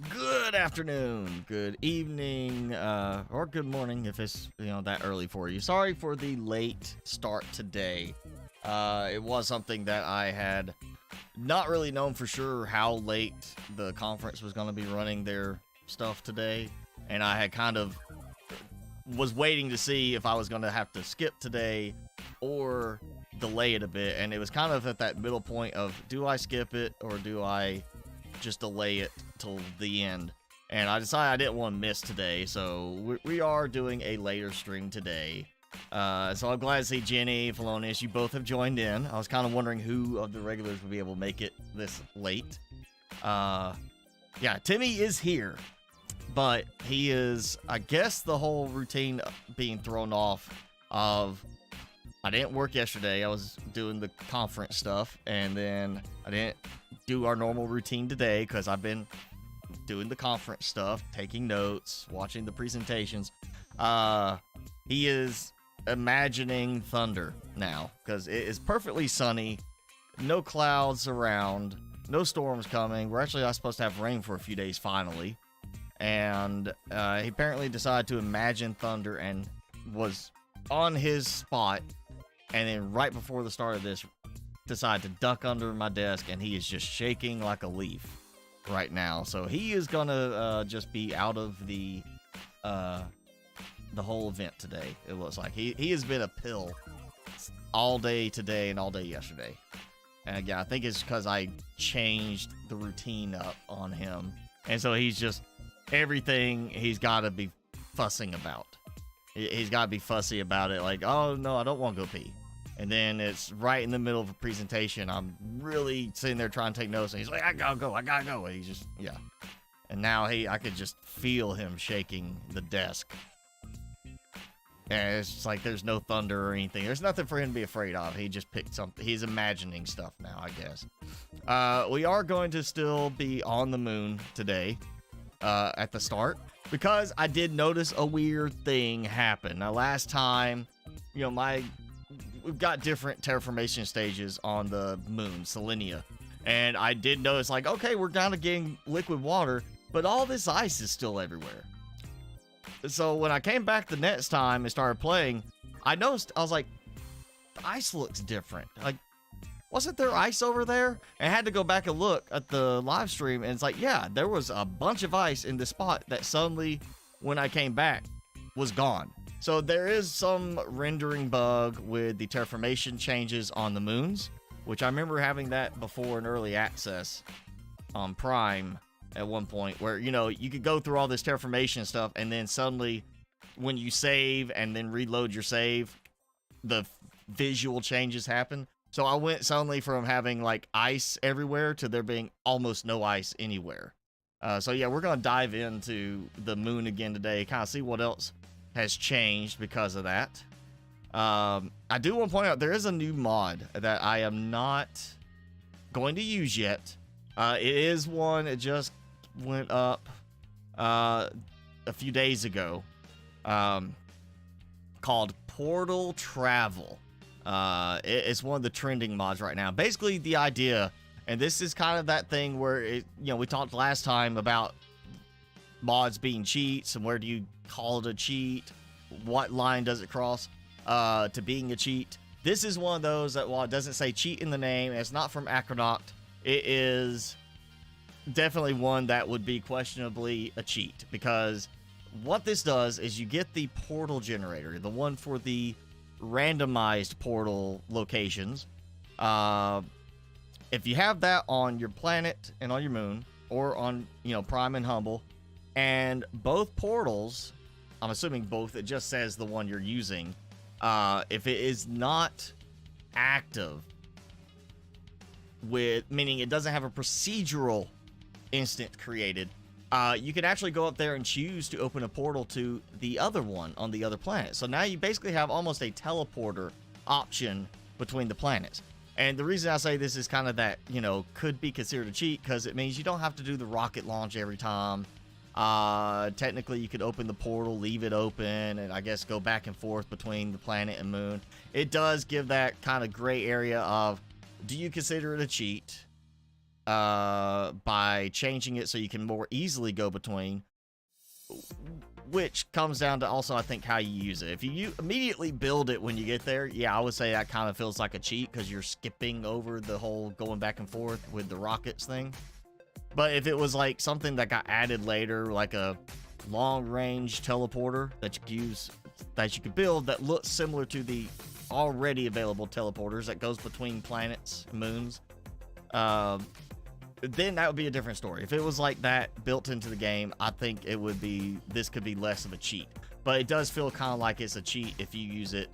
Good afternoon, good evening, or good morning if it's, that early for you. Sorry for the late start today. It was something that I had not really known for sure how late the conference was going to be running their stuff today. And I had kind of was waiting to see if I was going to have to skip today or delay it a bit. And it was kind of at that middle point of, do I skip it or do I just delay it till the end? And I decided I didn't want to miss today, so we are doing a later stream today. So I'm glad to see Jenny, Felonius, you both have joined in. I was kind of wondering who of the regulars would be able to make it this late. Yeah, Timmy is here, but he is, I guess, the whole routine being thrown off of, I didn't work yesterday. I was doing the conference stuff, and then I didn't do our normal routine today because I've been doing the conference stuff, taking notes, watching the presentations. He is imagining thunder now because it is perfectly sunny, no clouds around, no storms coming. We're actually not supposed to have rain for a few days finally. And he apparently decided to imagine thunder and was on his spot. And then right before the start of this, decided to duck under my desk, and he is just shaking like a leaf right now. So he is gonna just be out of the whole event today. It looks like he has been a pill all day today and all day yesterday. And yeah, I think it's because I changed the routine up on him, and so he's just everything he's got to be fussing about. He's got to be fussy about it, like, oh no, I don't want to go pee. And then it's right in the middle of a presentation. I'm really sitting there trying to take notes, and he's like, I gotta go. And he's just, yeah. And now I could just feel him shaking the desk. And it's just like there's no thunder or anything. There's nothing for him to be afraid of. He just picked something. He's imagining stuff now, I guess. We are going to still be on the moon today at the start, because I did notice a weird thing happen. Now, last time, we've got different terraformation stages on the moon, Selenia. And I did notice, like, okay, we're kind of getting liquid water, but all this ice is still everywhere. So when I came back the next time and started playing, I noticed, I was like, the ice looks different. Like, wasn't there ice over there? And I had to go back and look at the live stream, and it's like, yeah, there was a bunch of ice in the spot that suddenly, when I came back, was gone. So there is some rendering bug with the terraformation changes on the moons, which I remember having that before in early access on Prime at one point, where, you could go through all this terraformation stuff, and then suddenly when you save and then reload your save, the visual changes happen. So I went suddenly from having like ice everywhere to there being almost no ice anywhere. So yeah, we're going to dive into the moon again today, kind of see what else has changed because of that. I do want to point out there is a new mod that I am not going to use yet. It is one that just went up a few days ago, called Portal Travel. It's one of the trending mods right now. Basically, the idea, and this is kind of that thing where we talked last time about mods being cheats and where do you call it a cheat, what line does it cross to being a cheat. This is one of those that, while it doesn't say cheat in the name, and it's not from akarnokd, it is definitely one that would be questionably a cheat, because what this does is you get the portal generator, the one for the randomized portal locations. If you have that on your planet and on your moon, or on Prime and Humble, and both portals, I'm assuming both, it just says the one you're using, if it is not active, meaning it doesn't have a procedural instant created, you can actually go up there and choose to open a portal to the other one on the other planet. So now you basically have almost a teleporter option between the planets. And the reason I say this is kind of that, could be considered a cheat, because it means you don't have to do the rocket launch every time. Technically, you could open the portal, leave it open, and I guess go back and forth between the planet and moon. It does give that kind of gray area of, do you consider it a cheat? by changing it so you can more easily go between, which comes down to also, I think, how you use it. If you immediately build it when you get there, yeah, I would say that kind of feels like a cheat because you're skipping over the whole going back and forth with the rockets thing. But if it was like something that got added later, like a long-range teleporter that you could use, that you could build that looks similar to the already available teleporters that goes between planets and moons, then that would be a different story. If it was like that built into the game, I think it would be, this could be less of a cheat. But it does feel kind of like it's a cheat if you use it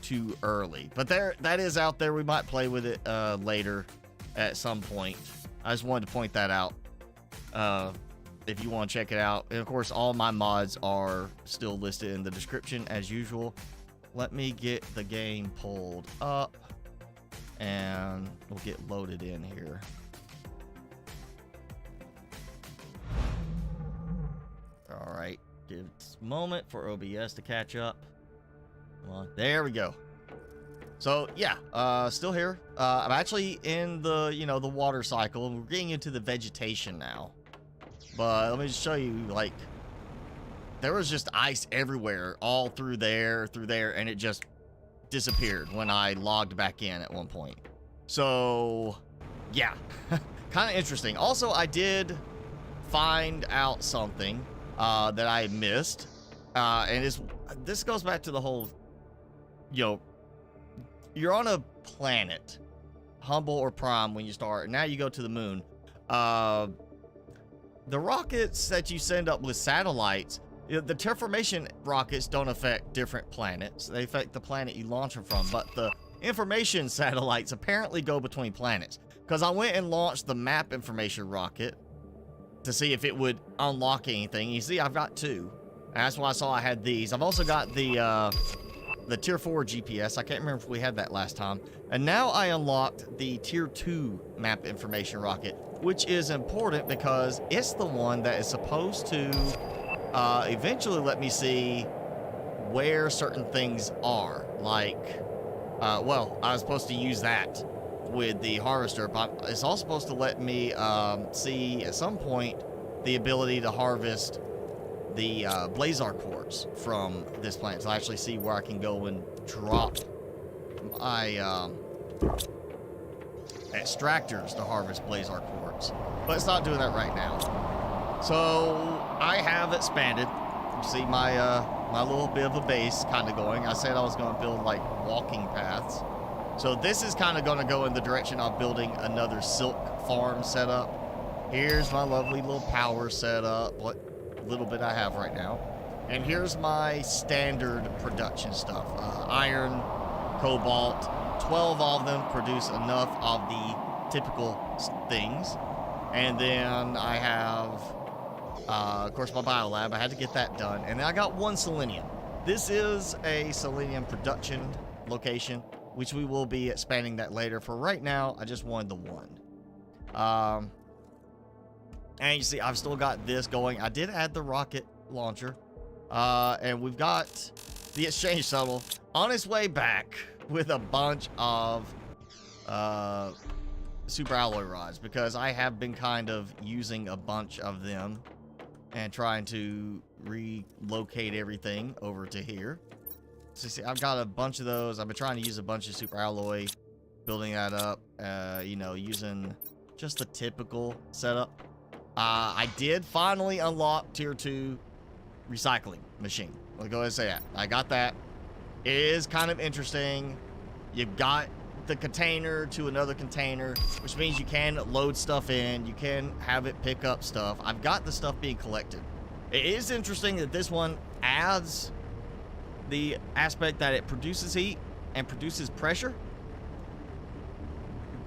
too early. But that is out there. We might play with it later at some point. I just wanted to point that out. If you want to check it out. And of course, all my mods are still listed in the description as usual. Let me get the game pulled up and we'll get loaded in here. All right, give this a moment for OBS to catch up. Come on, there we go. So yeah, still here. I'm actually in the, the water cycle, and we're getting into the vegetation now. But let me just show you, like, there was just ice everywhere, all through there, and it just disappeared when I logged back in at one point. So yeah, kind of interesting. Also, I did find out something that I had missed, and this goes back to the whole, you're on a planet, humble or prime when you start, and now you go to the moon. The rockets that you send up with satellites, the terraformation rockets don't affect different planets. They affect the planet you launch them from, but the information satellites apparently go between planets. Because I went and launched the map information rocket to see if it would unlock anything. You see, I've got 2. And that's why I saw I had these. I've also got the tier 4 GPS. I can't remember if we had that last time. And now I unlocked the tier 2 map information rocket, which is important because it's the one that is supposed to eventually let me see where certain things are. Like, well, I was supposed to use that with the harvester, but it's also supposed to let me see at some point the ability to harvest the blazar quartz from this planet. So I actually see where I can go and drop my extractors to harvest blazar quartz, but it's not doing that right now. So I have expanded. You see my my little bit of a base kind of going. I said I was going to build like walking paths. So this is kind of going to go in the direction of building another silk farm setup. Here's my lovely little power setup, what little bit I have right now. And here's my standard production stuff. Iron, cobalt, 12 of them produce enough of the typical things. And then I have, of course, my biolab. I had to get that done. And then I got 1 selenium. This is a selenium production location, which we will be expanding that later. For right now, I just wanted the 1. And you see, I've still got this going. I did add the rocket launcher. And we've got the exchange shuttle on its way back with a bunch of super alloy rods, because I have been kind of using a bunch of them and trying to relocate everything over to here. So see, I've got a bunch of those. I've been trying to use a bunch of super alloy, building that up, using just the typical setup. I did finally unlock tier 2 recycling machine. I'll go ahead and say that. I got that. It is kind of interesting. You've got the container to another container, which means you can load stuff in. You can have it pick up stuff. I've got the stuff being collected. It is interesting that this one adds the aspect that it produces heat and produces pressure,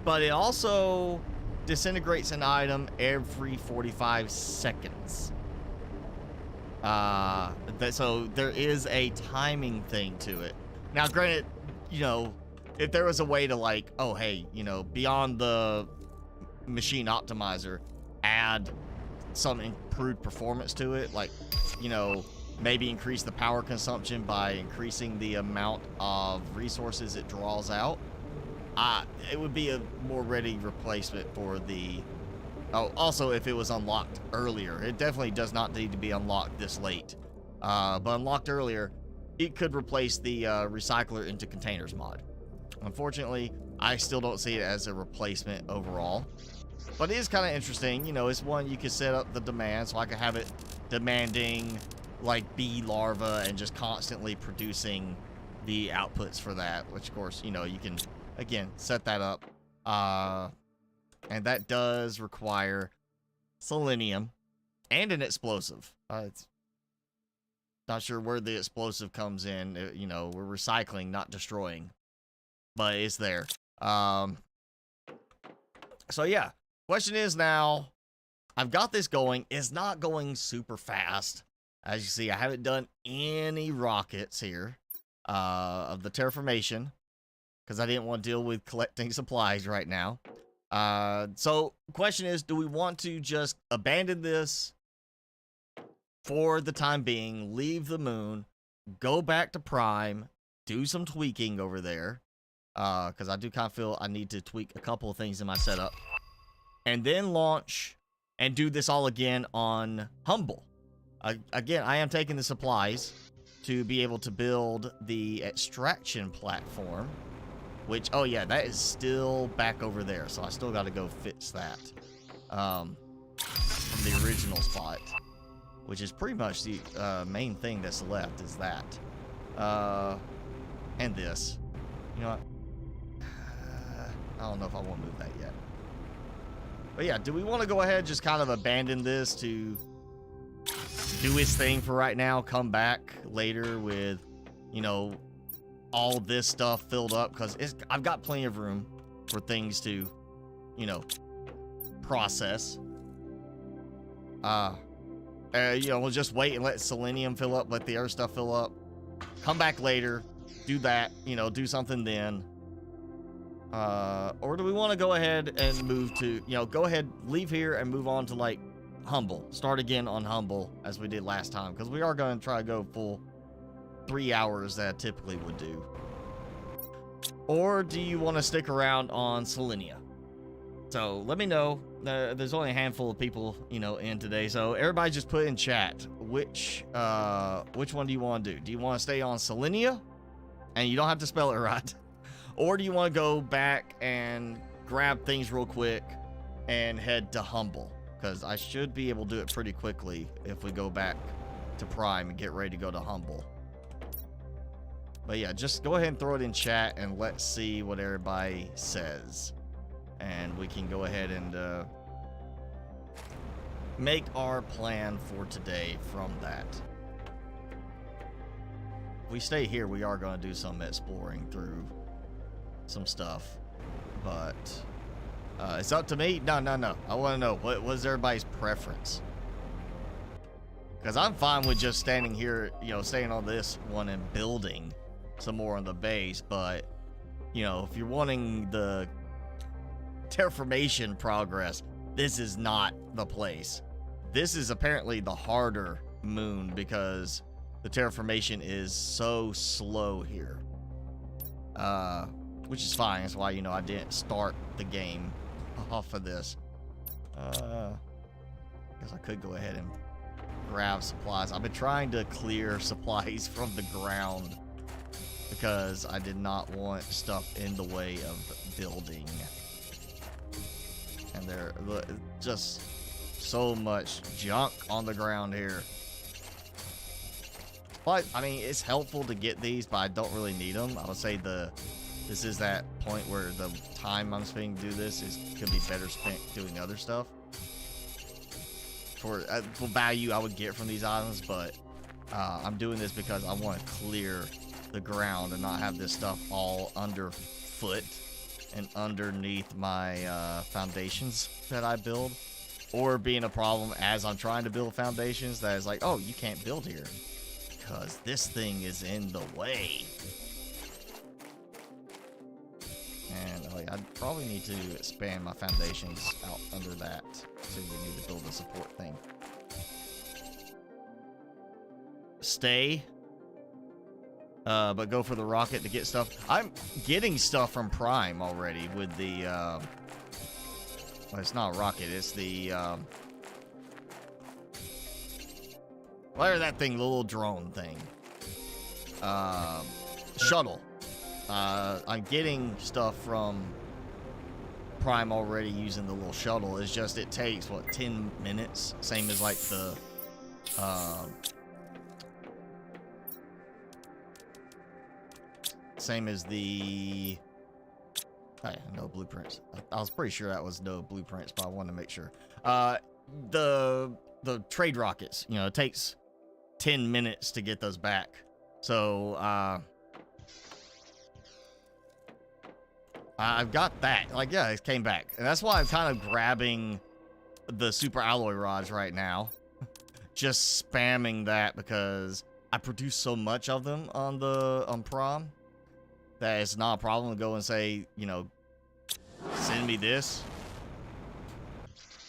but it also disintegrates an item every 45 seconds. So there is a timing thing to it. Now, granted, if there was a way to, like, oh, hey, beyond the machine optimizer, add some improved performance to it, like, maybe increase the power consumption by increasing the amount of resources it draws out, it would be a more ready replacement for the Oh, also, if it was unlocked earlier, it definitely does not need to be unlocked this late. But unlocked earlier, it could replace the recycler into containers mod. Unfortunately, I still don't see it as a replacement overall. But it is kind of interesting. You know, it's one you can set up the demand, so I can have it demanding like bee larva and just constantly producing the outputs for that, which of course, you know, you can again set that up. And that does require selenium and an explosive. It's not sure where the explosive comes in. You know, we're recycling, not destroying, but it's there. So yeah, question is now, I've got this going. It's not going super fast. As you see, I haven't done any rockets here of the terraformation because I didn't want to deal with collecting supplies right now. So question is, do we want to just abandon this for the time being, leave the moon, go back to Prime, do some tweaking over there, because I do kind of feel I need to tweak a couple of things in my setup, and then launch and do this all again on Humble. Again, I am taking the supplies to be able to build the extraction platform, which, oh yeah, that is still back over there, so I still got to go fix that from the original spot, which is pretty much the main thing that's left is that. And this. You know what? I don't know if I want to move that yet. But yeah, do we want to go ahead and just kind of abandon this to do its thing for right now, come back later with, you know, all this stuff filled up? Because I've got plenty of room for things to, you know, process. You know, we'll just wait and let selenium fill up, let the other stuff fill up. Come back later, do that, you know, do something then. Or do we want to go ahead and move to, you know, go ahead, leave here and move on to like Humble. Start again on Humble as we did last time, because we are going to try to go full 3 hours that I typically would do. Or do you want to stick around on Selenia? So let me know. There's only a handful of people, you know, in today, so everybody just put in chat which one do you want to do? Do you want to stay on Selenia, and you don't have to spell it right, or do you want to go back and grab things real quick and head to Humble? Because I should be able to do it pretty quickly if we go back to Prime and get ready to go to Humble. But yeah, just go ahead and throw it in chat and let's see what everybody says. And we can go ahead and make our plan for today from that. If we stay here, we are going to do some exploring through some stuff. But it's up to me. No. I want to know, what was everybody's preference? Because I'm fine with just standing here, you know, staying on this one and building some more on the base. But, you know, if you're wanting the terraformation progress, this is not the place. This is apparently the harder moon because the terraformation is so slow here. Which is fine. That's why, you know, I didn't start the game off of this. Guess I could go ahead and grab supplies. I've been trying to clear supplies from the ground because I did not want stuff in the way of building. And there's just so much junk on the ground here. But, I mean, it's helpful to get these, but I don't really need them. I would say this is that point where the time I'm spending to do this could be better spent doing other stuff. For value I would get from these items, but I'm doing this because I want to clear the ground and not have this stuff all underfoot and underneath my foundations that I build, or being a problem as I'm trying to build foundations that is like, oh, you can't build here because this thing is in the way. And like, I probably need to expand my foundations out under that, so we need to build a support thing. Stay. But go for the rocket to get stuff. I'm getting stuff from Prime already with the Well, it's not a rocket. It's the whatever that thing, the little drone thing. Shuttle. I'm getting stuff from Prime already using the little shuttle. It's just it takes what 10 minutes, same as like the same as the no blueprints. I was pretty sure that was no blueprints, but I wanted to make sure. The trade rockets, you know, it takes 10 minutes to get those back. So I've got that. Like, yeah, it came back. And that's why I'm kind of grabbing the super alloy rods right now. Just spamming that because I produce so much of them on Prom that it's not a problem to go and say, you know, send me this.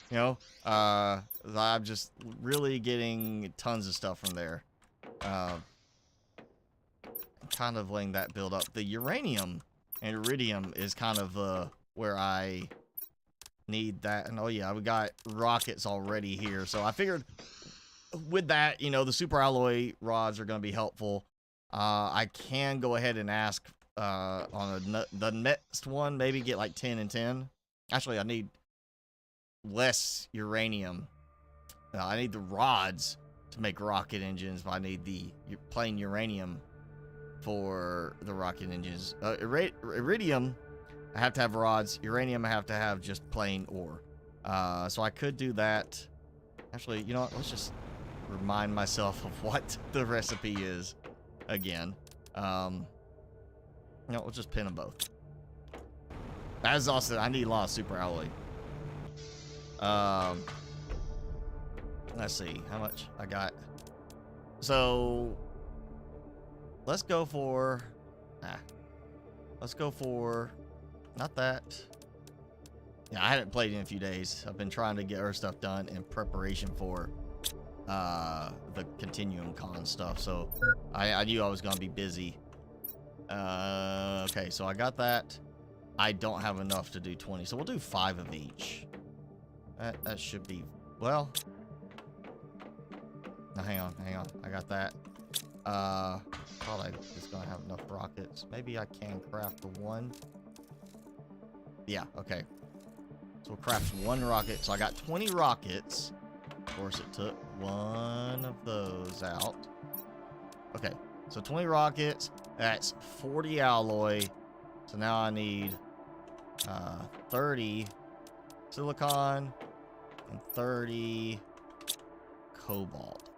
You know, I'm just really getting tons of stuff from there. Kind of letting that build up. The uranium and iridium is kind of where I need that. And oh yeah, we got rockets already here. So I figured with that, you know, the super alloy rods are going to be helpful. I can go ahead and ask on the next one, maybe get like 10 and 10. Actually, I need less uranium. I need the rods to make rocket engines, but I need the plain uranium for the rocket engines. Iridium, I have to have rods. Uranium, I have to have just plain ore. So I could do that. Actually, you know what? Let's just remind myself of what the recipe is again. No, we'll just pin them both. As also, I need a lot of super alloy. Let's see how much I got. So let's go for not that. Yeah, I hadn't played in a few days. I've been trying to get our stuff done in preparation for the Continuum Con stuff. So I knew I was gonna be busy. Okay, so I got that. I don't have enough to do 20, so we'll do 5 of each. That should be, well, no, hang on, I got that. Thought I was gonna have enough rockets. Maybe I can craft the one. Yeah, okay. So we'll craft 1 rocket. So I got 20 rockets. Of course, it took one of those out. Okay, so 20 rockets. That's 40 alloy. So now I need 30 silicon and 30 cobalt.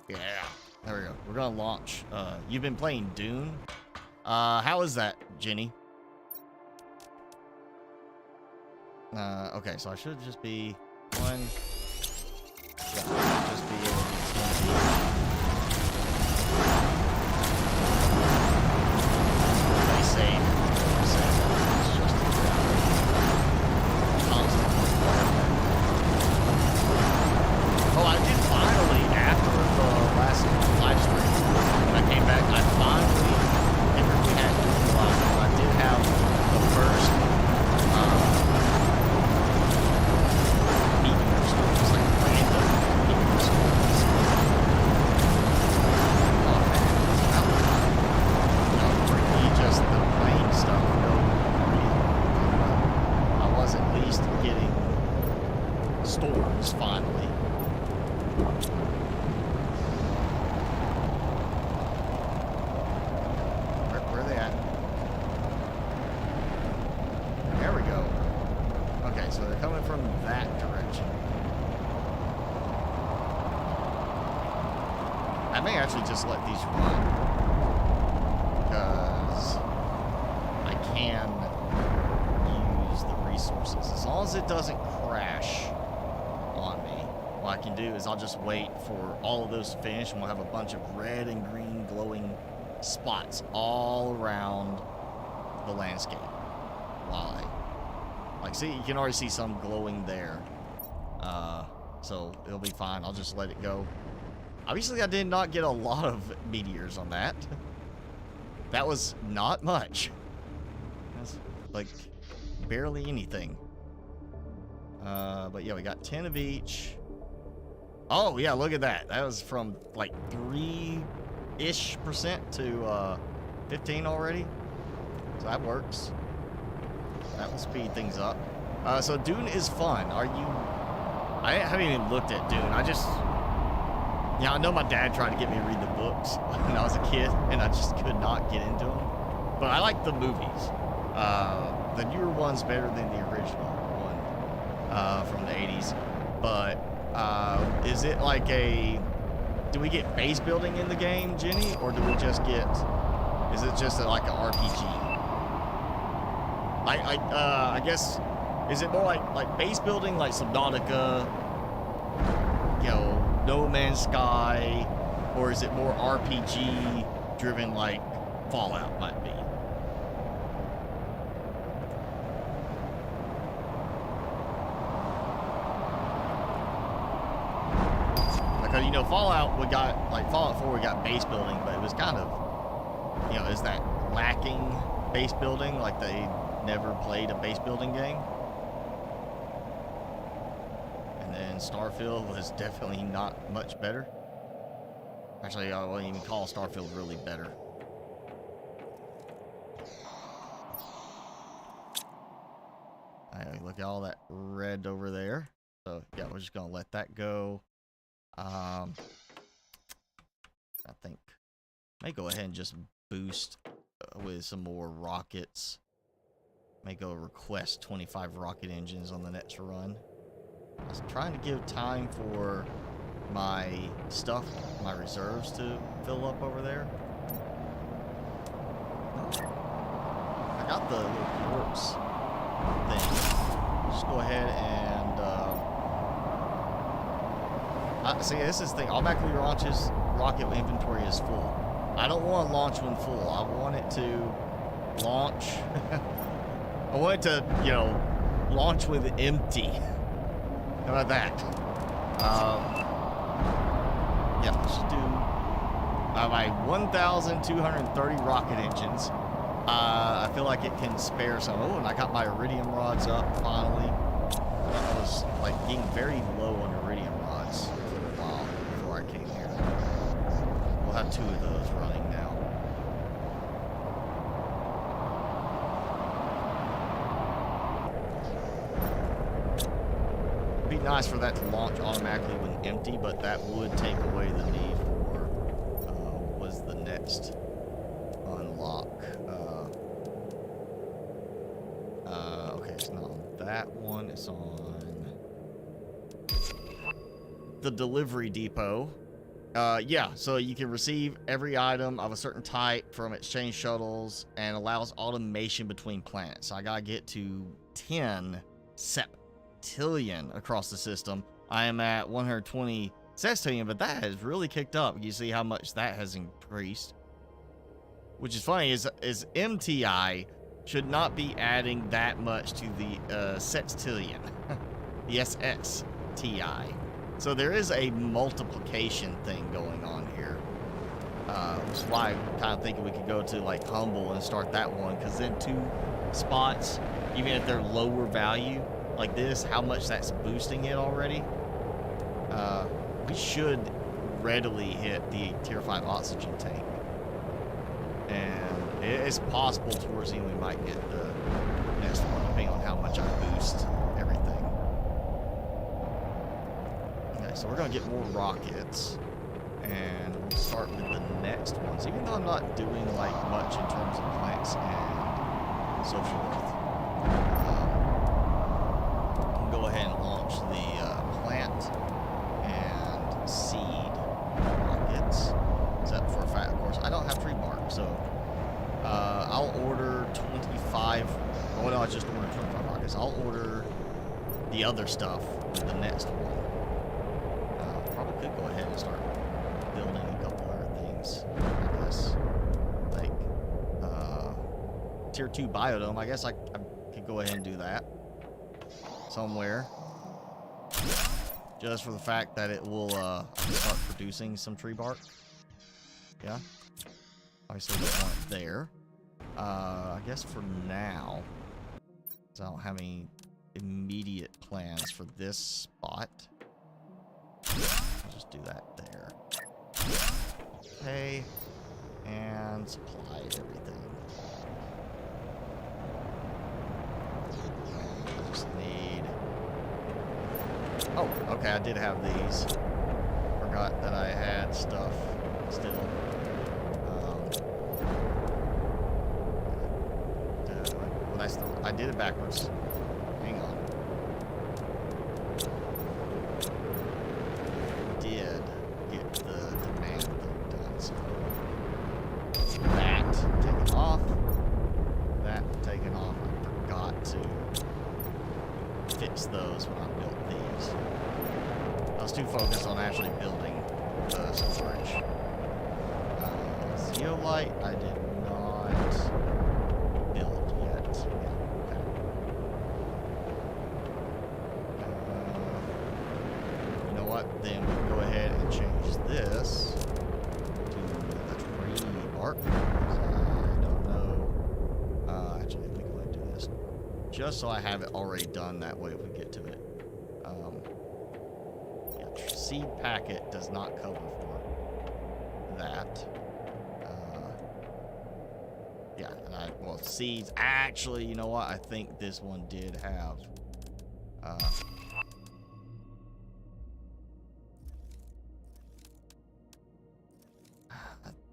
Yeah, there we go. We're gonna launch. You've been playing Dune. How is that, Jenny? Okay, so I should just be one. Yeah, I should just be able to stay safe. It's just constant. Oh, I did finally, after the last live stream, when I came back, I finally, after we had I did have the first meteors, just like random meteors. Oh man, that was just the plain stuff. I was at least getting storms finally. Where are they at? There we go. Okay, so they're coming from that direction. I may actually just let these run, because I can use the resources. As long as it doesn't crash on me, what I can do is I'll just wait for all of those to finish, and we'll have a bunch of red and green glowing spots all around the landscape. While like, see, you can already see some glowing there. So it'll be fine. I'll just let it go. Obviously, I did not get a lot of meteors on that. That was not much. That's like barely anything. But yeah, we got 10 of each. Oh yeah, look at that. That was from like 3-ish% to 15 already. So that works. That will speed things up. So Dune is fun. Are you... I haven't even looked at Dune. I just... Yeah, I know my dad tried to get me to read the books when I was a kid, and I just could not get into them. But I like the movies. The newer one's better than the original one from the 80s. But is it like a... Do we get base building in the game, Jenny? Or do we just get... Is it just like an RPG? I guess... Is it more like base building, like Subnautica, you know, No Man's Sky, or is it more RPG driven like Fallout might be? Because, you know, Fallout, we got, like Fallout 4, we got base building, but it was kind of, you know, is that lacking base building? Like they never played a base building game? And then Starfield was definitely not much better. Actually, I wouldn't even call Starfield really better. Right, look at all that red over there. So yeah, we're just gonna let that go. I think I may go ahead and just boost with some more rockets. May go request 25 rocket engines on the next run. I was trying to give time for my stuff, my reserves to fill up over there. I got the little quartz thing. Just go ahead and see, this is the thing. Automatically launches rocket when inventory is full. I don't want to launch when full. I want it to launch. I want it to, you know, launch with empty. How about that? Yeah, let's just do my 1,230 rocket engines. I feel like it can spare some. Oh, and I got my iridium rods up finally. I was like getting very low on iridium rods for a while before I came here. We'll have 2 of those running now. It'd be nice for that to launch automatically when empty, but that would take away the need for what is the next unlock? Okay, it's not on that one. It's on the delivery depot. Yeah, so you can receive every item of a certain type from exchange shuttles and allows automation between planets. So I gotta get to 10 septillion across the system. I am at 120 sextillion, but that has really kicked up. You see how much that has increased. Which is funny, is MTI should not be adding that much to the sextillion. The SXTI. So there is a multiplication thing going on here. Which is why I'm kind of thinking we could go to like Humble and start that one, because then 2 spots, even if they're lower value like this, how much that's boosting it already. We should readily hit the tier 5 oxygen tank. And it's possible towards the end we might get the next one, depending on how much I boost everything. Okay, so we're going to get more rockets. And we'll start with the next ones, even though I'm not doing like much in terms of plants and so forth. Go ahead and launch the plant and seed rockets. Except for a fact, of course, I don't have tree bark, so I'll order 25. Oh no, I just ordered 25 rockets. I'll order the other stuff with the next one. Probably could go ahead and start building a couple other things. I guess like tier 2 biodome. I guess I could go ahead and do that somewhere, just for the fact that it will start producing some tree bark. Yeah, obviously don't want it there. I guess for now, 'cause I don't have any immediate plans for this spot. I'll just do that there. Pay and supply everything. I just need... Oh, okay, I did have these. Forgot that I had stuff still. I did it backwards. Hang on. Did get the demand thing done, so that taken off. That taken off. I forgot to fix those when I built these. I was too focused on actually building the storage. Zeolite, I did not build yet. You know what? Then we can go ahead and change this to the tree bark. I don't know. Actually, let me go ahead and do this. Just so I have it already done, that way if we get to it. Yeah, seed packet does not cover for that. Yeah, and well, seeds. Actually, you know what? I think this one did have.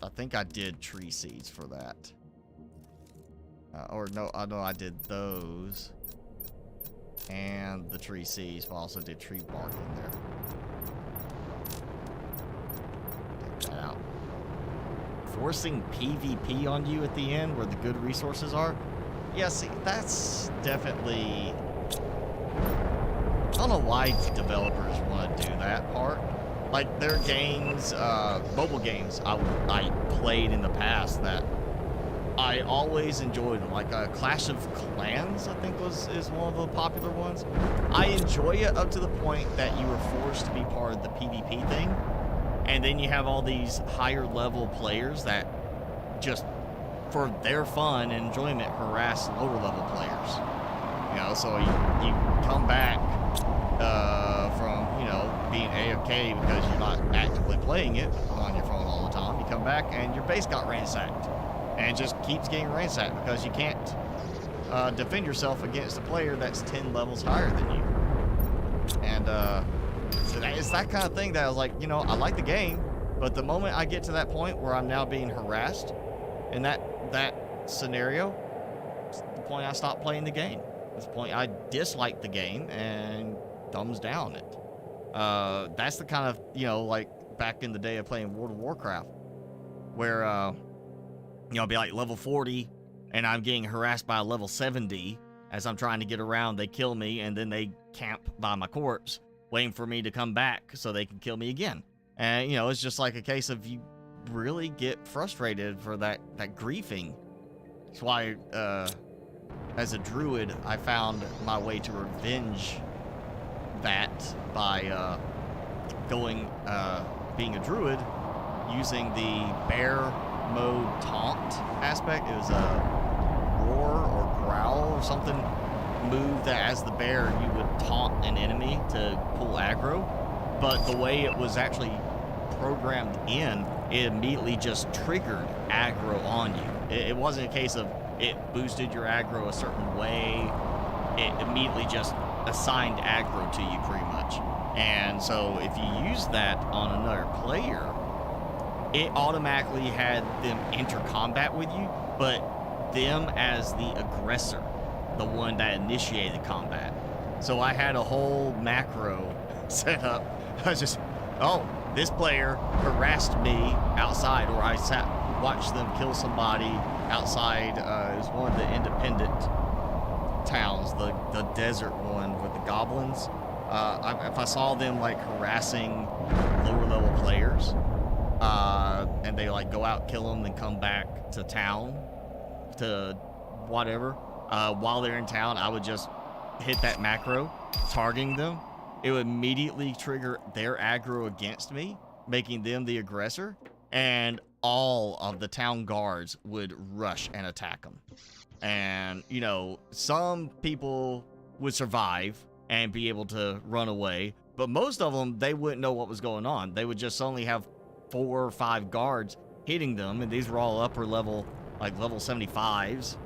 I think I did tree seeds for that. Or no, I know I did those. And the tree seeds, but I also did tree bark in there. Take that out. Forcing PvP on you at the end where the good resources are. Yeah, see, that's definitely... I don't know why developers want to do that part. Like, their games, mobile games I played in the past that I always enjoyed them. Like, Clash of Clans, I think is one of the popular ones. I enjoy it up to the point that you were forced to be part of the PvP thing. And then you have all these higher level players that just, for their fun and enjoyment, harass lower level players. You know, so you come back from, you know, being AFK because you're not actively playing it on your phone all the time. You come back and your base got ransacked. And it just keeps getting ransacked because you can't defend yourself against a player that's 10 levels higher than you. And, so it's that kind of thing that I was like, you know, I like the game, but the moment I get to that point where I'm now being harassed in that scenario, it's the point I stop playing the game. It's the point I dislike the game and thumbs down it. That's the kind of, you know, like back in the day of playing World of Warcraft, where, you know, I'll be like level 40 and I'm getting harassed by a level 70 as I'm trying to get around. They kill me and then they camp by my corpse, waiting for me to come back so they can kill me again. And, you know, it's just like a case of you really get frustrated for that griefing. That's why, as a druid, I found my way to revenge that by being a druid, using the bear mode taunt aspect. It was a roar or growl or something move that as the bear you would taunt an enemy to pull aggro, but the way it was actually programmed in, it immediately just triggered aggro on you. It wasn't a case of it boosted your aggro a certain way. It immediately just assigned aggro to you pretty much. And so if you use that on another player, it automatically had them enter combat with you, but them as the aggressor, the one that initiated combat. So I had a whole macro set up. I was just, oh, this player harassed me outside, or I watched them kill somebody outside. It was one of the independent towns, the desert one with the goblins. If I saw them like harassing lower level players, and they like go out, kill them, then come back to town to whatever. While they're in town, I would just hit that macro, targeting them. It would immediately trigger their aggro against me, making them the aggressor, and all of the town guards would rush and attack them. And, you know, some people would survive and be able to run away. But most of them, they wouldn't know what was going on. They would just only have 4 or 5 guards hitting them, and these were all upper level, like level 75s.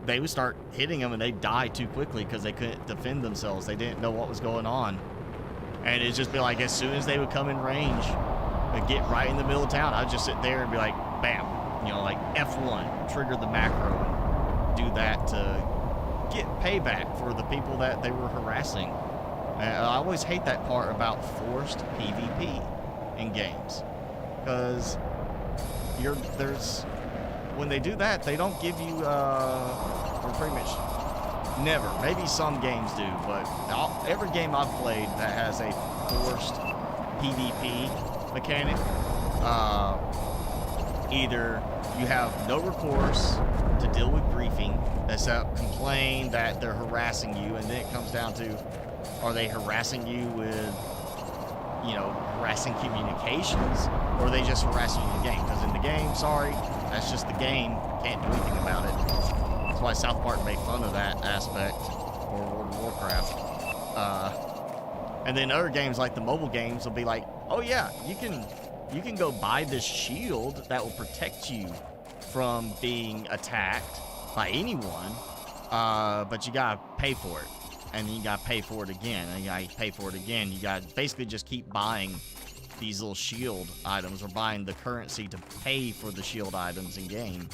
They would start hitting them, and they'd die too quickly because they couldn't defend themselves. They didn't know what was going on. And it'd just be like, as soon as they would come in range and get right in the middle of town, I'd just sit there and be like, bam, you know, like F1, trigger the macro, and do that to get payback for the people that they were harassing. And I always hate that part about forced PvP in games, because when they do that, they don't give you or pretty much never. Maybe some games do, but every game I've played that has a forced PvP mechanic, either you have no recourse to deal with griefing, except complain that they're harassing you, and then it comes down to, are they harassing you with, you know, harassing communications, or are they just harassing you in the game? Because in the game, sorry, that's just the game. Can't do anything about it. That's why South Park made fun of that aspect for World of Warcraft. And then other games like the mobile games will be like, oh yeah, you can go buy this shield that will protect you from being attacked by anyone, but you gotta pay for it. And then you gotta pay for it again, and you gotta pay for it again. You gotta basically just keep buying these little shield items, or buying the currency to pay for the shield items in game.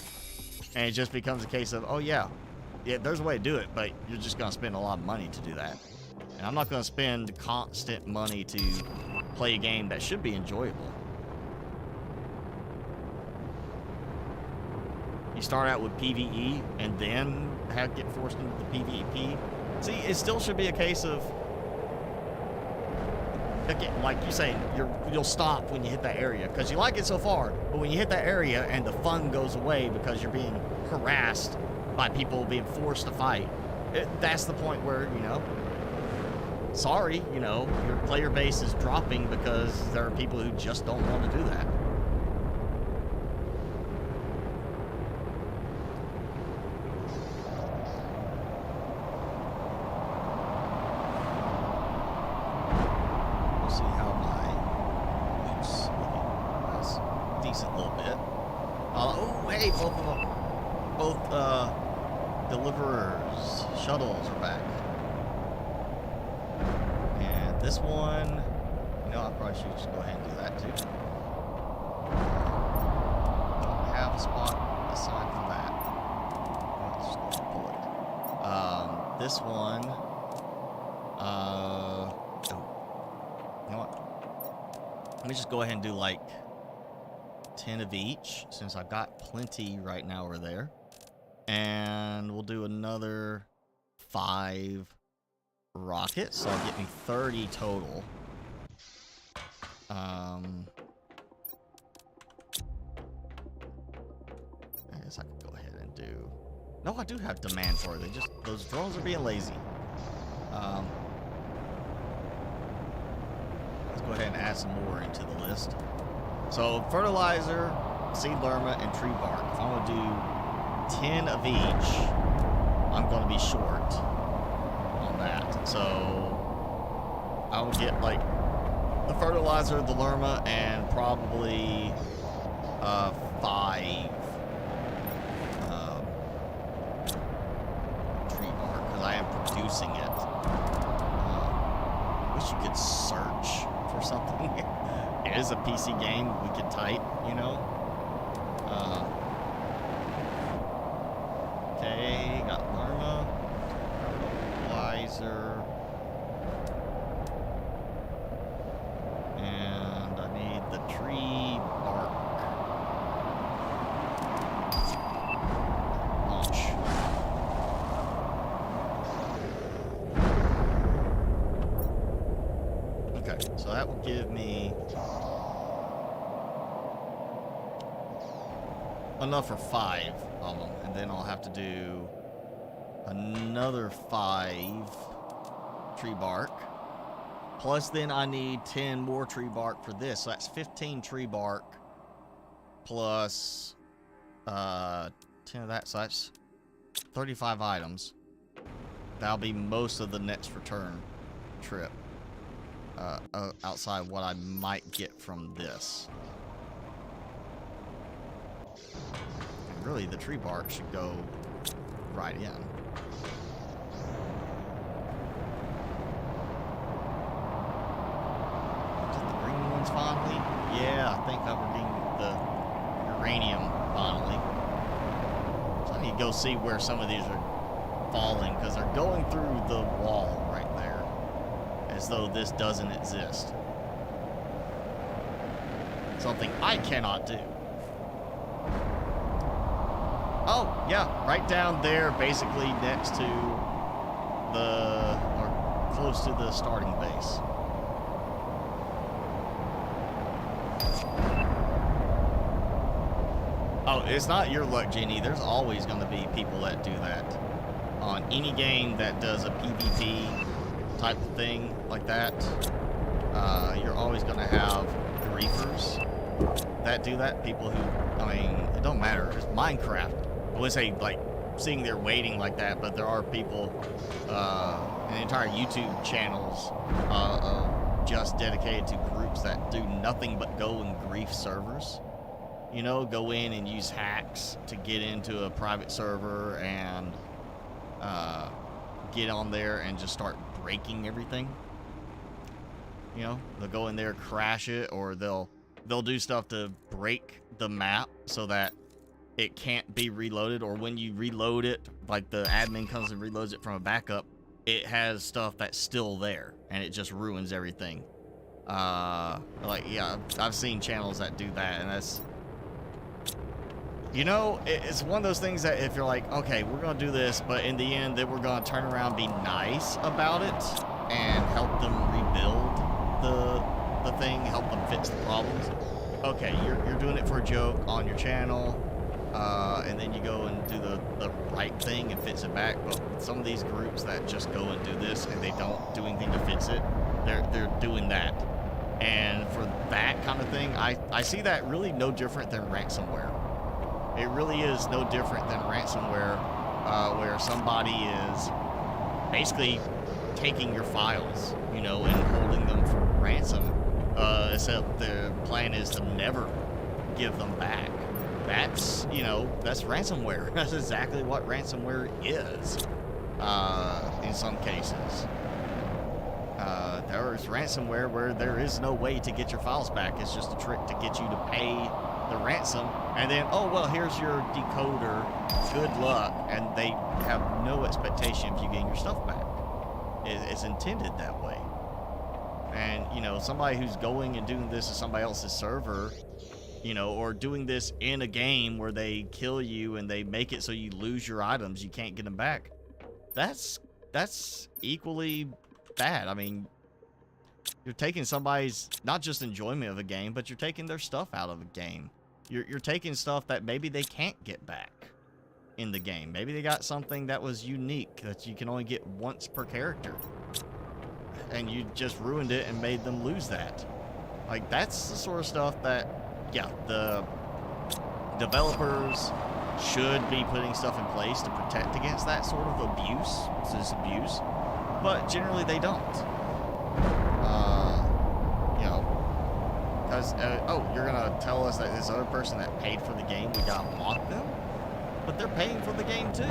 And it just becomes a case of, oh yeah, there's a way to do it, but you're just gonna spend a lot of money to do that. And I'm not gonna spend constant money to play a game that should be enjoyable. You start out with PvE and then get forced into the PvP. See, it still should be a case of, again, like you say, you'll stop when you hit that area because you like it so far, but when you hit that area and the fun goes away because you're being harassed by people being forced to fight, that's the point where, you know, sorry, you know, your player base is dropping because there are people who just don't want to do that. Deliverers, shuttles are back. And this one, you know, I probably should just go ahead and do that too. Don't have a spot assigned for that. I'll just go ahead and pull it. This one, you know what? Let me just go ahead and do like 10 of each, since I've got plenty right now over there. And we'll do another 5 rockets, so I'll get me 30 total. I guess I can go ahead and do... No, I do have demand for it. Those drones are being lazy. Let's go ahead and add some more into the list. So fertilizer, seed lerma, and tree bark. If I'm gonna do 10 of each, I'm going to be short on that. So I will get like the fertilizer, the lerma, and probably 5 tree bark, because I am producing it. Wish you could search for something. It is a PC game. We could type, you know. Okay, got lerma, fertilizer, and I need the tree bark. Launch. Okay, so that will give me enough for 5 of them, and then I'll have to do another 5 tree bark, plus then I need 10 more tree bark for this, so that's 15 tree bark plus 10 of that, so that's 35 items that'll be most of the next return trip. Outside what I might get from this. And really, the tree bark should go right in. Finally, yeah, I think we're getting the uranium finally. So I need to go see where some of these are falling, because they're going through the wall right there, as though this doesn't exist. Something I cannot do. Oh, yeah, right down there, basically next to the, or close to the starting base. Oh, it's not your luck, Jenny. There's always going to be people that do that. On any game that does a PvP type of thing like that, you're always going to have griefers that do that. People who, I mean, it don't matter. It's Minecraft. I would say, like, sitting there waiting like that, but there are people, and entire YouTube channels just dedicated to groups that do nothing but go and grief servers. You know, go in and use hacks to get into a private server and get on there and just start breaking everything. You know, they'll go in there, crash it, or they'll do stuff to break the map so that it can't be reloaded, or when you reload it, like the admin comes and reloads it from a backup, it has stuff that's still there and it just ruins everything. Like, yeah, I've seen channels that do that, and that's, you know, it's one of those things that if you're like, okay, we're going to do this, but in the end, then we're going to turn around and be nice about it and help them rebuild the thing, help them fix the problems. Okay, you're doing it for a joke on your channel, and then you go and do the right thing and fix it back. But some of these groups that just go and do this and they don't do anything to fix it, they're doing that. And for that kind of thing, I see that really no different than ransomware. It really is no different than ransomware, where somebody is basically taking your files, you know, and holding them for ransom, except the plan is to never give them back. That's, you know, that's ransomware. That's exactly what ransomware is, in some cases. There is ransomware where there is no way to get your files back. It's just a trick to get you to pay the ransom, and then, oh, well, here's your decoder, good luck, and they have no expectation of you getting your stuff back. It's intended that way. And, you know, somebody who's going and doing this to somebody else's server, you know, or doing this in a game where they kill you and they make it so you lose your items, you can't get them back, that's equally bad. I mean, you're taking somebody's, not just enjoyment of a game, but you're taking their stuff out of a game. You're taking stuff that maybe they can't get back in the game. Maybe they got something that was unique that you can only get once per character, and you just ruined it and made them lose that. Like, that's the sort of stuff that, yeah, the developers should be putting stuff in place to protect against that sort of abuse. This is abuse, but generally they don't. You know, because, oh, you're gonna tell us that this other person that paid for the game, we gotta block them? But they're paying for the game too.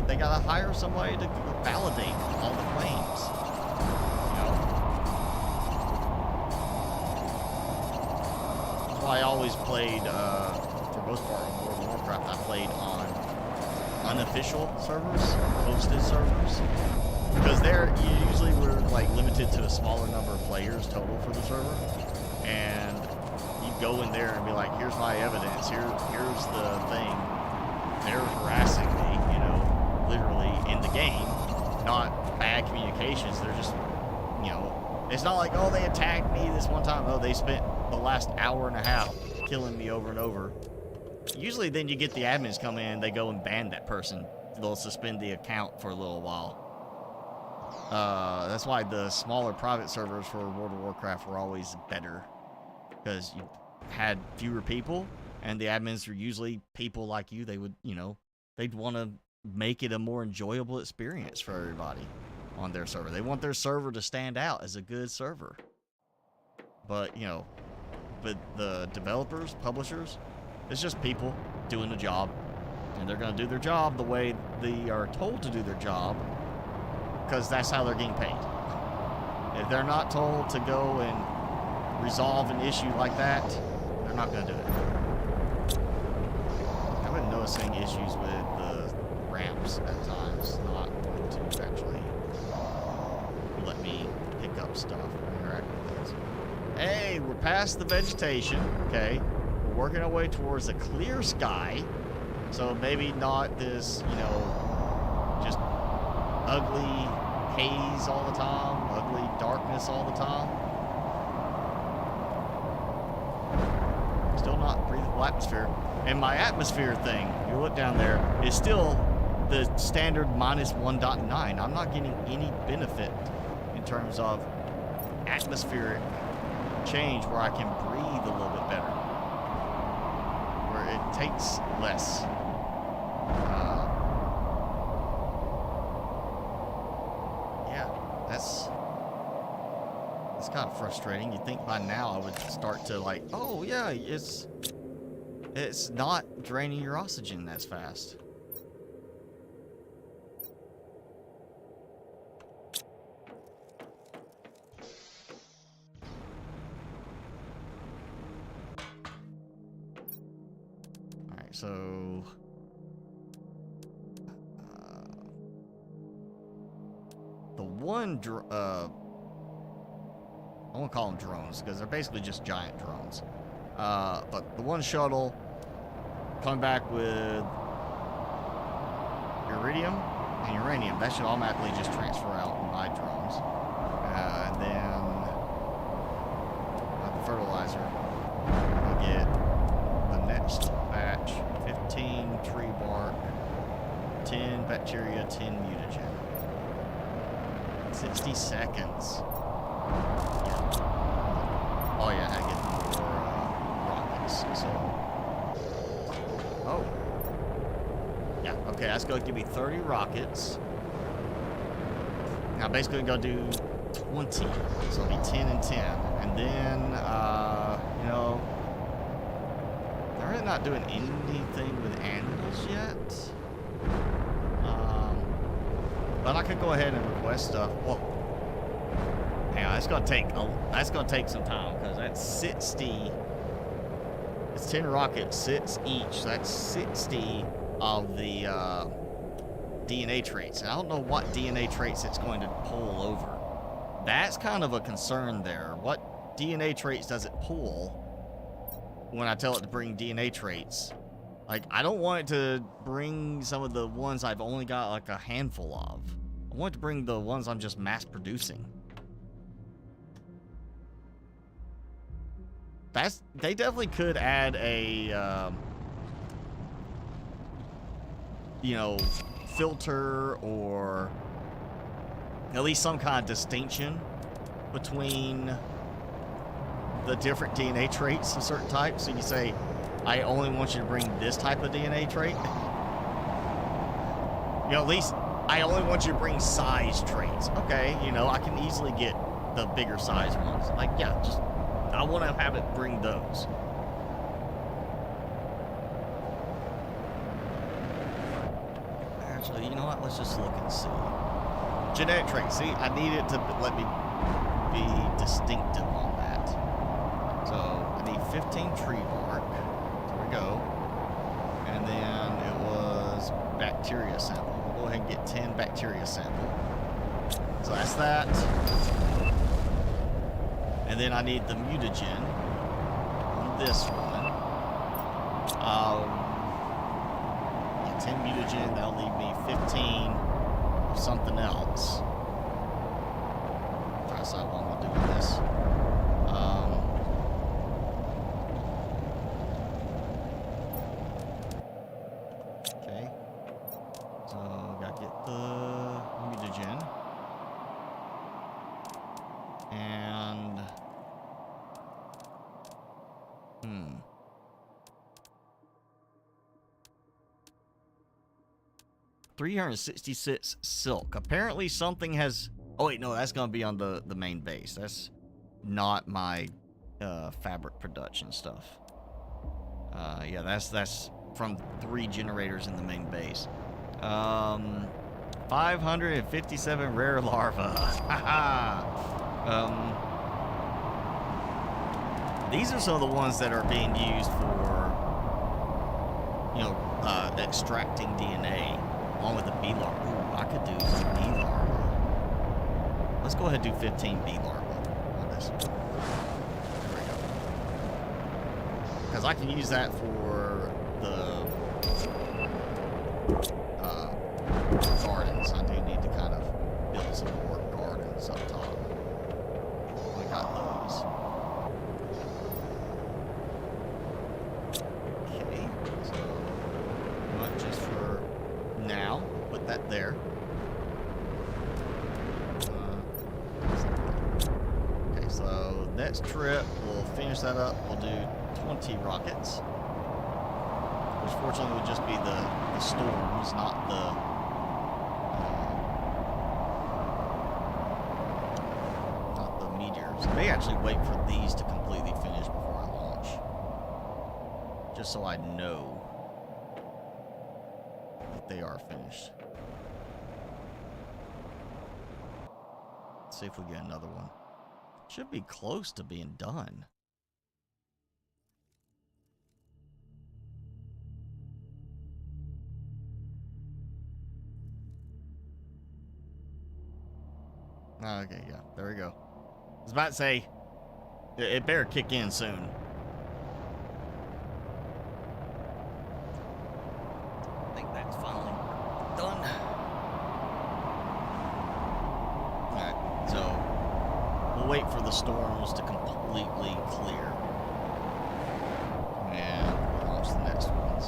They gotta hire somebody to validate all the claims. You know? That's why I always played, for most part, in World of Warcraft, I played on unofficial servers, hosted servers. Because there, you usually were like limited to a smaller number of players total for the server, and you go in there and be like, "Here's my evidence. Here's the thing. They're harassing me, you know, literally in the game. Not bad communications. They're just, you know, it's not like, oh, they attacked me this one time. Oh, they spent the last hour and a half killing me over and over. Usually, then you get the admins come in, they go and ban that person. They'll suspend the account for a little while." That's why the smaller private servers for World of Warcraft were always better, because you had fewer people, and the admins were usually people like you. They would, you know, they'd want to make it a more enjoyable experience for everybody on their server. They want their server to stand out as a good server. But, you know, but the developers, publishers, it's just people doing the job. And they're going to do their job the way they are told to do their job, because that's how they're getting paid. If they're not told to go and resolve an issue like that, they're not going to do it. I've been noticing issues with the ramps at times, not wanting to actually let me pick up stuff and interact with things. Hey, we're past the vegetation, okay? We're working our way towards a clear sky, so maybe not this, you know, just ugly haze all the time, ugly darkness all the time. Still not breathable atmosphere. And my atmosphere thing, you look down there, is still the standard -1.9. I'm not getting any benefit in terms of atmospheric change where I can breathe a little bit better, where it takes less. Yeah, that's kind of frustrating. You'd think by now I would start to like, oh yeah, it's not draining your oxygen as fast. Alright, so the one I won't call them drones, because they're basically just giant drones. But the one shuttle coming back with iridium and uranium, that should automatically just transfer out in my drones. And then the fertilizer, I'll get the next batch, 15 tree bark, 10 bacteria, 10 mutagen. 60 seconds. Oh yeah, I get more rockets, so... Oh. Yeah, okay, that's going to give me 30 rockets. Now basically going to do 20, so it'll be 10 and 10. And then, you know, they're really not doing anything with animals yet. But I could go ahead and request stuff. Well, yeah, that's gonna take some time, because that's 60. It's 10 rockets, 6 each. So that's 60 of the DNA traits. And I don't know what DNA traits it's going to pull over. That's kind of a concern there. What DNA traits does it pull when I tell it to bring DNA traits? Like, I don't want it to bring some of the ones I've only got like a handful of. I want it to bring the ones I'm just mass producing. They definitely could add a, you know, filter, or at least some kind of distinction between the different DNA traits of certain types. So you say, I only want you to bring this type of DNA trait. You know, at least I only want you to bring size traits. Okay, you know, I can easily get the bigger size ones. Like, yeah, just, I want to have it bring those. Actually, you know what? Let's just look and see. Genetic traits. See, I need it to let me be distinctive on that. So, I need 15 tree bark. There we go. And then it was bacteria sample. We'll go ahead and get 10 bacteria sample. So that's that. And then I need the mutagen on this one. Yeah, 10 mutagen, that'll leave me 15 of something else. Try to decide what I'm gonna do with this. Okay. So gotta get the mutagen. And 366 silk. Apparently something has... Oh, wait, no, that's going to be on the main base. That's not my fabric production stuff. Yeah, that's from 3 generators in the main base. 557 rare larvae. These are some of the ones that are being used for, you know, extracting DNA, along with the bee larva. Ooh, I could do some bee larva. Let's go ahead and do 15 bee larva on this. There we go. Because I can use that for the gardens. I do need to kind of build some more gardens up top. We got those. Okay, so not just for now, put that there. Okay, so next trip we'll finish that up. We'll do 20 rockets, which fortunately would just be the storms, not the meteors. I may actually wait for these to completely finish before I launch, just so I know that they are finished. Let's see if we get another one. Should be close to being done. Okay, yeah, there we go. I was about to say, it better kick in soon. I think that's finally done. Alright, so we'll wait for the storms to completely clear. And we'll launch the next ones.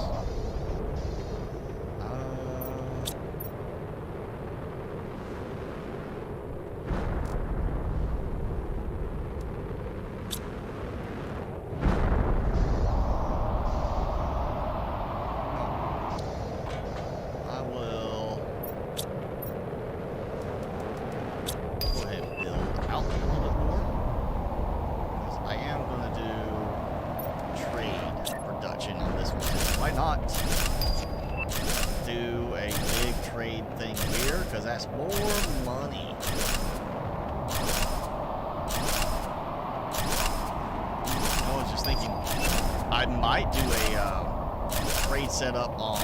Set up on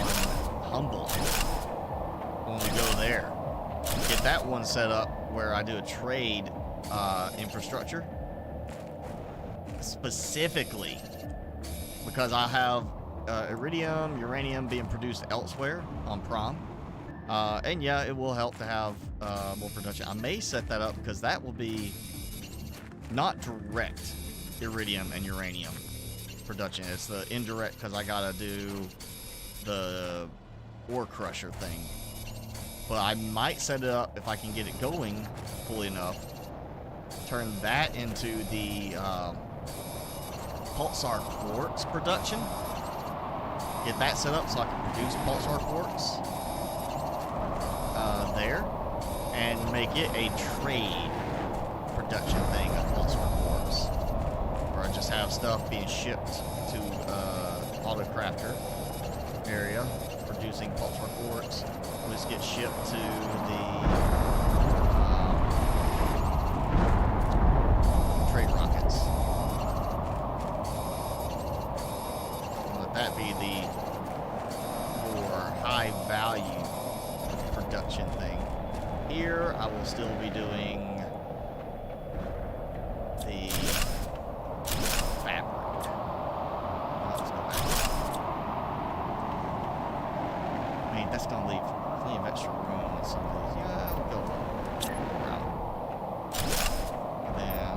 Humble when we go there. Get that one set up where I do a trade infrastructure specifically because I have iridium, uranium being produced elsewhere on Prom. And yeah, it will help to have more production. I may set that up because that will be not direct iridium and uranium production. It's the indirect because I gotta do the ore crusher thing. But I might set it up if I can get it going fully enough. Turn that into the pulsar quartz production. Get that set up so I can produce pulsar quartz there, and make it a trade production thing of pulsar quartz, where I just have stuff being shipped to Autocrafter area producing pulsar quartz, which gets shipped to the trade rockets. Let that be the more high value production thing. Here I will still be doing the fabric. Let's go back. I mean, that's gonna leave plenty of extra room on some of these. Yeah, we'll go around. And then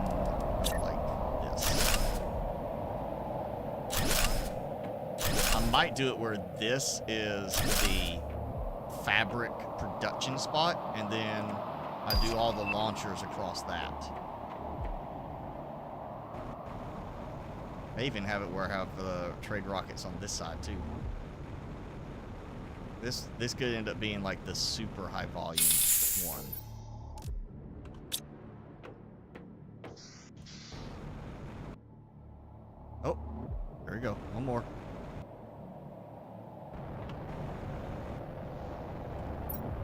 go like this. I might do it where this is the fabric production spot, and then I do all the launchers across that. I even have it where I have the trade rockets on this side too. This could end up being like the super high volume one. Oh, there we go. One more.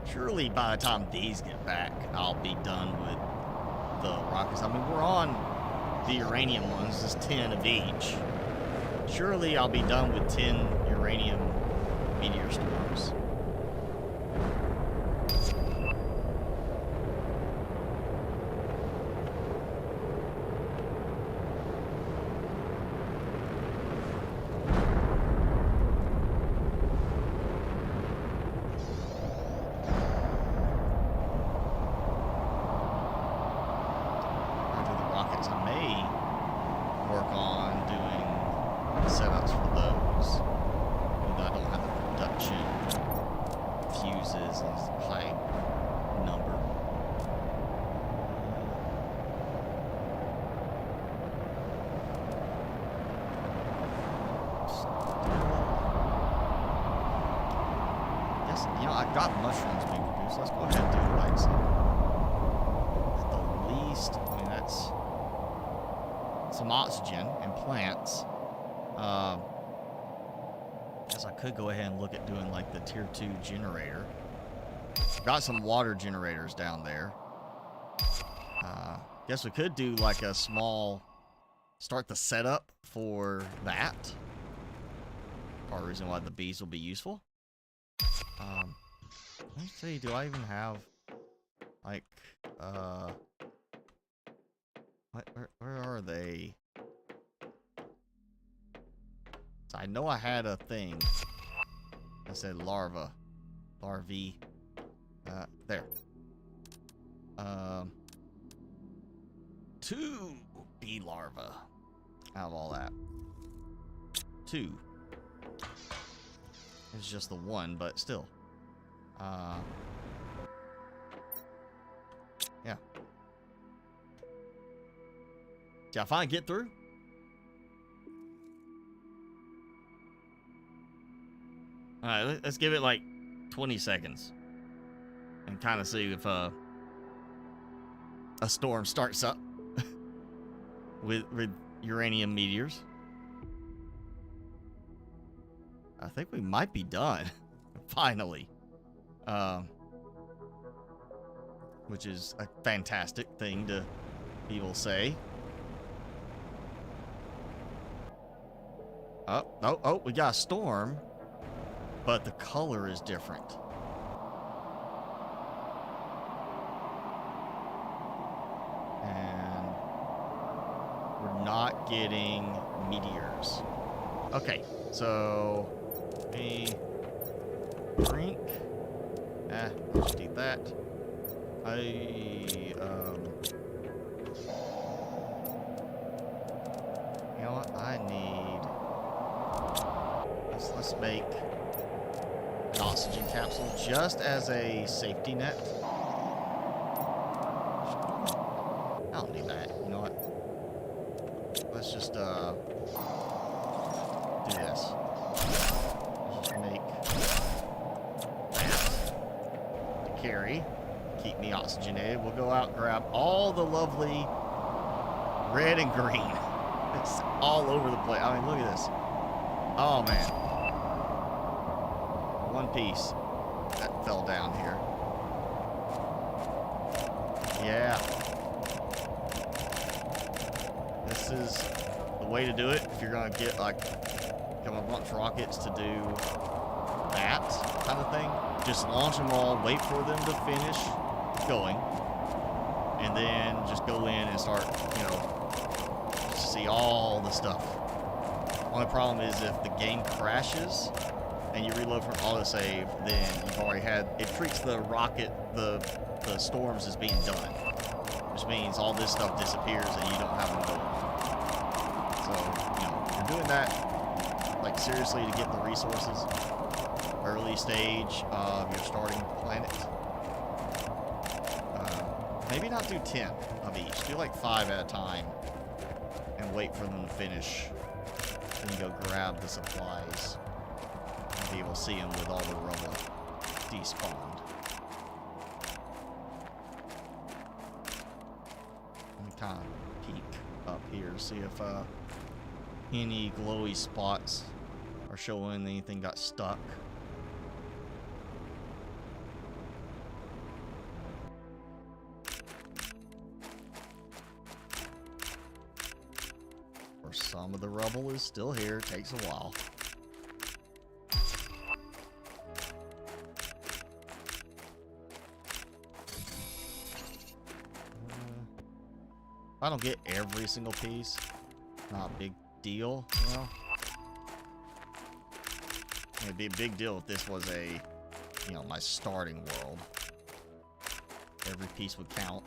Surely by the time these get back, I'll be done with the rockets. I mean, we're on the uranium ones. There's 10 of each. Surely I'll be done with 10 uranium meteor storms. Got mushrooms being produced. Let's go ahead and do like some. At the least, I mean, that's some oxygen and plants. Guess I could go ahead and look at doing like the tier 2 generator. Got some water generators down there. Guess we could do like a small. Start the setup for that. Part of the reason why the bees will be useful. Let's see, do I even have, like, where are they? So I know I had a thing that said larvae, there. 2 bee larvae out of all that. 2. It's just the 1, but still. Yeah. Did I finally get through? Alright, let's give it like 20 seconds. And kind of see if a storm starts up with uranium meteors. I think we might be done. Finally. Which is a fantastic thing to be able to say. Oh, we got a storm, but the color is different. And we're not getting meteors. Okay, so a drink. Just eat that. You know what? I need. Let's make an oxygen capsule just as a safety net. I don't need that. You know what? Let's just do this. Just make that to carry. Keep me oxygenated. We'll go out and grab all the lovely red and green. It's all over the place. I mean, look at this. Oh, man. One piece that fell down here. Yeah. This is the way to do it if you're going to get, like, a bunch of rockets to do that kind of thing. Just launch them all, wait for them to finish going, and then just go in and start, you know, see all the stuff. Only problem is if the game crashes and you reload from autosave, then you've already had, it treats the rocket, the storms as being done, which means all this stuff disappears and you don't have them going. So, you know, if you're doing that, like seriously to get the resources, early stage of your starting planet, maybe not do 10 of each. Do like 5 at a time and wait for them to finish. Then you go grab the supplies and to be able to see him with all the rubble despawned. Let me kind of peek up here, see if any glowy spots are showing anything got stuck. Or some of the rubble is still here. It takes a while. If I don't get every single piece, not a big deal, you know? It'd be a big deal if this was a, you know, my starting world. Every piece would count.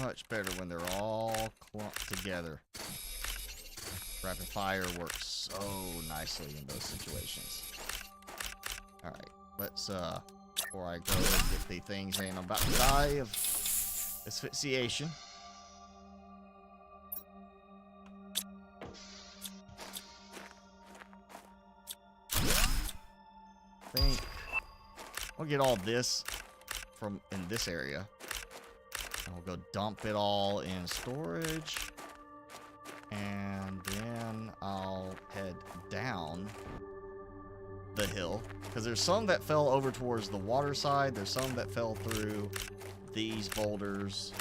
Much better when they're all clumped together. Rapid fire works so nicely in those situations. Alright, let's, before I go and get the things saying I'm about to die of asphyxiation. I think I'll get all this from in this area. We'll go dump it all in storage, and then I'll head down the hill, because there's some that fell over towards the water side, there's some that fell through these boulders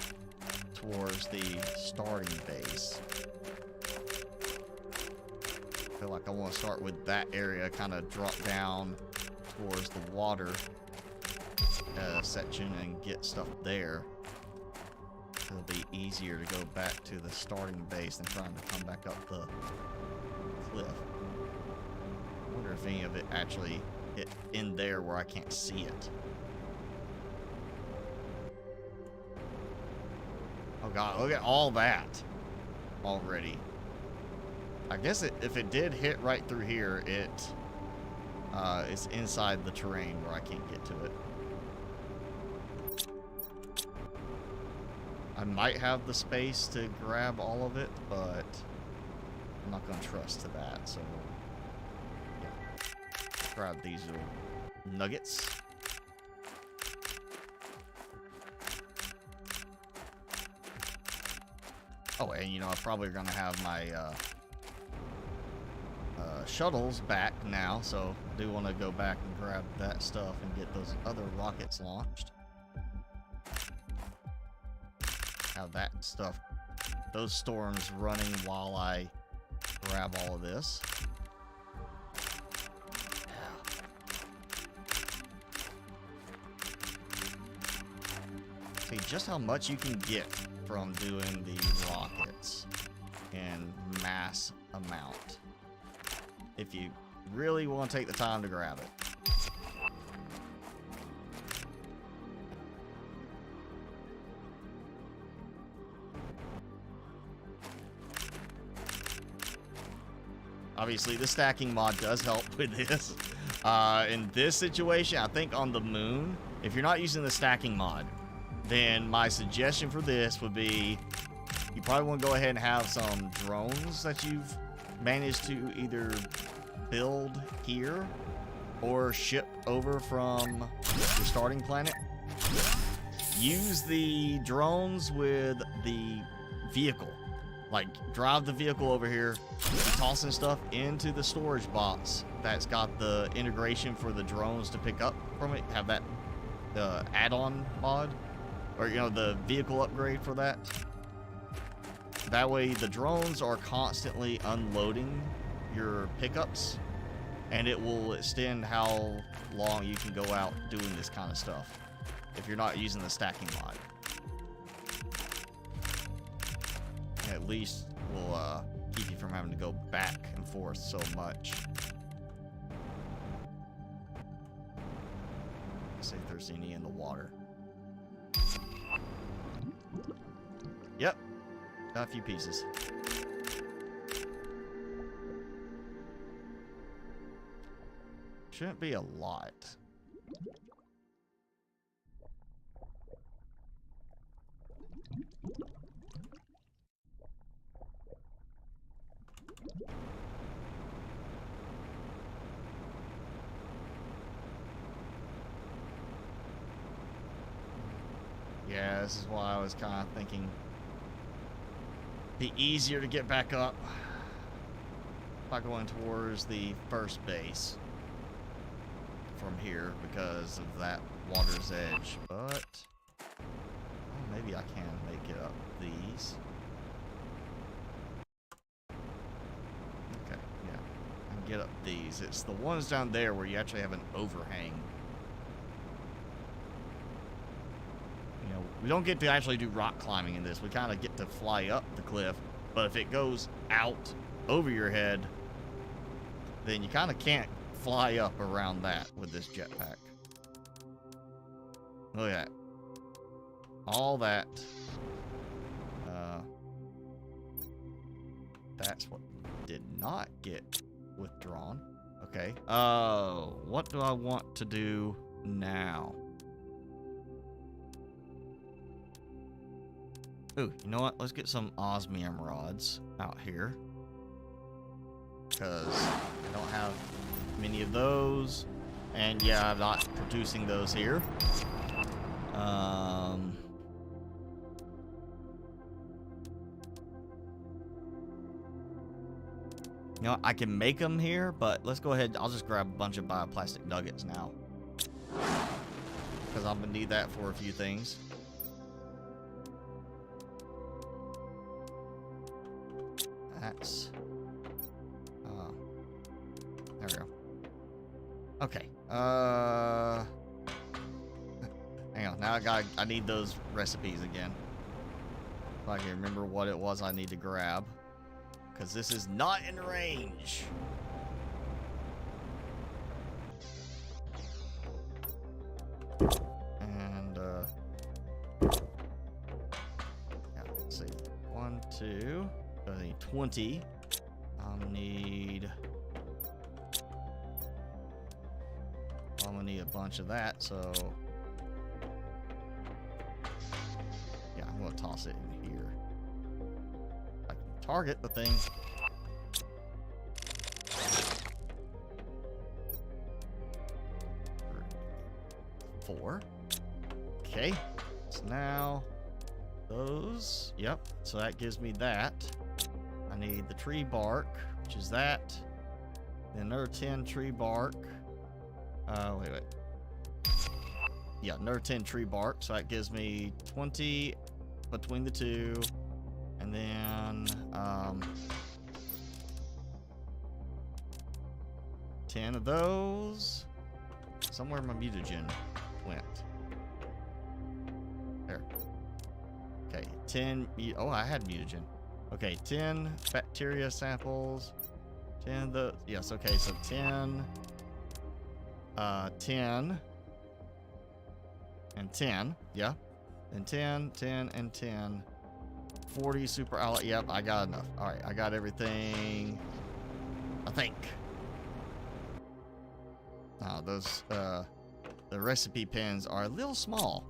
towards the starting base. I feel like I want to start with that area, kind of drop down towards the water section and get stuff there. It'll be easier to go back to the starting base than trying to come back up the cliff. I wonder if any of it actually hit in there where I can't see it. Oh god, look at all that already. I guess if it did hit right through here, it's inside the terrain where I can't get to it. I might have the space to grab all of it, but I'm not going to trust to that, so yeah. Grab these little nuggets. Oh, and you know, I'm probably going to have my shuttles back now, so I do want to go back and grab that stuff and get those other rockets launched. Have that stuff, those storms running while I grab all of this. Yeah. See just how much you can get from doing the rockets in mass amount if you really want to take the time to grab it. Obviously, the stacking mod does help with this. In this situation, I think on the moon, if you're not using the stacking mod, then my suggestion for this would be you probably want to go ahead and have some drones that you've managed to either build here or ship over from your starting planet. Use the drones with the vehicle. Like, drive the vehicle over here, be tossing stuff into the storage box that's got the integration for the drones to pick up from it. Have that add-on mod, or, you know, the vehicle upgrade for that. That way, the drones are constantly unloading your pickups, and it will extend how long you can go out doing this kind of stuff if you're not using the stacking mod. At least will keep you from having to go back and forth so much. See if there's any in the water. Yep. Got a few pieces. Shouldn't be a lot. Yeah, this is why I was kind of thinking be easier to get back up by going towards the first base from here because of that water's edge. But oh, maybe I can make it up these. Okay, yeah, I can get up these. It's the ones down there where you actually have an overhang. We don't get to actually do rock climbing in this. We kind of get to fly up the cliff. But if it goes out over your head, then you kind of can't fly up around that with this jetpack. Look at that. All that. That's what did not get withdrawn. Okay. What do I want to do now? Ooh, you know what? Let's get some osmium rods out here. Because I don't have many of those. And yeah, I'm not producing those here. You know, I can make them here, but let's go ahead. I'll just grab a bunch of bioplastic nuggets now. Because I'm going to need that for a few things. That's... there we go. Okay. Hang on. Now I need those recipes again. If I can remember what it was I need to grab. Because this is not in range. And, yeah, let's see. 1, 2. I need 20. I'm gonna need a bunch of that, so yeah, I'm gonna toss it in here. I can target the thing. Four. Okay, so now those, yep, so that gives me that. I need the tree bark, which is that. Then another 10 tree bark. Wait. Yeah, another 10 tree bark. So that gives me 20 between the two. And then 10 of those. Somewhere my mutagen went. There. Okay, 10. Oh, I had mutagen. Okay, 10 bacteria samples. 10 of the... Yes, okay, so 10. 10. And 10. Yeah. And 10, 10, and 10. 40 super outlet. Yep, I got enough. Alright, I got everything. I think. Now, those... the recipe pens are a little small.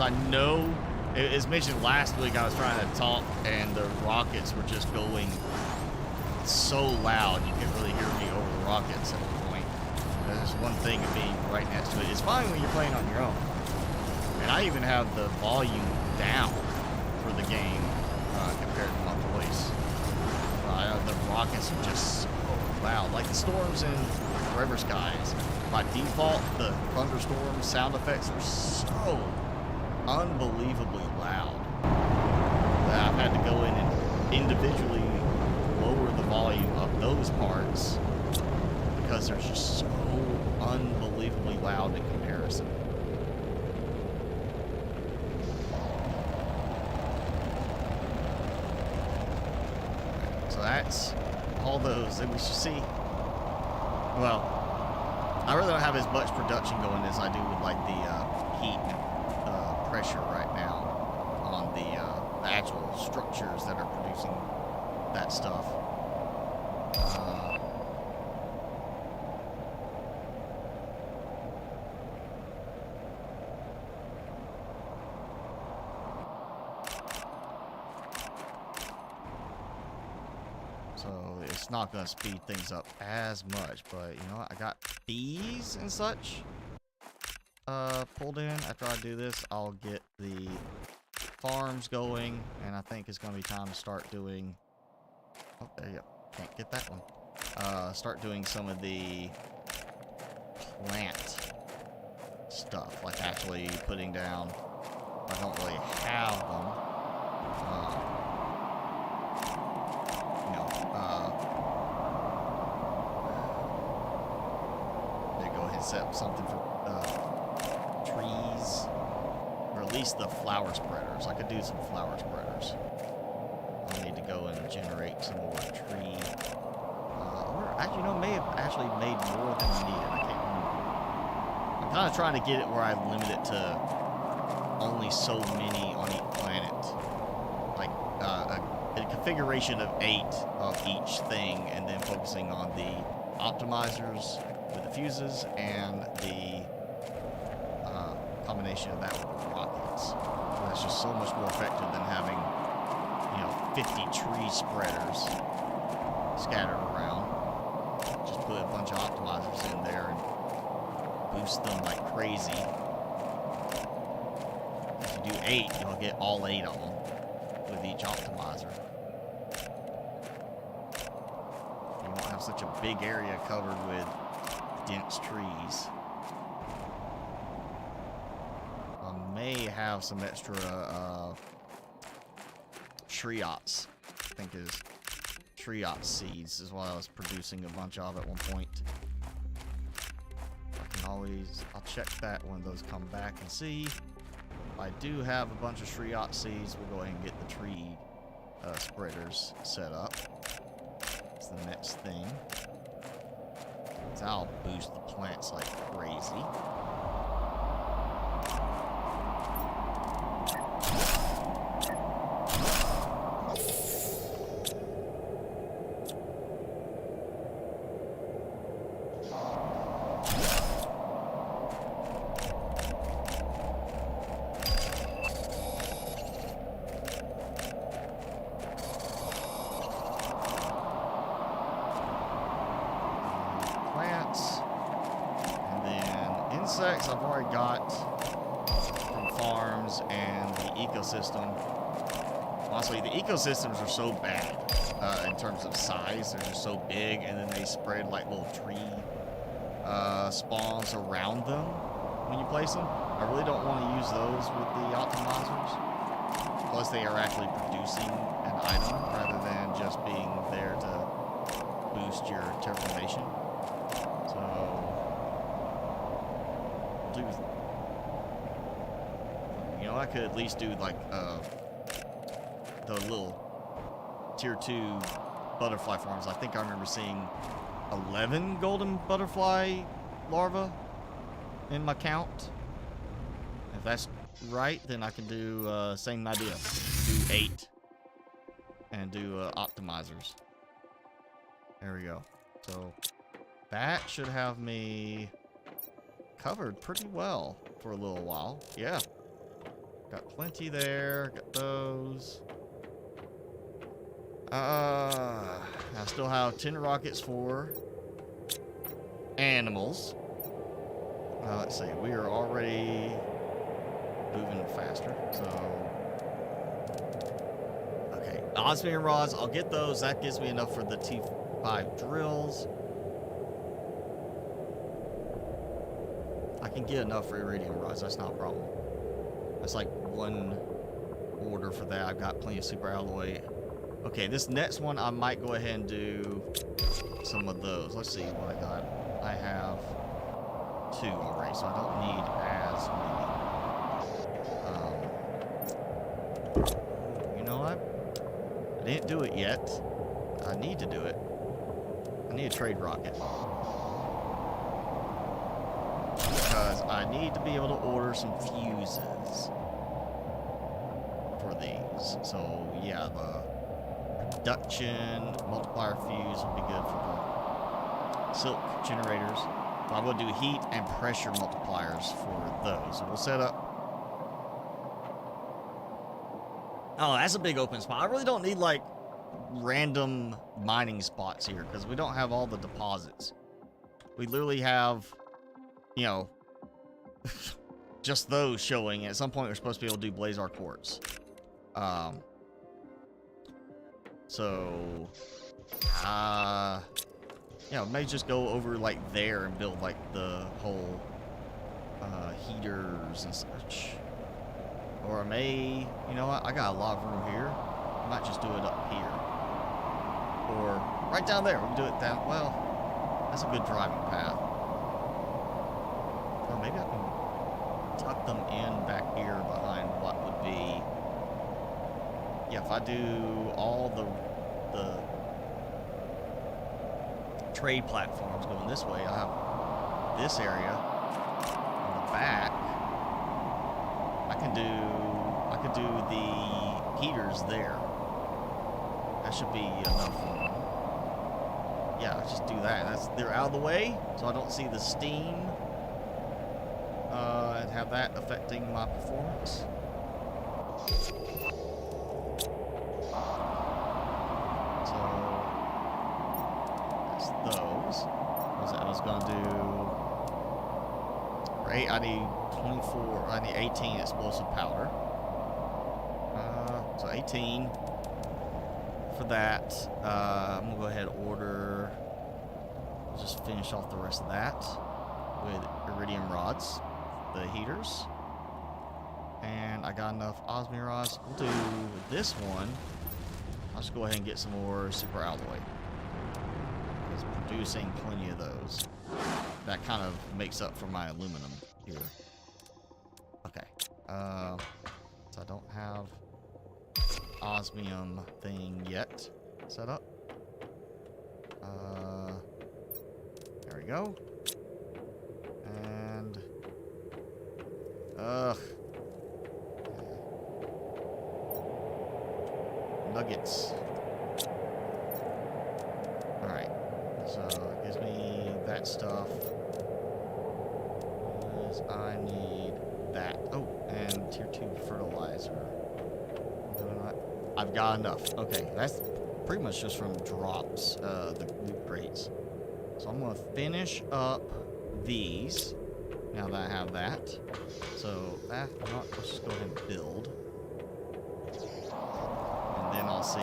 I know, as mentioned last week, I was trying to talk and the rockets were just going so loud you couldn't really hear me over the rockets at one point. There's one thing of being right next to it. It's fine when you're playing on your own. And I even have the volume down for the game compared to my voice. The rockets are just so loud. Like the storms in Forever Skies. By default, the thunderstorm sound effects are so unbelievably loud that I've had to go in and individually lower the volume of those parts because there's just so unbelievably loud in comparison. So that's all those that we should see. Well, I really don't have as much production going as I do with like the heat pressure right now on the actual structures that are producing that stuff. So it's not going to speed things up as much, but you know, I got bees and such pulled in. After I do this, I'll get the farms going, and I think it's going to be time to start doing, oh, there you go, can't get that one, start doing some of the plant stuff, like actually putting down, I don't really have them, set up something for trees, or at least the flower spreaders. I could do some flower spreaders. I need to go and generate some more tree. Or actually, no, may have actually made more than I needed. I can't remember. I'm kind of trying to get it where I limit it to only so many on each planet, like a configuration of 8 of each thing, and then focusing on the optimizers with the fuses and the combination of that with the rockets. So that's just so much more effective than having, you know, 50 tree spreaders scattered around. Just put a bunch of optimizers in there and boost them like crazy. If you do 8, you'll get all 8 of them with each optimizer. You won't have such a big area covered with dense trees. I may have some extra triots. I think is triot seeds is what I was producing a bunch of at one point. I can always, I'll check that when those come back and see. If I do have a bunch of triot seeds, we'll go ahead and get the tree spreaders set up. That's the next thing. I'll boost the plants like crazy. Insects I've already got from farms and the ecosystem. Honestly, the ecosystems are so bad in terms of size. They're just so big, and then they spread like little tree spawns around them when you place them. I really don't want to use those with the optimizers. Plus, they are actually producing an item rather than just being there to boost your terraformation. You know, I could at least do like the little tier 2 butterfly farms. I think I remember seeing 11 golden butterfly larvae in my count. If that's right, then I can do same idea. Do 8 and do optimizers. There we go. So that should have me covered pretty well for a little while. Yeah. Got plenty there. Got those. I still have 10 rockets for animals. Let's see. We are already moving faster. So, okay. Osmium rods. I'll get those. That gives me enough for the T5 drills. I can get enough for iridium rods. That's not a problem. That's like 1 order for that. I've got plenty of super alloy. Okay, this next one I might go ahead and do some of those. Let's see what I got. I have 2 already, so I don't need as many. You know what? I didn't do it yet. I need to do it. I need a trade rocket. Because I need to be able to order some fuses for these. So, yeah, the production multiplier fuse will be good for the silk generators. But I will do heat and pressure multipliers for those. So we'll set up. Oh, that's a big open spot. I really don't need, like, random mining spots here because we don't have all the deposits. We literally have, you know, just those showing. At some point, we're supposed to be able to do Blazar quartz. Yeah, we may just go over like there and build like the whole heaters and such. Or I may, you know what? I got a lot of room here. I might just do it up here. Or right down there. We can do it down. Well, that's a good driving path. Well, maybe I can tuck them in back here behind what would be. Yeah, if I do all the trade platforms going this way, I'll have this area on the back. I could do the heaters there. That should be enough for them. Yeah, let's just do that. They're out of the way, so I don't see the steam and have that affecting my performance. So that's those. I was gonna do. Right, I need 24. I need 18 explosive powder. So 18 for that. I'm gonna go ahead and order. I'll just finish off the rest of that with iridium rods, the heaters, and I got enough osmium rods. We'll do this one. I'll just go ahead and get some more super alloy. It's producing plenty of those. That kind of makes up for my aluminum here. Okay. So I don't have osmium thing yet set up. There we go. And nuggets. All right. So it gives me that stuff. I need that. Oh, and tier 2 fertilizer. I've got enough. Okay, that's pretty much just from drops, the loot crates. So I'm gonna finish up these now that I have that. So let's just go ahead and build, and then I'll see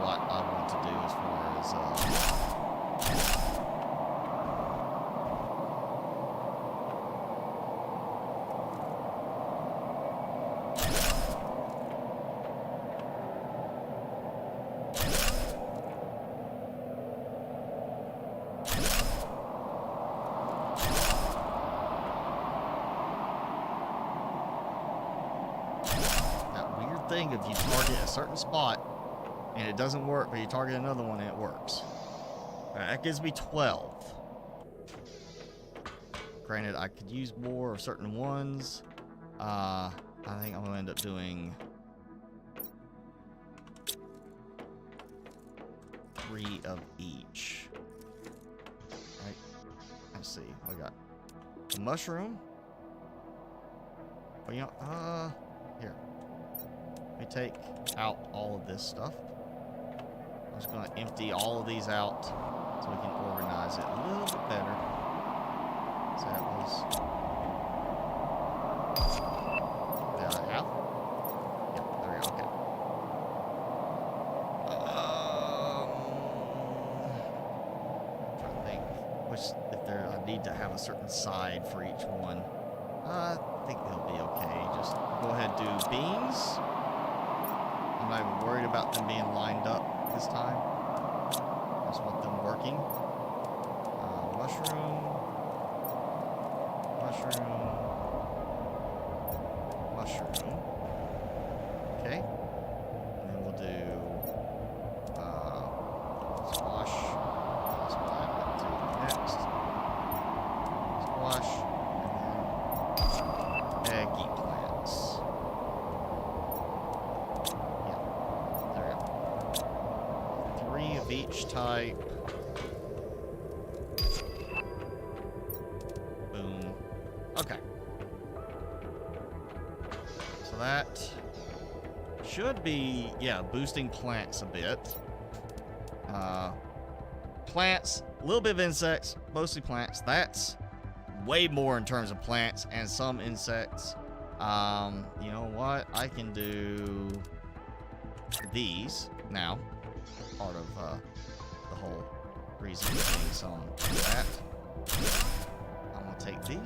what I want to do as far as. Thing if you target a certain spot and it doesn't work, but you target another one and it works. That gives me 12. Granted, I could use more of certain ones. I think I'm gonna end up doing 3 of each. Right? Let's see. We got a mushroom. Well, you know, here. Let me take out all of this stuff. I'm just going to empty all of these out so we can organize it a little bit better. So that was... Did I have? Yep, there we go, okay. I'm trying to think if there, I need to have a certain side for each one. I think they'll be okay. Just go ahead and do beans. I'm not even worried about them being lined up this time. I just want them working. Mushroom. mushroom. Mushroom. Okay. And then we'll do squash. That's what I'm going to do next. Squash. And then eggplants. Yeah. There we go. 3 of each type. Boom. Okay. So that should be, yeah, boosting plants a bit. Plants, a little bit of insects, mostly plants. That's way more in terms of plants and some insects. You know what? I can do these now. Part of the whole reason for doing some of that. I'm gonna take these.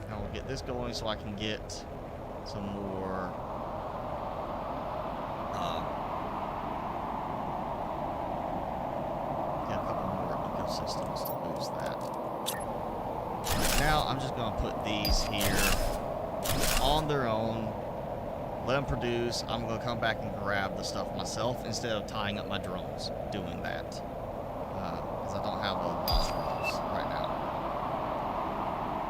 And I'll get this going so I can get some more a couple more ecosystems to boost that. Right now I'm just gonna put these here on their own, let them produce. I'm gonna come back and grab the stuff myself instead of tying up my drones doing that, because I don't have a lot of drones right now.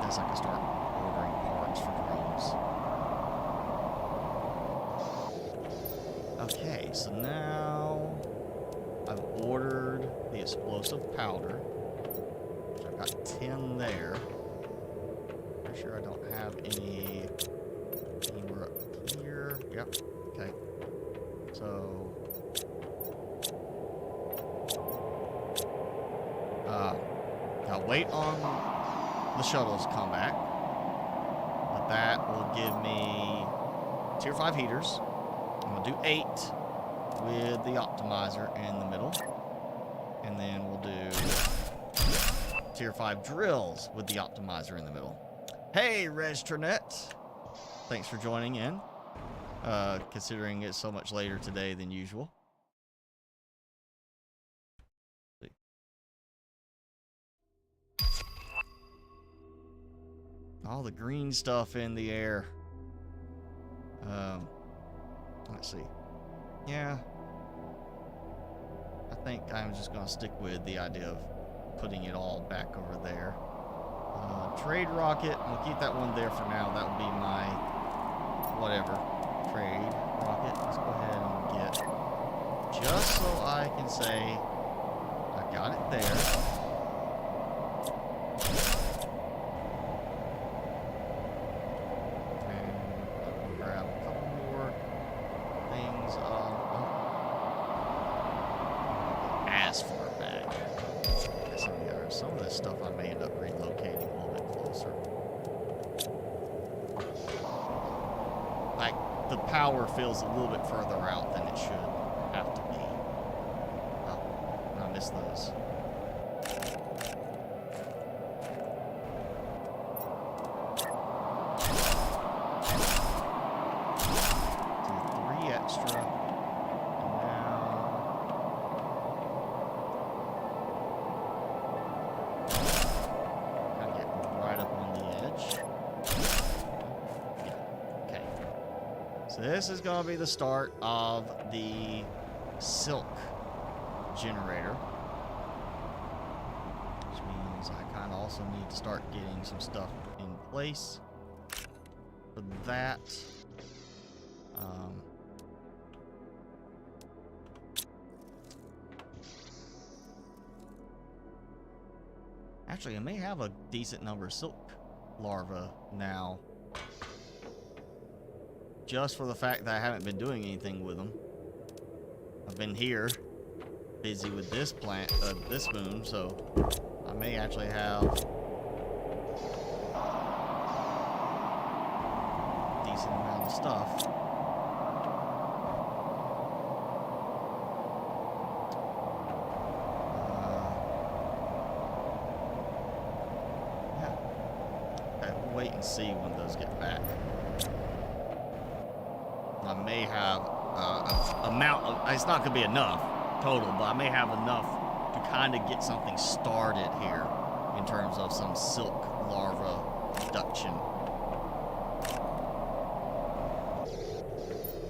Guess I can start ordering parts for drones. Okay, so now I've ordered the explosive powder, which I've got 10 there. Pretty sure I don't have any anywhere up here. Yep. Okay. So I'll wait on the shuttles to come back. But that will give me tier 5 heaters. I'm gonna do 8 with the optimizer in the middle. And then we'll do tier 5 drills with the optimizer in the middle. Hey, Restranet! Thanks for joining in. Considering it's so much later today than usual. All the green stuff in the air. Let's see. Yeah. I think I'm just going to stick with the idea of putting it all back over there. Trade rocket. I'm going to keep that one there for now. That will be my whatever. Trade rocket. Let's go ahead and get, just so I can say I got it there. Some of this stuff I may end up relocating a little bit closer. Like, the power feels a little bit further out than it should have to be. Oh, I missed those. Do 3 extra. This is going to be the start of the silk generator, which means I kind of also need to start getting some stuff in place for that. Actually, I may have a decent number of silk larvae now, just for the fact that I haven't been doing anything with them. I've been here, busy with this plant, this boom, so I may actually have a decent amount of stuff. Yeah. Okay, we'll wait and see when those get back. I may have amount of, it's not going to be enough total, but I may have enough to kind of get something started here in terms of some silk larva production.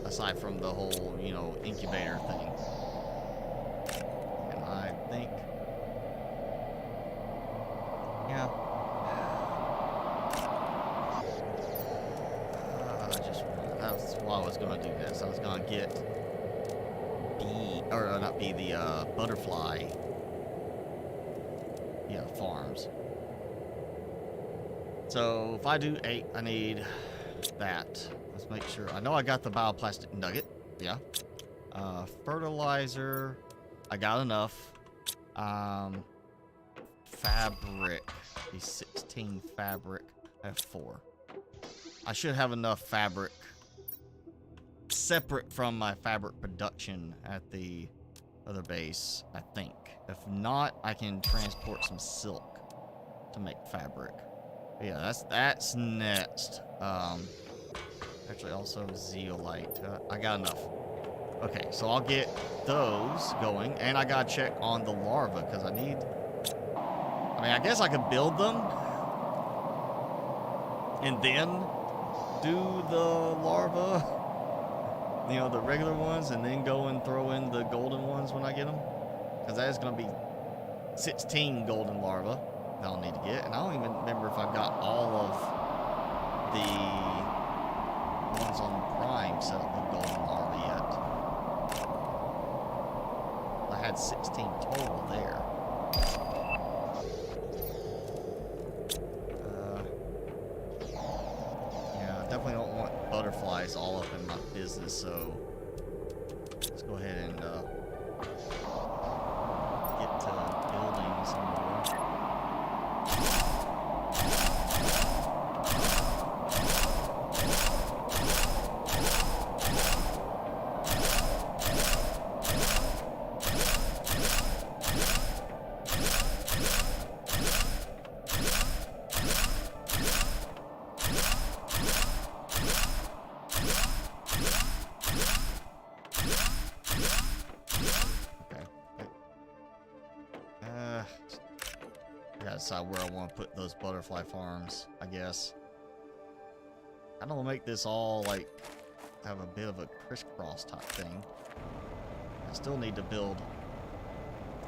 Aside from the whole, you know, incubator thing. And I think, yeah. That's why I was gonna do this. I was gonna get the butterfly, yeah, farms. So if I do 8, I need that. Let's make sure. I know I got the bioplastic nugget. Yeah. Fertilizer. I got enough. Fabric. These 16 fabric. I have 4. I should have enough fabric separate from my fabric production at the other base, I think. If not, I can transport some silk to make fabric. But yeah, that's next. Actually, also zeolite. I got enough. Okay, so I'll get those going, and I gotta check on the larva because I mean, I guess I could build them and then do the larva, you know, the regular ones, and then go and throw in the golden ones when I get them, because that is going to be 16 golden larvae that I'll need to get. And I don't even remember if I've got all of the ones on Prime set up with golden larvae yet. I had 16 total there. Definitely don't want butterflies all up in my business, so let's go ahead and get to building some more. Decide where I want to put those butterfly farms, I guess. I don't make this all like have a bit of a crisscross type thing. I still need to build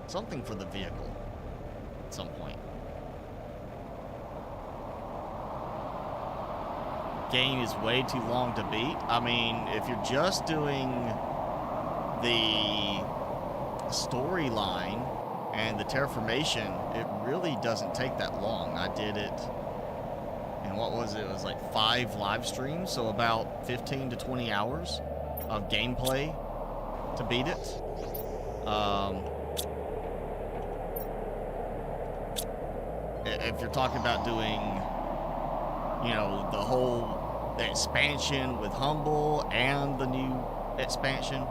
something for the vehicle at some point. Game is way too long to beat. I mean, if you're just doing the storyline and the terraformation, it really doesn't take that long. I did it, and what was it? It was like 5 live streams, so about 15 to 20 hours of gameplay to beat it. If you're talking about doing, you know, the whole expansion with Humble and the new expansion.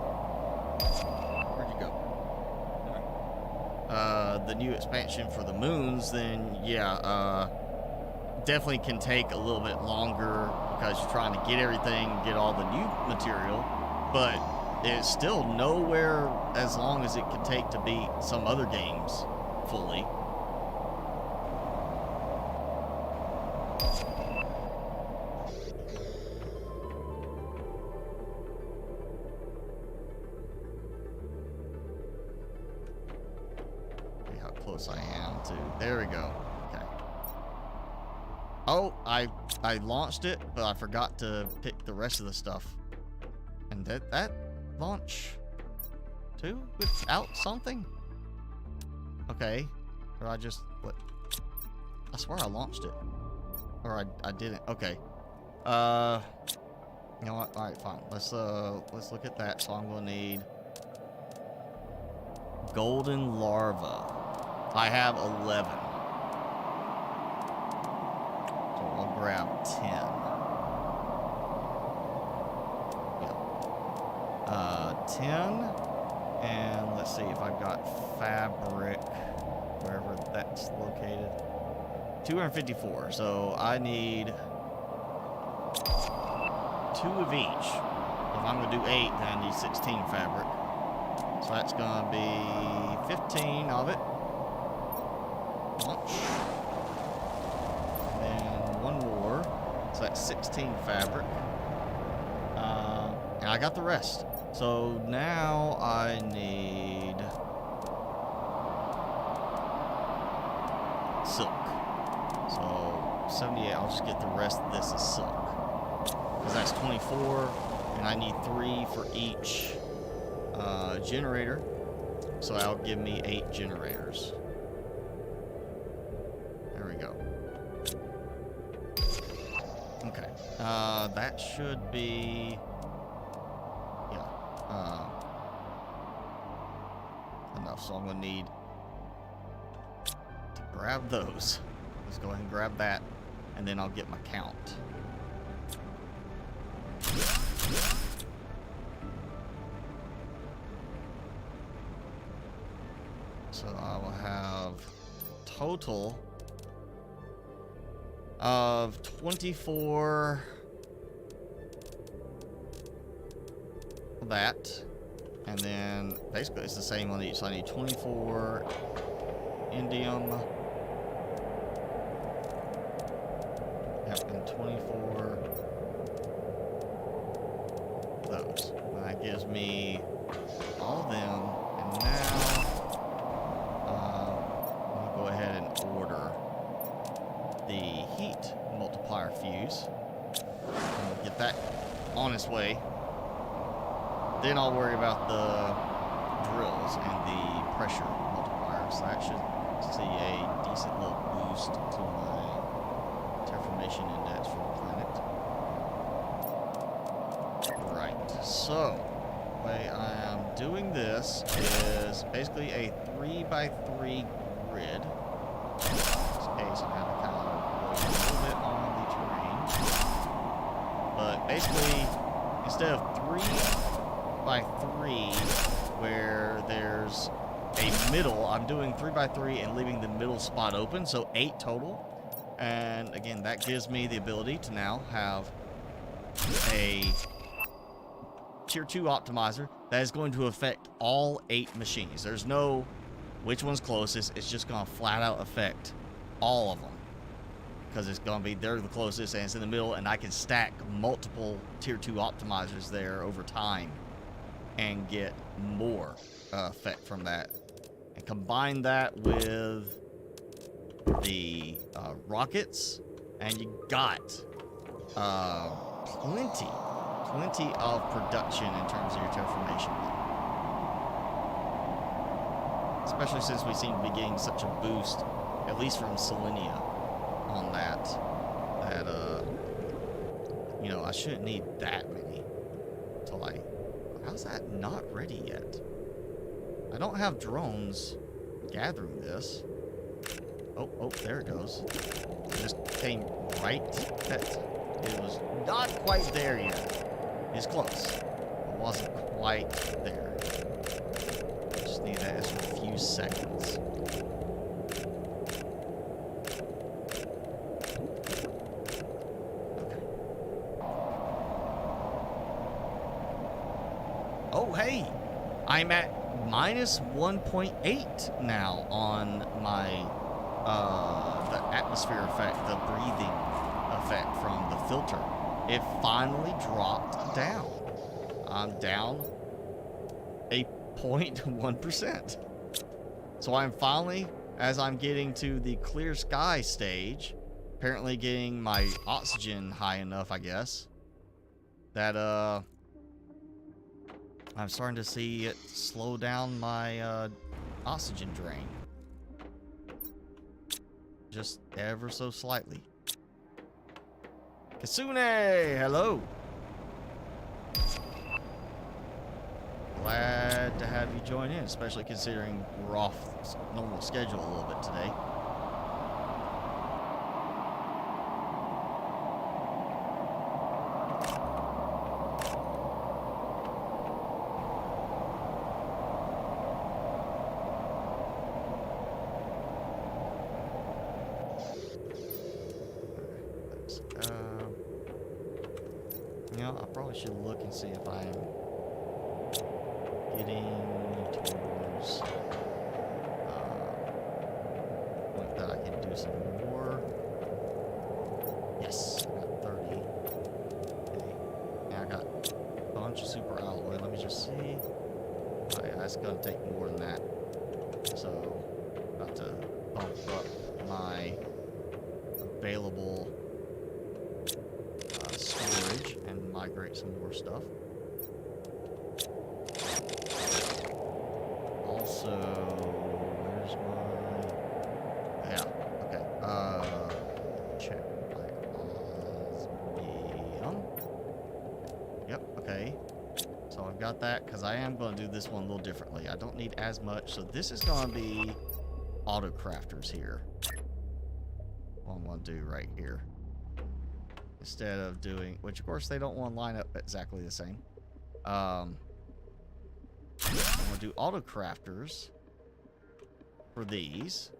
The new expansion for the moons, then yeah, definitely can take a little bit longer because you're trying to get everything, get all the new material, but it's still nowhere as long as it could take to beat some other games fully. I am too. There we go. Okay. Oh, I launched it, but I forgot to pick the rest of the stuff. And that launch too without something? Okay. Or I just what? I swear I launched it. Or I didn't. Okay. You know what? All right, fine. Let's look at that. So I'm gonna need golden larva. I have 11. So I'll grab 10. Yeah. 10. And let's see if I've got fabric, wherever that's located. 254. So I need 2 of each. If I'm going to do 8, then I need 16 fabric. So that's going to be 15 of it. Launch. that's 16 fabric. And I got the rest. So now I need silk. So 78, I'll just get the rest of this as silk. Because that's 24, and I need 3 for each generator. So that'll give me 8 generators. There we go. Okay. That should be... enough, so I'm gonna need to grab those. Let's go ahead and grab that, and then I'll get my count. So I will have total of 24 of that. And then basically it's the same on each. So I need 24 indium. Yep, and 24 of those. And that gives me all of them. And now I'm gonna go ahead and order the heat multiplier fuse. And get that on its way. Then I'll worry about the drills and the pressure multiplier. So that should see a decent little boost to my terraformation index for the planet. Right, so the way I am doing this is basically a 3x3 grid. In this case, I have to kind of go a little bit on the terrain. But basically, instead of 3x3 where there's a middle, I'm doing 3x3 and leaving the middle spot open, so 8 total. And again, that gives me the ability to now have a tier 2 optimizer that is going to affect all 8 machines. There's no which one's closest, it's just going to flat out affect all of them. Because it's going to be, they're the closest and it's in the middle, and I can stack multiple tier 2 optimizers there over time and get more effect from that. And combine that with the rockets, and you got plenty of production in terms of your terraformation. Especially since we seem to be getting such a boost, at least from Selenia, on that you know, I shouldn't need that many till how's that not ready yet? I don't have drones gathering this. Oh, there it goes. It just came right at, it was not quite there yet. It's close. It wasn't quite there. Just need that extra few seconds. Oh, hey, I'm at minus 1.8 now on my, the atmosphere effect, the breathing effect from the filter. It finally dropped down. I'm down a 0.1%. So I'm finally, as I'm getting to the clear sky stage, apparently getting my oxygen high enough, I guess, that, I'm starting to see it slow down my oxygen drain. Just ever so slightly. Kasune, hello. Glad to have you join in, especially considering we're off normal schedule a little bit today. You know, I probably should look and see if I'm getting towards point that I can do some more. Yes, I got 30. much super alloy. Let me just see. Oh, yeah, that's gonna take more than that. So, about to bump up my available storage and migrate some more stuff. Also, where's my... Yeah, okay. Check my osmium. Yep, okay. So I've got that, because I am going to do this one a little differently. I don't need as much, so this is going to be auto crafters here. What I'm going to do right here. Instead of doing, which of course they don't want to line up exactly the same. I'm going to do auto crafters for these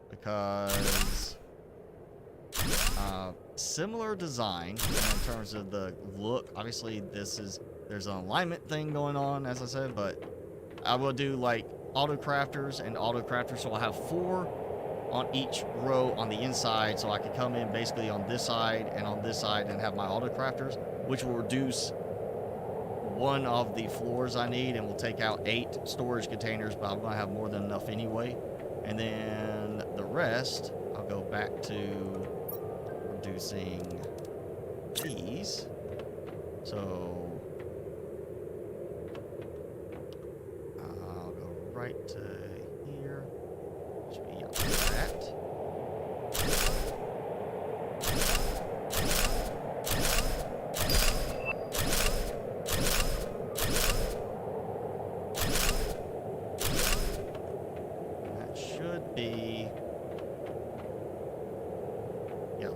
because similar design in terms of the look. Obviously, there's an alignment thing going on, as I said, but I will do like auto crafters and auto crafters, so I'll have 4 on each row on the inside, so I can come in basically on this side and on this side and have my auto crafters, which will reduce one of the floors I need and will take out 8 storage containers, but I'm going to have more than enough anyway. And then the rest, I'll go back to producing these. So I'll go right to here. Should be up like that.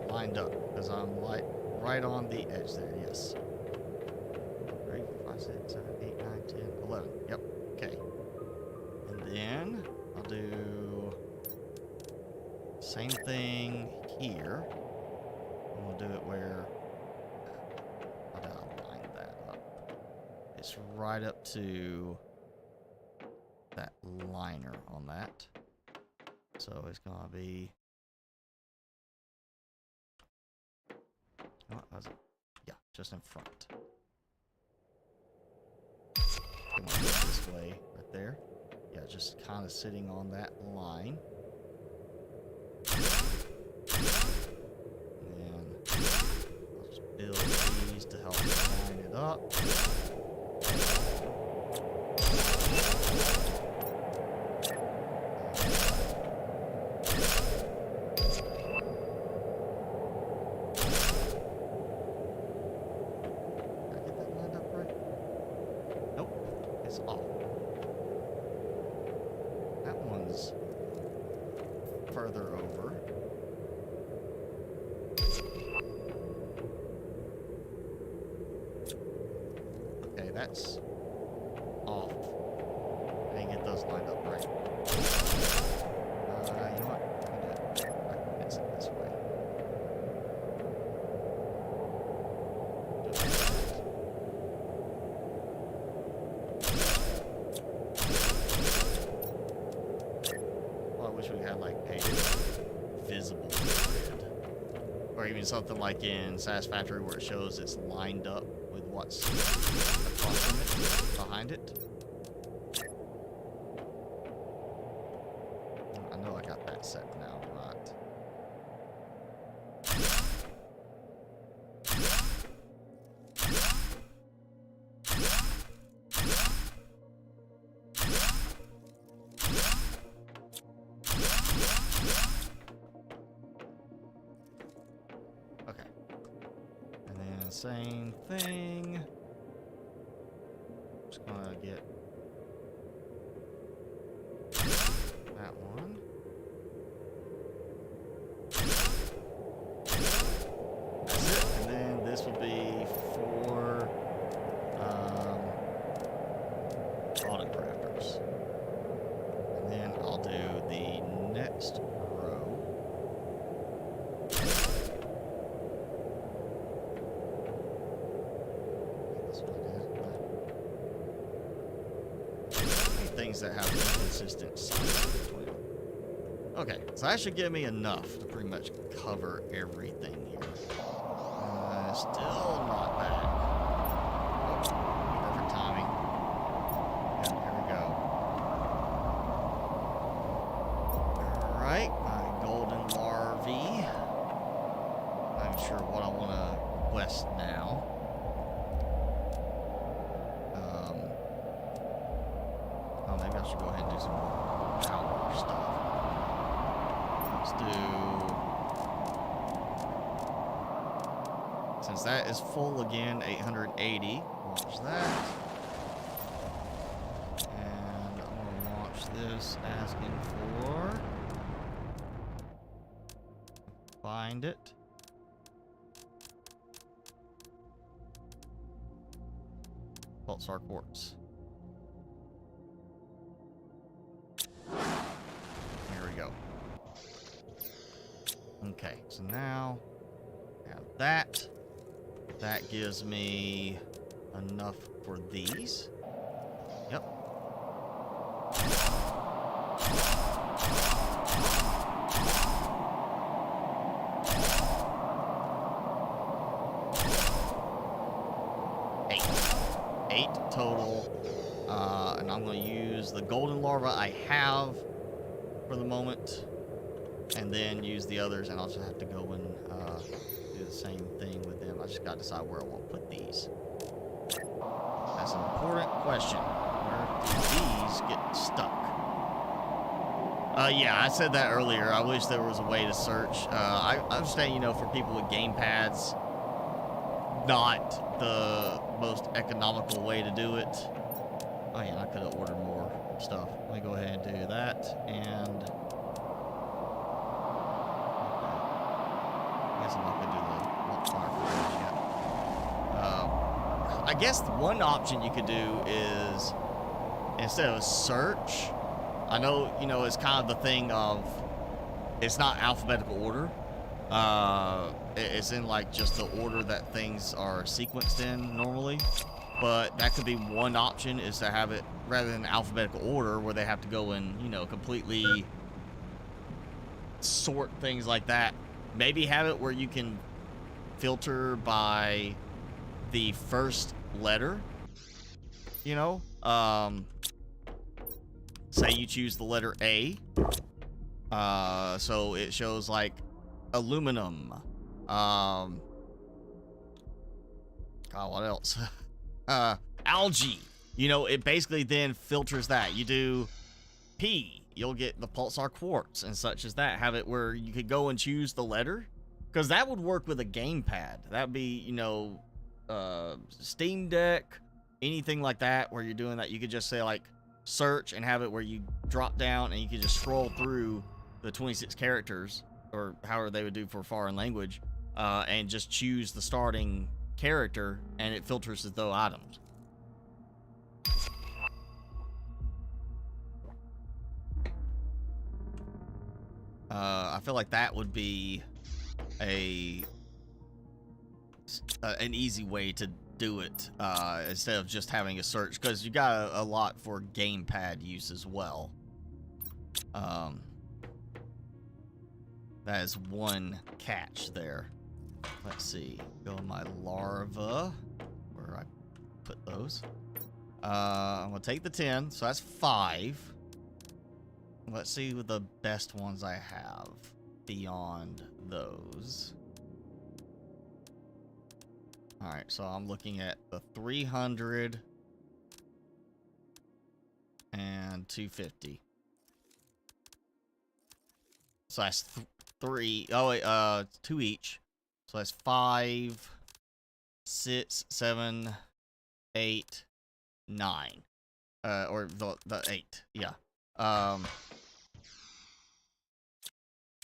Lined up because I'm like right on the edge there. Yes. 3, 4, 5, 6, 7, 8, 9, 10, 11. Yep. Okay. And then I'll do same thing here. And we'll do it where I'll line that up. It's right up to that liner on that. So it's gonna be. What was it? Yeah, just in front. Come on, this way, right there. Yeah, just kind of sitting on that line. And then I'll just build these to help line it up. Further over. Okay, that's off. I didn't get those lined up right. You know what? I can fix it this way. Well, I wish we had like a visible grid. Or even something like in Satisfactory where it shows it's lined up with what's across from it, behind it. I know I got that set now, right? Okay. And then same thing. Just gonna get that one. That's it. And then this will be for auto crafters. And then I'll do the next row. Things that have inconsistent size between them. Okay, so that should give me enough to pretty much cover everything here. Still not bad. quest now. Oh, maybe I should go ahead and do some more power stuff. Let's do... Since that is full again, 880. Launch that. And I'm going to launch this, asking for... Find it. Pulsar quartz. Here we go. Okay, so now I have that. That gives me enough for these. Yep. Eight total. And I'm going to use the golden larva I have for the moment, and then use the others, and I'll just have to go and do the same thing with them. I just got to decide where I want to put these. That's an important question. Where do these get stuck? Yeah, I said that earlier. I wish there was a way to search. I understand, you know, for people with game pads, not the most economical way to do it. Oh yeah, I could have ordered more stuff. Let me go ahead and do that, and I guess I'm not gonna do the fire yet. I guess one option you could do is, instead of search, I know, you know, it's kind of the thing of, it's not alphabetical order. It's in like just the order that things are sequenced in normally. But that could be one option, is to have it rather than alphabetical order where they have to go and, you know, completely sort things like that. Maybe have it where you can filter by the first letter, you know? Say you choose the letter A. So it shows like aluminum. God, what else? Algae. You know, it basically then filters that. You do P, you'll get the pulsar quartz and such as that. Have it where you could go and choose the letter, because that would work with a gamepad. That'd be, you know, Steam Deck, anything like that where you're doing that. You could just say like search and have it where you drop down and you can just scroll through the 26 characters or however they would do for foreign language, and just choose the starting character, and it filters as though items. I feel like that would be an easy way to do it, instead of just having a search, because you got a lot for gamepad use as well. That is one catch there. Let's see. Go to my larva. Where do I put those? I'm going to take the 10. So that's 5. Let's see what the best ones I have beyond those. Alright, so I'm looking at the 300 and 250. So that's 3. Oh, wait, 2 each. So that's 5, 6, 7, 8, 9. Or the 8. Yeah. Yeah,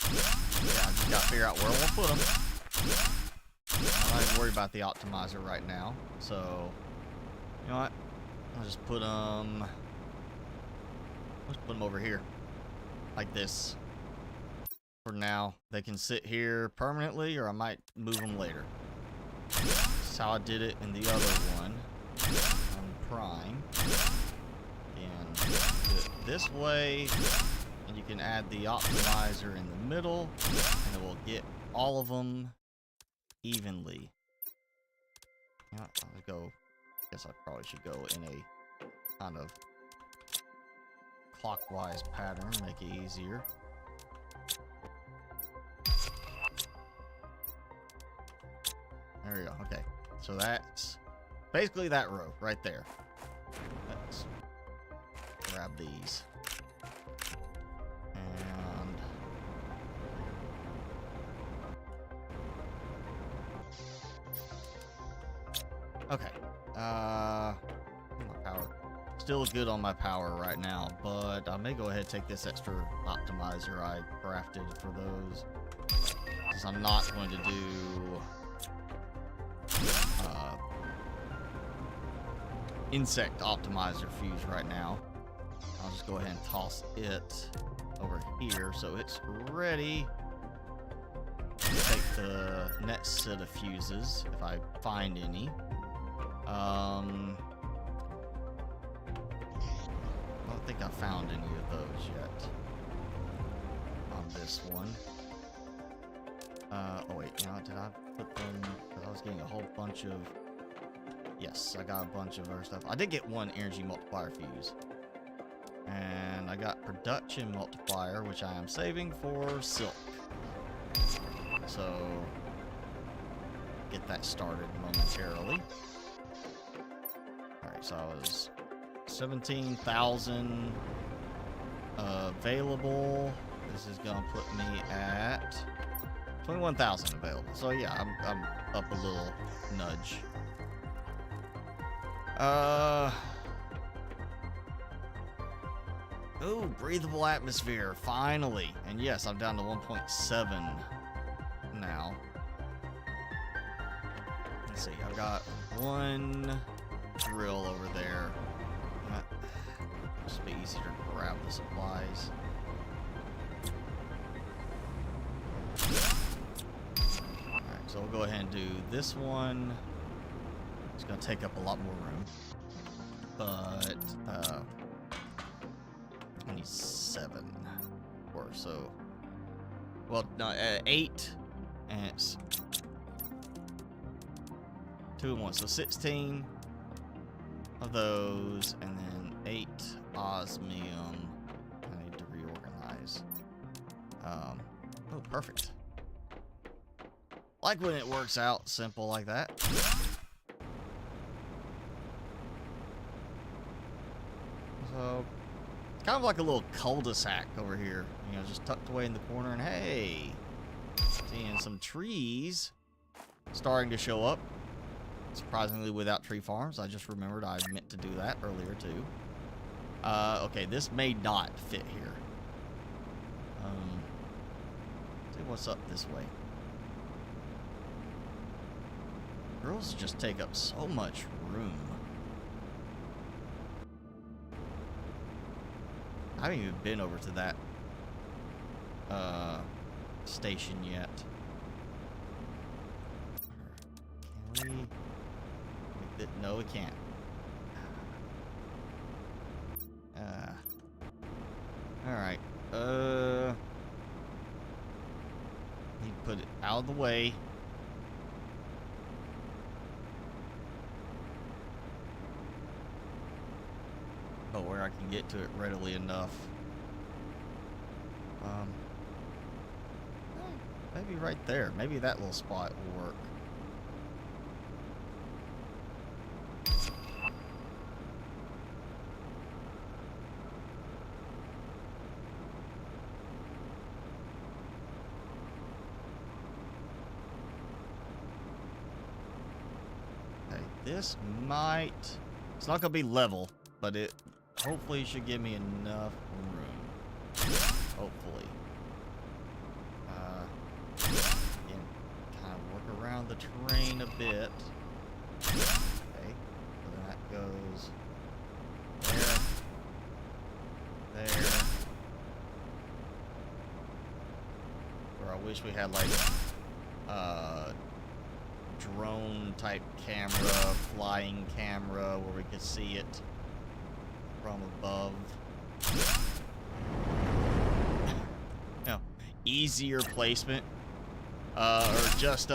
I just gotta figure out where I want to put them. I'm not even worried about the optimizer right now. So, you know what? I'll just put them. Let's put them over here, like this. For now, they can sit here permanently, or I might move them later. That's how I did it in the other one on Prime. And do it this way, and you can add the optimizer in the middle, and it will get all of them evenly. You know, I'll go. I guess I probably should go in a kind of clockwise pattern, make it easier. There we go. Okay. So that's basically that row right there. Let's grab these. And okay. My power. Still good on my power right now, but I may go ahead and take this extra optimizer I crafted for those. Since I'm not going to do insect optimizer fuse right now. I'll just go ahead and toss it over here so it's ready to take the next set of fuses if I find any. I don't think I found any of those yet on this one. Oh wait, did I put them? I was getting a whole bunch of. Yes, I got a bunch of other stuff. I did get one energy multiplier fuse, and I got production multiplier, which I am saving for silk. So get that started momentarily. All right, so I was 17,000 available. This is gonna put me at 21,000 available. So yeah, I'm up a little nudge. Oh, breathable atmosphere, finally. And yes, I'm down to 1.7 now. Let's see, I've got one drill over there. Just be easier to grab the supplies. Alright, so we'll go ahead and do this one. It's gonna take up a lot more room. But 27 or so. Well, no, 8 and it's 2 and 1, so 16 of those, and then 8 osmium. I need to reorganize. Oh, perfect. Like when it works out simple like that. So, kind of like a little cul-de-sac over here, you know, just tucked away in the corner. And hey, seeing some trees starting to show up. Surprisingly, without tree farms. I just remembered I meant to do that earlier too. Okay, this may not fit here. See what's up this way. Girls just take up so much room. I haven't even been over to that station yet. Can we? No, we can't. All right. Need to put it out of the way. But where I can get to it readily enough. Maybe right there. Maybe that little spot will work. Okay, this might... It's not going to be level, but it hopefully should give me enough room. Hopefully. Again, kind of work around the terrain a bit. Okay, so then that goes there. Where I wish we had like drone type camera, flying camera, where we could see it from above. No, easier placement, or just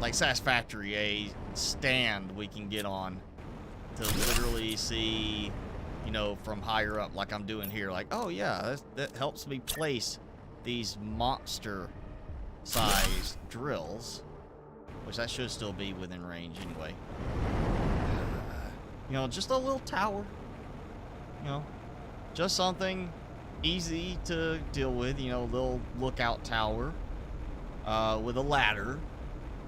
like Satisfactory, a stand we can get on to literally see, you know, from higher up, like I'm doing here. Like, oh yeah, that helps me place these monster sized drills, which that should still be within range anyway. You know, just a little tower. You know, just something easy to deal with. You know, a little lookout tower with a ladder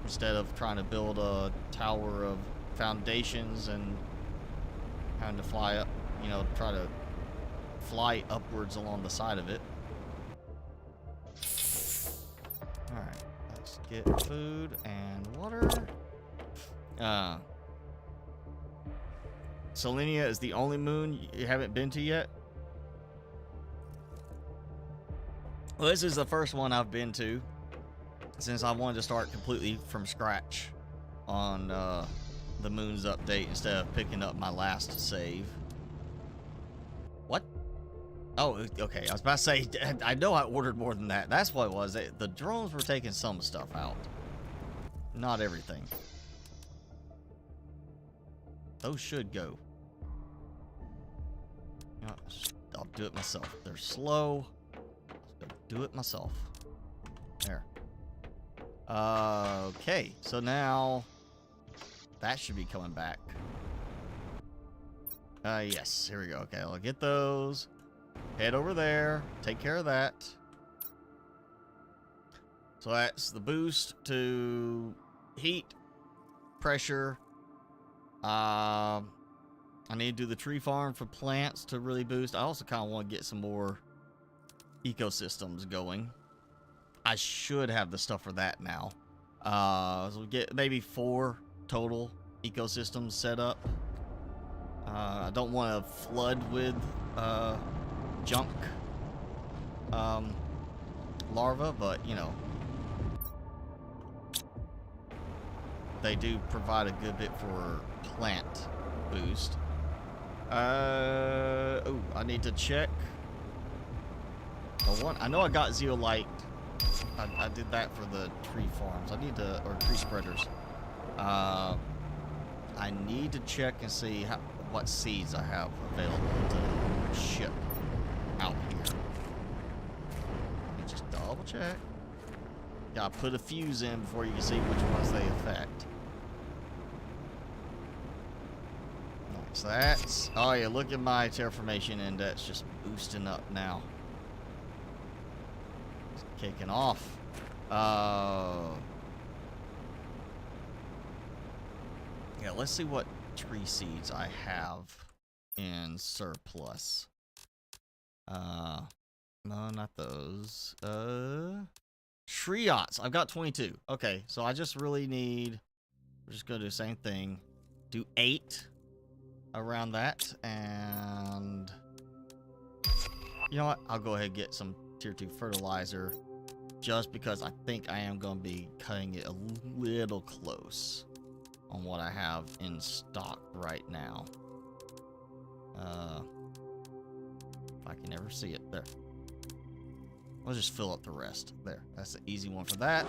instead of trying to build a tower of foundations and having to fly up. You know, try to fly upwards along the side of it. Alright, let's get food and water. Selenia is the only moon you haven't been to yet? Well, this is the first one I've been to since I wanted to start completely from scratch on the moon's update instead of picking up my last save. What? Oh, okay. I was about to say, I know I ordered more than that. That's what it was. The drones were taking some stuff out. Not everything. Those should go. You know, I'll do it myself. They're slow. I'll do it myself. There. Okay. So now that should be coming back. Yes. Here we go. Okay. I'll get those. Head over there. Take care of that. So that's the boost to heat, pressure. I need to do the tree farm for plants to really boost. I also kind of want to get some more ecosystems going. I should have the stuff for that now. So we get maybe 4 total ecosystems set up. I don't want to flood with junk larvae, but you know, they do provide a good bit for plant boost. Oh, I need to check. I know I got zeolite. I did that for the tree farms. I need to, or tree spreaders. I need to check and see what seeds I have available to ship out here. Let me just double check. Gotta put a fuse in before you can see which ones they affect. So that's, oh yeah, look at my terraformation index just boosting up now. It's kicking off. Yeah, let's see what tree seeds I have in surplus. No, not those. Shriots, I've got 22. Okay, so I just really need, we're just gonna do the same thing. Do 8. Around that, and you know what, I'll go ahead and get some tier 2 fertilizer just because I think I am going to be cutting it a little close on what I have in stock right now. If I can ever see it. There, I'll just fill up the rest. There, that's the easy one for that.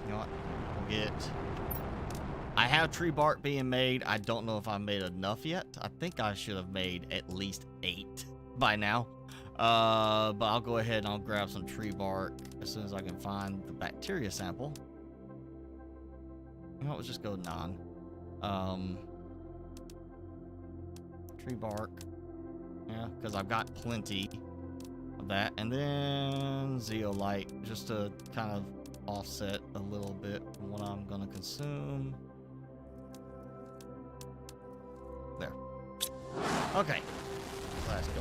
You know what, we'll get, I have tree bark being made. I don't know if I made enough yet. I think I should have made at least 8 by now. But I'll go ahead and I'll grab some tree bark as soon as I can find the bacteria sample. You know, let's just go 9. Tree bark. Yeah, because I've got plenty of that. And then zeolite, just to kind of offset a little bit from what I'm going to consume. There. Okay. Let's go.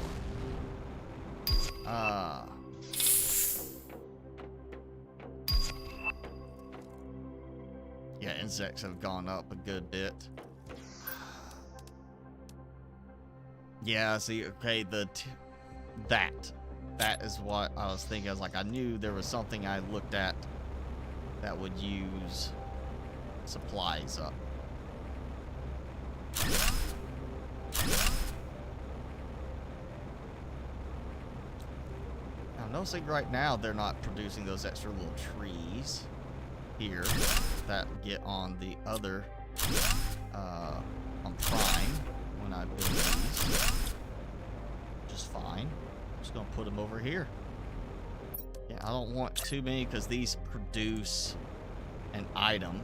Yeah, insects have gone up a good bit. Yeah, see, okay, that is what I was thinking. I was like, I knew there was something I looked at that would use supplies up. I'm noticing right now they're not producing those extra little trees here that get on the other on Prime when I build these. Just fine. I'm just gonna put them over here. Yeah, I don't want too many because these produce an item.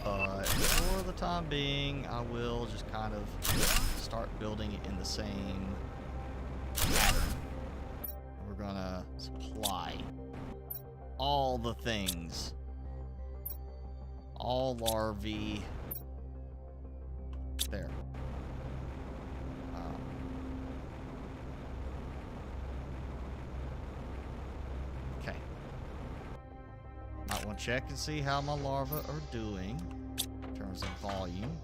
But for the time being, I will just kind of start building it in the same pattern. We're gonna supply all the things. All larvae. There. Okay. Might want to check and see how my larvae are doing in terms of volume.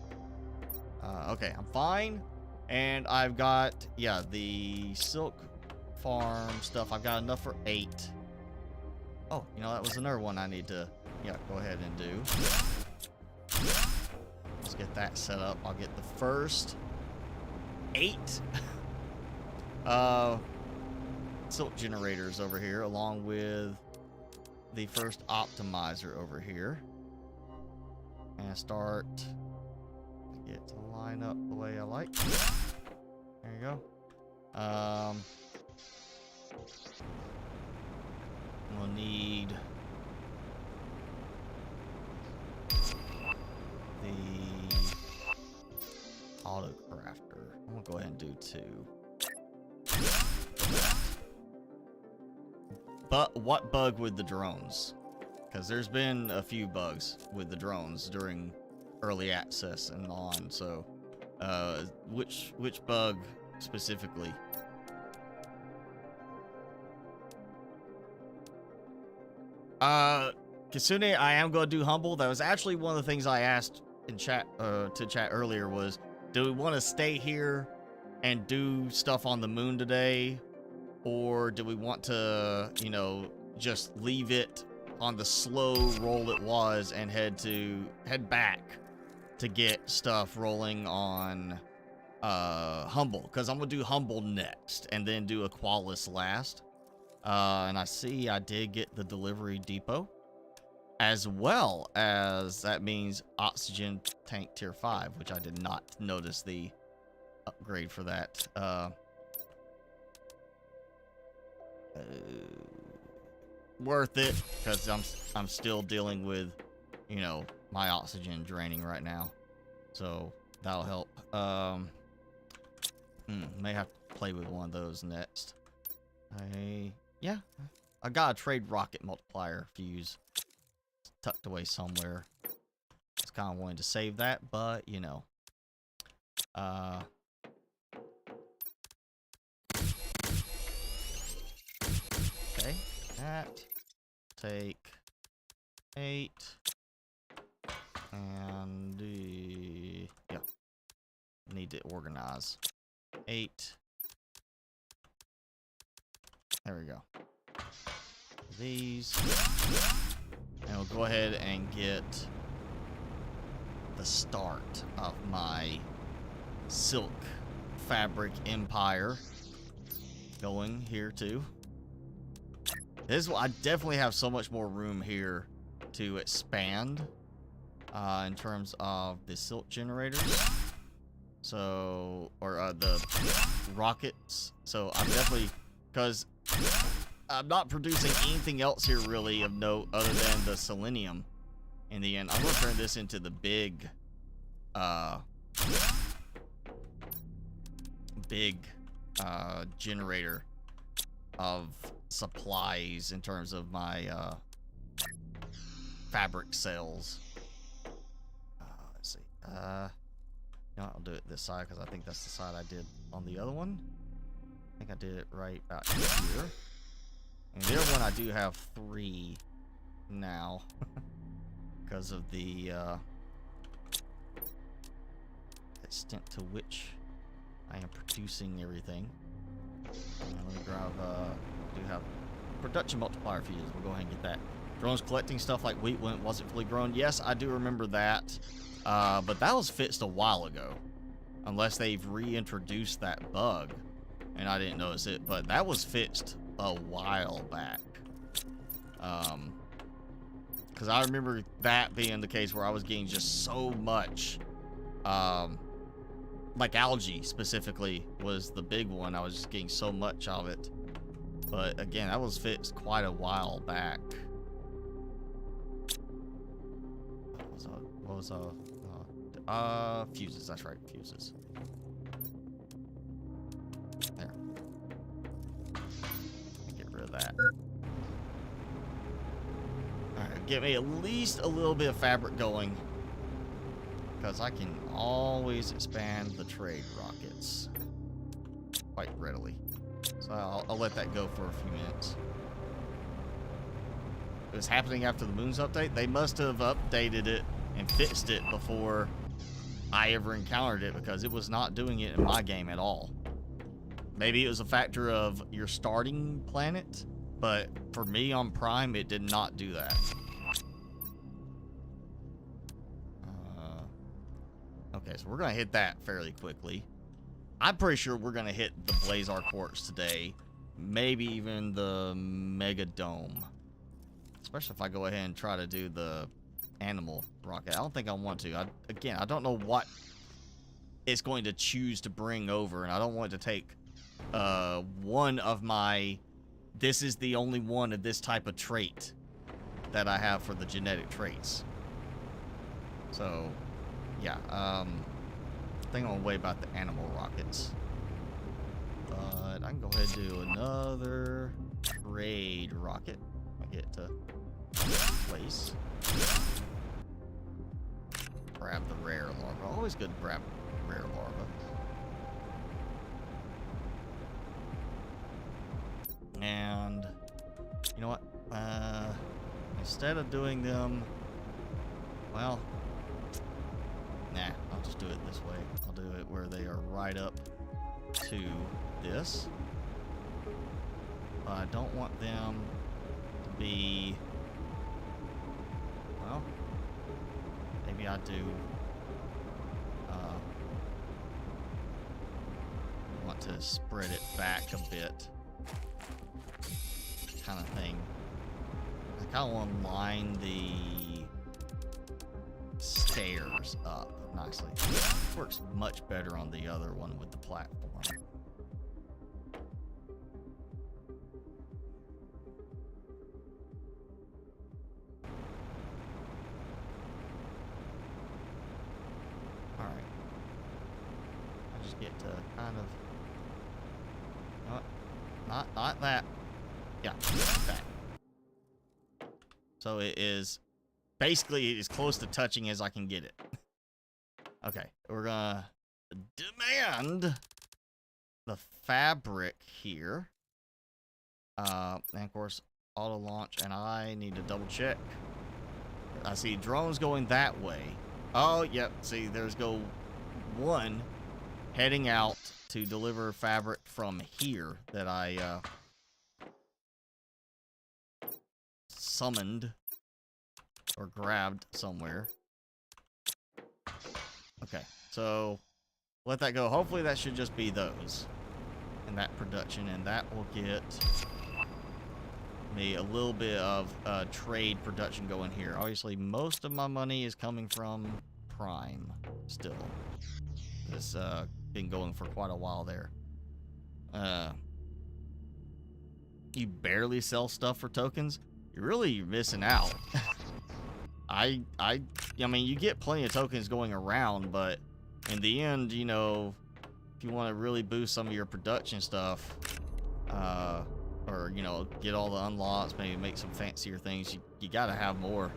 Okay, I'm fine. And I've got, yeah, the silk farm stuff. I've got enough for 8. Oh, you know, that was another one I need to, yeah, go ahead and do. Let's get that set up. I'll get the first 8 silk generators over here, along with the first optimizer over here. And start to get to line up the way I like. There you go. We'll need the auto crafter. I'm gonna go ahead and do 2. But what bug with the drones? Because there's been a few bugs with the drones during early access and on. So, which bug specifically? Kasune, I am going to do humble. That was actually one of the things I asked in chat, to chat earlier was, do we want to stay here and do stuff on the moon today? Or do we want to, you know, just leave it on the slow roll it was and head back to get stuff rolling on, humble? Because I'm going to do humble next and then do Aqualis last. And I see I did get the delivery depot, as well as that means oxygen tank tier 5, which I did not notice the upgrade for that. Worth it, because I'm still dealing with, you know, my oxygen draining right now, so that'll help. May have to play with one of those next. Yeah, I got a trade rocket multiplier fuse tucked away somewhere. Just kind of wanted to save that, but you know. Okay, that. Take 8. And yeah. Need to organize. 8. There we go. These. And we'll go ahead and get the start of my silk fabric empire going here too. I definitely have so much more room here to expand in terms of the silk generators. So, or the rockets. So I'm definitely, because I'm not producing anything else here really of note other than the selenium. In the end, I'm going to turn this into the big generator of supplies in terms of my fabric sales. Let's see. You know, I'll do it this side because I think that's the side I did on the other one. I think I did it right about here. And the other one I do have 3 now because of the extent to which I am producing everything. And let me grab, do have production multiplier fuse. We'll go ahead and get that. Drones collecting stuff like wheat when it wasn't fully grown. Yes, I do remember that. But that was fixed a while ago. Unless they've reintroduced that bug. And I didn't notice it. But that was fixed a while back. Because I remember that being the case where I was getting just so much. Like algae specifically was the big one. I was just getting so much of it. But again, that was fixed quite a while back. What was fuses, that's right, fuses. There. Get rid of that. Alright, get me at least a little bit of fabric going. Because I can always expand the trade rockets quite readily. So I'll let that go for a few minutes. It was happening after the Moon's update. They must have updated it and fixed it before I ever encountered it, because it was not doing it in my game at all. Maybe it was a factor of your starting planet, but for me on Prime, it did not do that. Okay, so we're going to hit that fairly quickly. I'm pretty sure we're going to hit the Blazar Quartz today. Maybe even the Mega Dome. Especially if I go ahead and try to do the animal rocket. I don't think I want to. Again, I don't know what it's going to choose to bring over, and I don't want to take one of my... This is the only one of this type of trait that I have for the genetic traits. So... yeah, I think I'm gonna worry about the animal rockets. But I can go ahead and do another trade rocket. I get to place. Grab the rare larva. Always good to grab rare larva. And you know what? Instead of doing them, well, nah, I'll just do it this way. I'll do it where they are right up to this. But I don't want them to be... well, maybe I do... want to spread it back a bit. Kind of thing. I kind of want to line the stairs up nicely. Works much better on the other one with the platform. Alright. I just get to kind of... not that. Yeah, that. So it is... basically, as close to touching as I can get it. Okay, we're gonna demand the fabric here. And of course, auto launch, and I need to double check. I see drones going that way. Oh, yep, see, there's go one heading out to deliver fabric from here that I summoned or grabbed somewhere. Okay, so let that go. Hopefully that should just be those and that production, and that will get me a little bit of trade production going here. Obviously, most of my money is coming from Prime still. It's been going for quite a while there. You barely sell stuff for tokens. You're missing out. I mean, you get plenty of tokens going around, but in the end, you know, if you want to really boost some of your production stuff, or, you know, get all the unlocks, maybe make some fancier things, you gotta have more.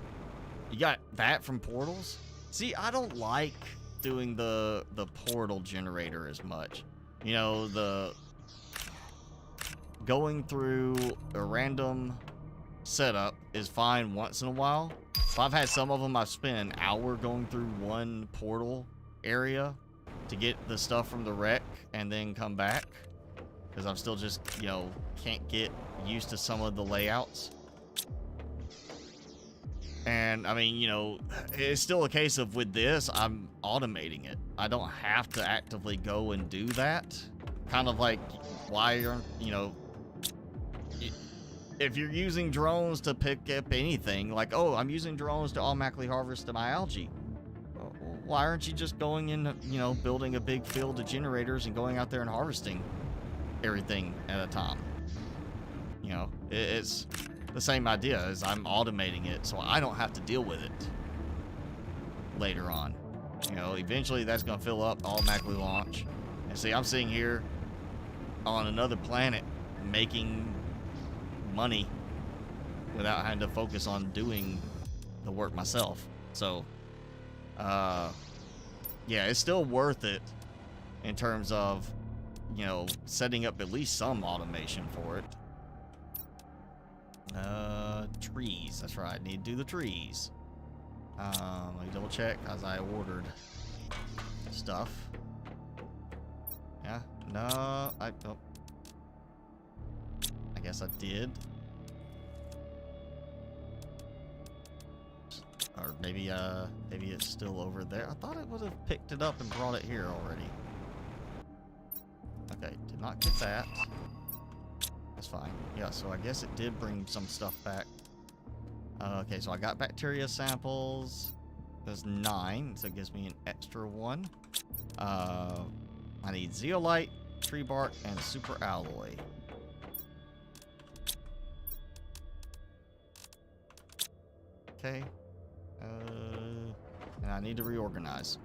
You got that from portals? See, I don't like doing the portal generator as much. You know, the going through a random setup is fine once in a while. So I've had some of them I've spent an hour going through one portal area to get the stuff from the wreck and then come back, because I'm still just, you know, can't get used to some of the layouts. And I mean, you know, it's still a case of with this, I'm automating it. I don't have to actively go and do that. Kind of like why you're, you know, if you're using drones to pick up anything, like, oh, I'm using drones to automatically harvest my algae. Why aren't you just going in, you know, building a big field of generators and going out there and harvesting everything at a time? You know, it's the same idea as I'm automating it so I don't have to deal with it later on. You know, eventually that's going to fill up, automatically launch. And see, I'm sitting here on another planet making money without having to focus on doing the work myself. So, yeah, it's still worth it in terms of, you know, setting up at least some automation for it. Trees. That's right. I need to do the trees. Let me double check as I ordered stuff. Yeah. No. I guess I did. Or maybe it's still over there. I thought it would have picked it up and brought it here already. Okay, did not get that. That's fine. Yeah, so I guess it did bring some stuff back. Okay, so I got bacteria samples. There's 9, so it gives me an extra 1. I need zeolite, tree bark, and super alloy. Okay. And I need to reorganize.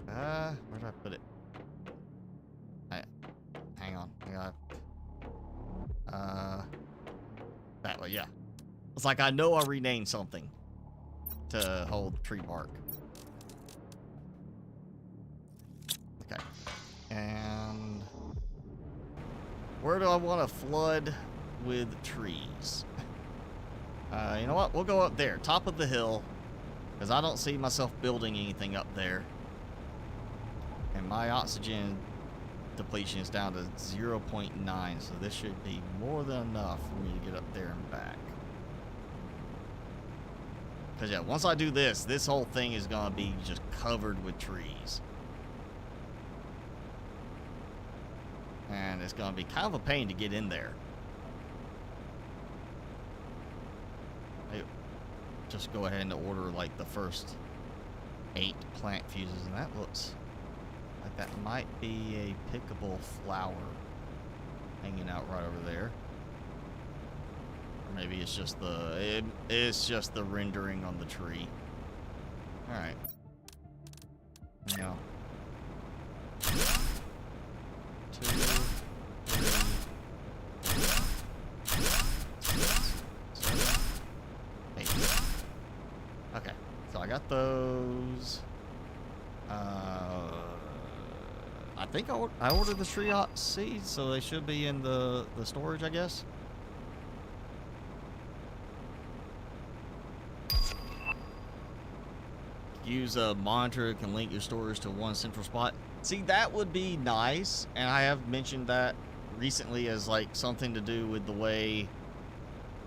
Where did I put it? Hang on. That way, yeah. It's like I know I renamed something to hold tree bark. Okay. And where do I want to flood with trees? You know what? We'll go up there, top of the hill, because I don't see myself building anything up there. And my oxygen depletion is down to 0.9, so this should be more than enough for me to get up there and back. Because, yeah, once I do this, this whole thing is going to be just covered with trees. And it's going to be kind of a pain to get in there. Just go ahead and order, like, the first 8 plant fuses, and that looks like that might be a pickable flower hanging out right over there. Or maybe it's just the rendering on the tree. All right. No. 2, 3, 7, 8. Okay, so I got those. I think I ordered the tree seeds, so they should be in the storage, I guess. Use a monitor that can link your storage to one central spot. See, that would be nice, and I have mentioned that recently as like something to do with the way.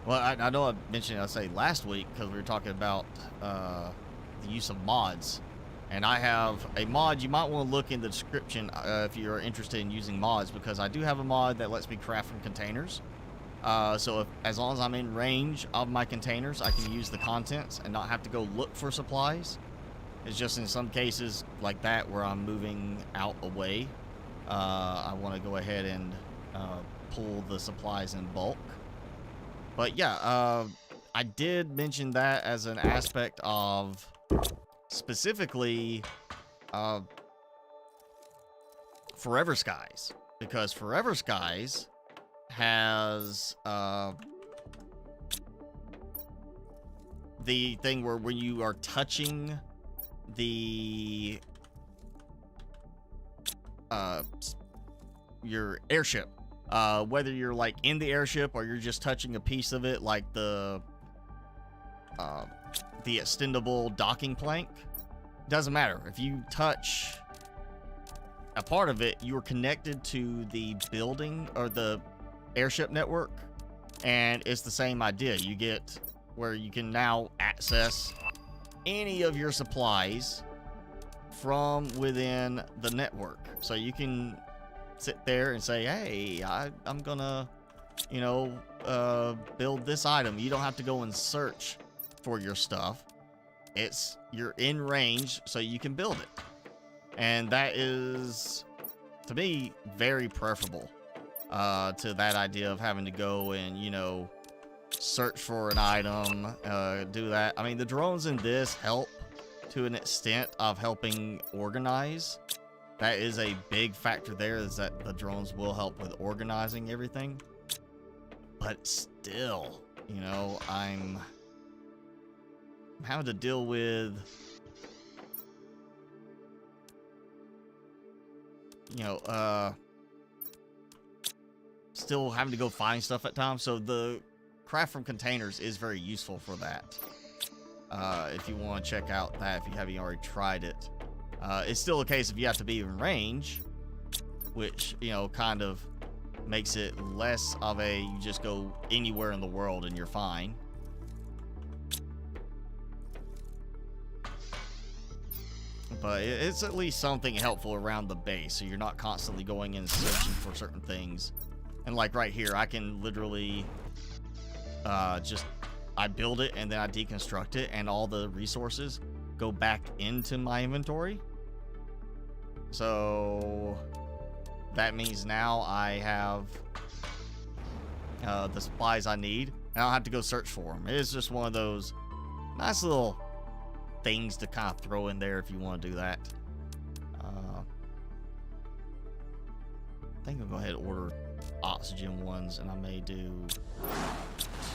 Well, I know I mentioned it, I say last week, because we were talking about the use of mods. And I have a mod. You might want to look in the description if you're interested in using mods, because I do have a mod that lets me craft from containers. So as long as I'm in range of my containers, I can use the contents and not have to go look for supplies. It's just in some cases like that where I'm moving out away, I want to go ahead and pull the supplies in bulk. But yeah, I did mention that as an aspect of specifically Forever Skies, because Forever Skies has the thing where when you are touching the your airship, whether you're like in the airship or you're just touching a piece of it, like the extendable docking plank, doesn't matter. If you touch a part of it, you are connected to the building or the airship network, and it's the same idea. You get where you can now access any of your supplies from within the network. So you can sit there and say, hey, I'm gonna, you know, build this item. You don't have to go and search for your stuff. You're in range, so you can build it. And that is to me, very preferable to that idea of having to go and, you know, search for an item, do that. I mean, the drones in this help to an extent of helping organize. That is a big factor there, is that the drones will help with organizing everything. But still, you know, I'm having to deal with, you know, still having to go find stuff at times. So the craft from containers is very useful for that. If you want to check out that, if you haven't already tried it. It's still a case if you have to be in range, which, you know, kind of makes it less of a, you just go anywhere in the world and you're fine. But it's at least something helpful around the base, so you're not constantly going in and searching for certain things. And like right here, I can literally I build it and then I deconstruct it, and all the resources go back into my inventory. So that means now I have the supplies I need, and I don't have to go search for them. It's just one of those nice little things to kind of throw in there if you want to do that. I think I'll go ahead and order oxygen ones, and I may do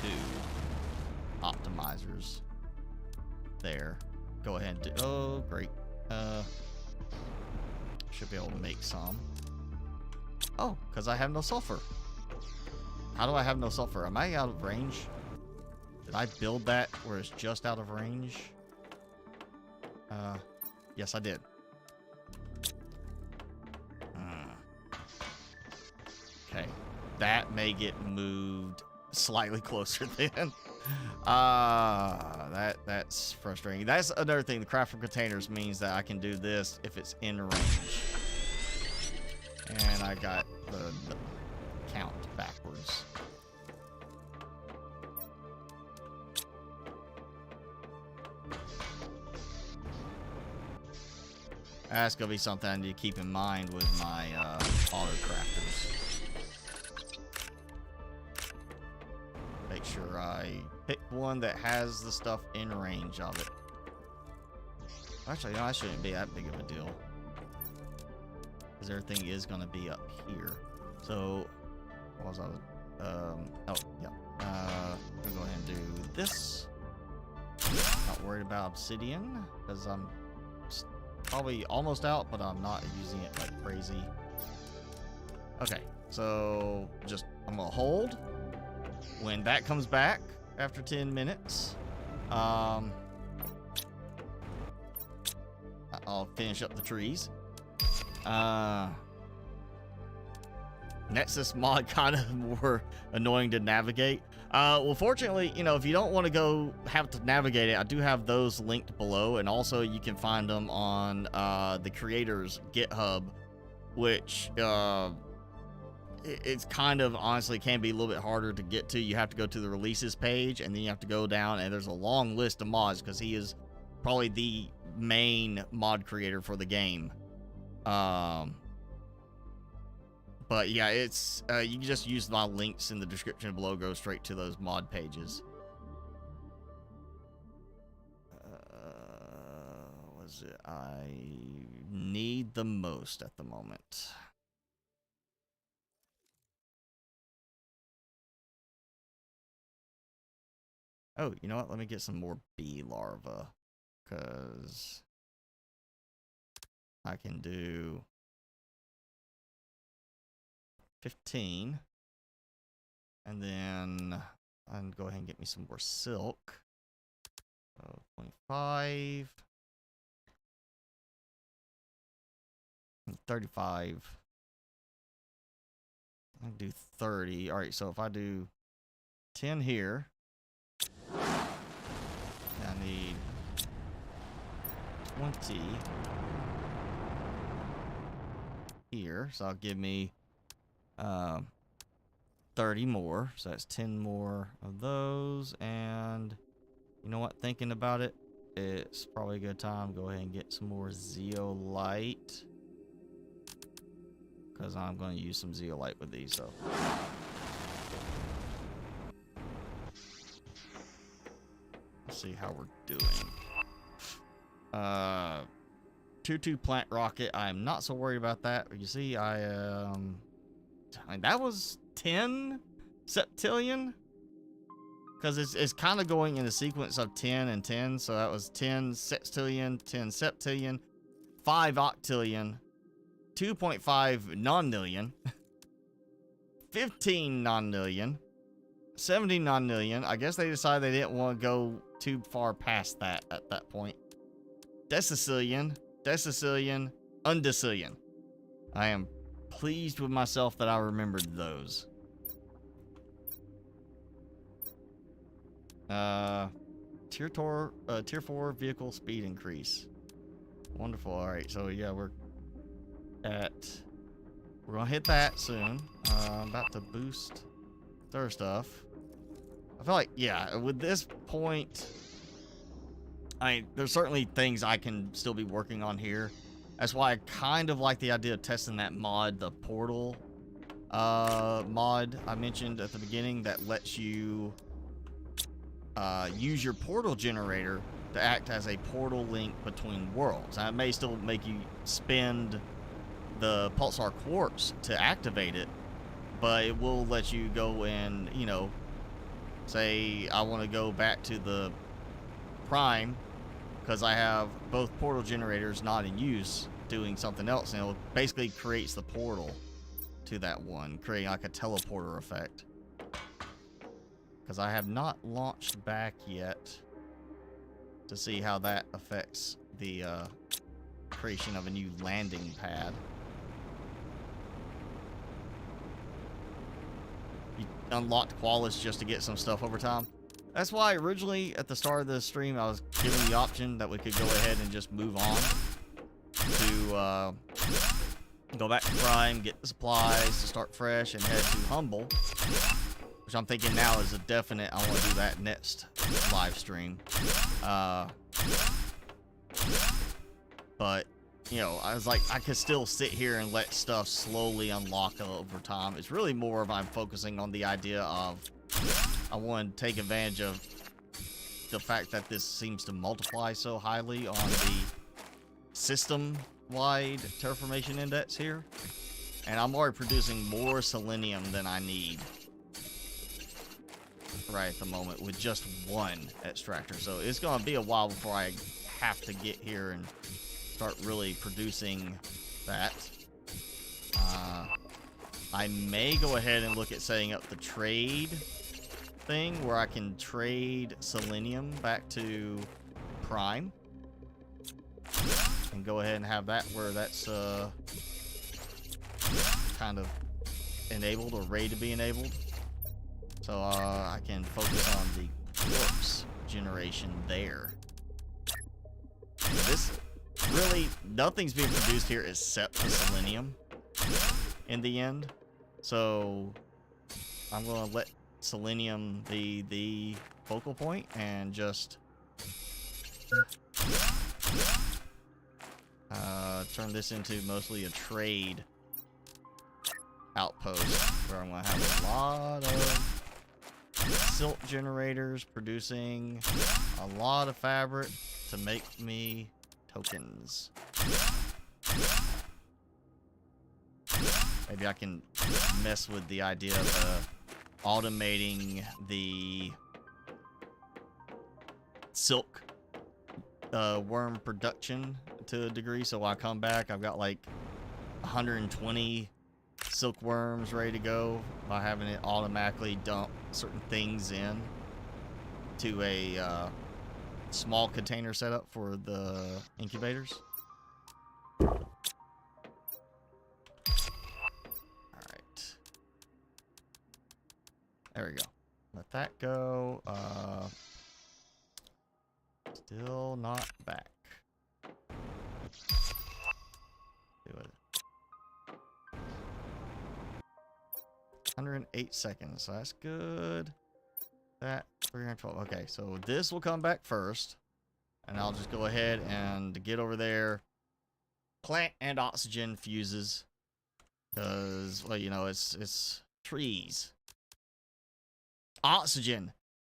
2 optimizers there. Go ahead and do, oh great, should be able to make some. Oh, because I have no sulfur. How do I have no sulfur? Am I out of range? Did I build that where it's just out of range? Yes, I did. Okay, that may get moved slightly closer then. That's frustrating. That's another thing. The craft from containers means that I can do this if it's in range. And I got the count backwards. That's gonna be something I need to keep in mind with my auto crafters. Make sure I pick one that has the stuff in range of it. Actually, no, that shouldn't be that big of a deal, because everything is gonna be up here. So, what was I? Oh, yeah. I'm gonna go ahead and do this. Not worried about obsidian, because I'm probably almost out, but I'm not using it like crazy. Okay, so just I'm gonna hold. When that comes back after 10 minutes, I'll finish up the trees. Nexus mod kind of more annoying to navigate. Well, fortunately, you know, if you don't want to go have to navigate it, I do have those linked below, and also you can find them on the creator's GitHub, which it's kind of honestly can be a little bit harder to get to. You have to go to the releases page, and then you have to go down, and there's a long list of mods because he is probably the main mod creator for the game. But yeah, it's you can just use my links in the description below, go straight to those mod pages. What is it I need the most at the moment? Oh, you know what? Let me get some more bee larvae, because I can do 15, and then I can go ahead and get me some more silk. 25, 35. I can do 30. All right, so if I do 10 here, I need 20 here, so I'll give me 30 more, so that's 10 more of those. And you know what, thinking about it, it's probably a good time to go ahead and get some more zeolite. because I'm going to use some zeolite with these. So let's see how we're doing. 2-2 plant rocket. I'm not so worried about that. You see, I mean, that was 10 septillion. Because it's kind of going in a sequence of 10 and 10. So that was 10 sextillion, 10 septillion, 5 octillion, 2.5 nonillion, 15 nonillion, 70 nonillion. I guess they decided they didn't want to go too far past that at that point. Decicillion, decicillion, undecillion. I am pleased with myself that I remembered those. Tier 4 vehicle speed increase. Wonderful. All right, so yeah, we're gonna hit that soon. I'm about to boost their stuff. I feel like, yeah, with this point, there's certainly things I can still be working on here. That's why I kind of like the idea of testing that mod, the portal mod I mentioned at the beginning, that lets you use your portal generator to act as a portal link between worlds. Now, it may still make you spend the pulsar quartz to activate it, but it will let you go and, you know, say I want to go back to the Prime because I have both portal generators not in use doing something else, and it basically creates the portal to that one, creating like a teleporter effect. Because I have not launched back yet to see how that affects the creation of a new landing pad. You unlocked Qualis just to get some stuff over time. That's why originally at the start of the stream I was given the option that we could go ahead and just move on to go back to Prime, get the supplies to start fresh, and head to Humble. Which I'm thinking now is a definite, I want to do that next live stream. But, you know, I was like, I could still sit here and let stuff slowly unlock over time. It's really more of I'm focusing on the idea of I want to take advantage of the fact that this seems to multiply so highly on the system-wide terraformation index here. And I'm already producing more selenium than I need right at the moment with just one extractor. So it's going to be a while before I have to get here and start really producing that. I may go ahead and look at setting up the trade thing where I can trade selenium back to Prime and go ahead and have that where that's kind of enabled or ready to be enabled. So I can focus on the quartz generation there. This really, nothing's being produced here except the selenium in the end. So I'm going to let selenium be the focal point and just turn this into mostly a trade outpost where I'm going to have a lot of silk generators producing a lot of fabric to make me tokens. Maybe I can mess with the idea of automating the silk worm production to a degree, so when I come back I've got like 120 silkworms ready to go by having it automatically dump certain things in to a small container setup for the incubators. Alright. There we go. Let that go. Still not back. Do it. 108 seconds, so that's good. That 312. Okay, so this will come back first, and I'll just go ahead and get over there. Plant and oxygen fuses. Because, well, you know, it's trees. Oxygen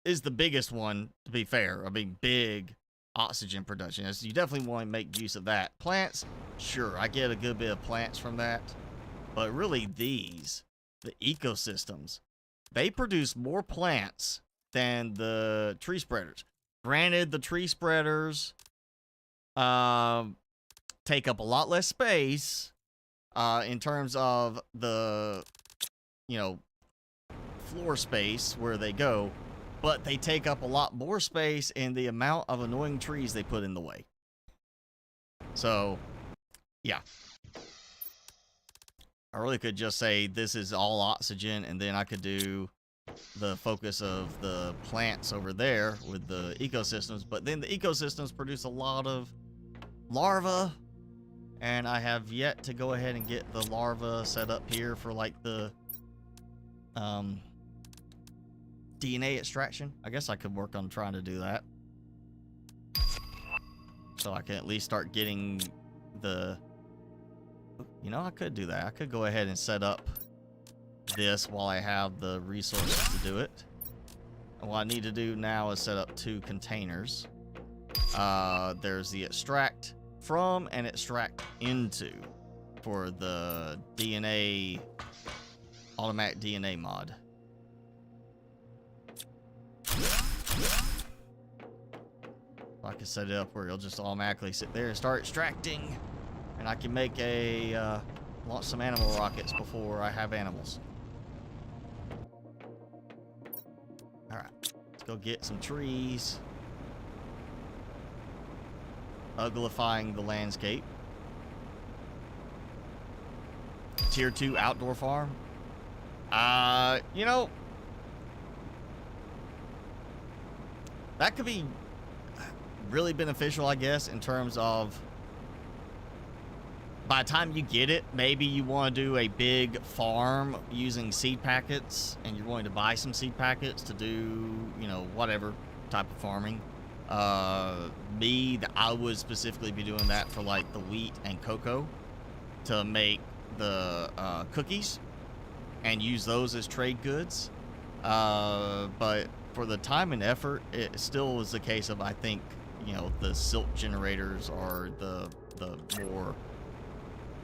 is the biggest one, to be fair. I mean, big oxygen production. You definitely want to make use of that. Plants, sure, I get a good bit of plants from that. But really these, the ecosystems, they produce more plants than the tree spreaders. Granted, the tree spreaders take up a lot less space in terms of the, you know, floor space where they go, but they take up a lot more space in the amount of annoying trees they put in the way. So, yeah. I really could just say this is all oxygen, and then I could do the focus of the plants over there with the ecosystems, but then the ecosystems produce a lot of larvae, and I have yet to go ahead and get the larva set up here for like the DNA extraction. I guess I could work on trying to do that, so I can at least start getting the, you know, I could do that. I could go ahead and set up this while I have the resources to do it. And what I need to do now is set up 2 containers. There's the extract from and extract into for the DNA, automatic DNA mod. I can set it up where it'll just automatically sit there and start extracting, and I can make a launch some animal rockets before I have animals. Alright, let's go get some trees. Uglifying the landscape. Tier 2 outdoor farm. You know, that could be really beneficial, I guess, in terms of by the time you get it, maybe you want to do a big farm using seed packets, and you're going to buy some seed packets to do, you know, whatever type of farming. I would specifically be doing that for like the wheat and cocoa to make the cookies and use those as trade goods. But for the time and effort, it still is a case of, I think, you know, the silk generators are the more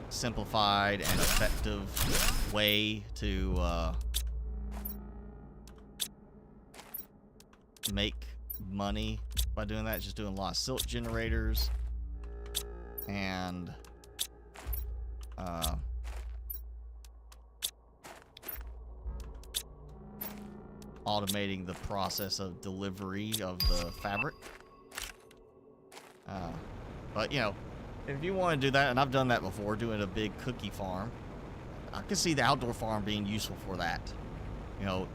simplified and effective way to make money by doing that. Just doing a lot of silk generators and automating the process of delivery of the fabric. But, you know, if you want to do that, and I've done that before, doing a big cookie farm, I can see the outdoor farm being useful for that. You know,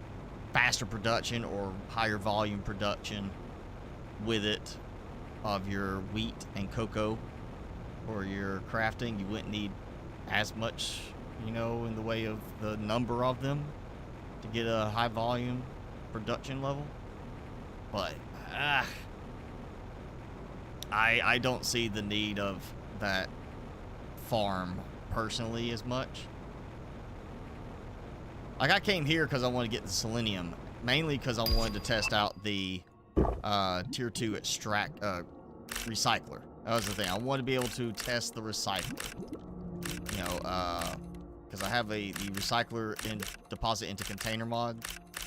faster production or higher volume production with it of your wheat and cocoa for your crafting. You wouldn't need as much, you know, in the way of the number of them to get a high volume production level. But I don't see the need of that farm personally as much. Like, I came here because I wanted to get the selenium, mainly because I wanted to test out the tier 2 extract recycler. That was the thing. I wanted to be able to test the recycler, you know, because I have the recycler in deposit into container mod,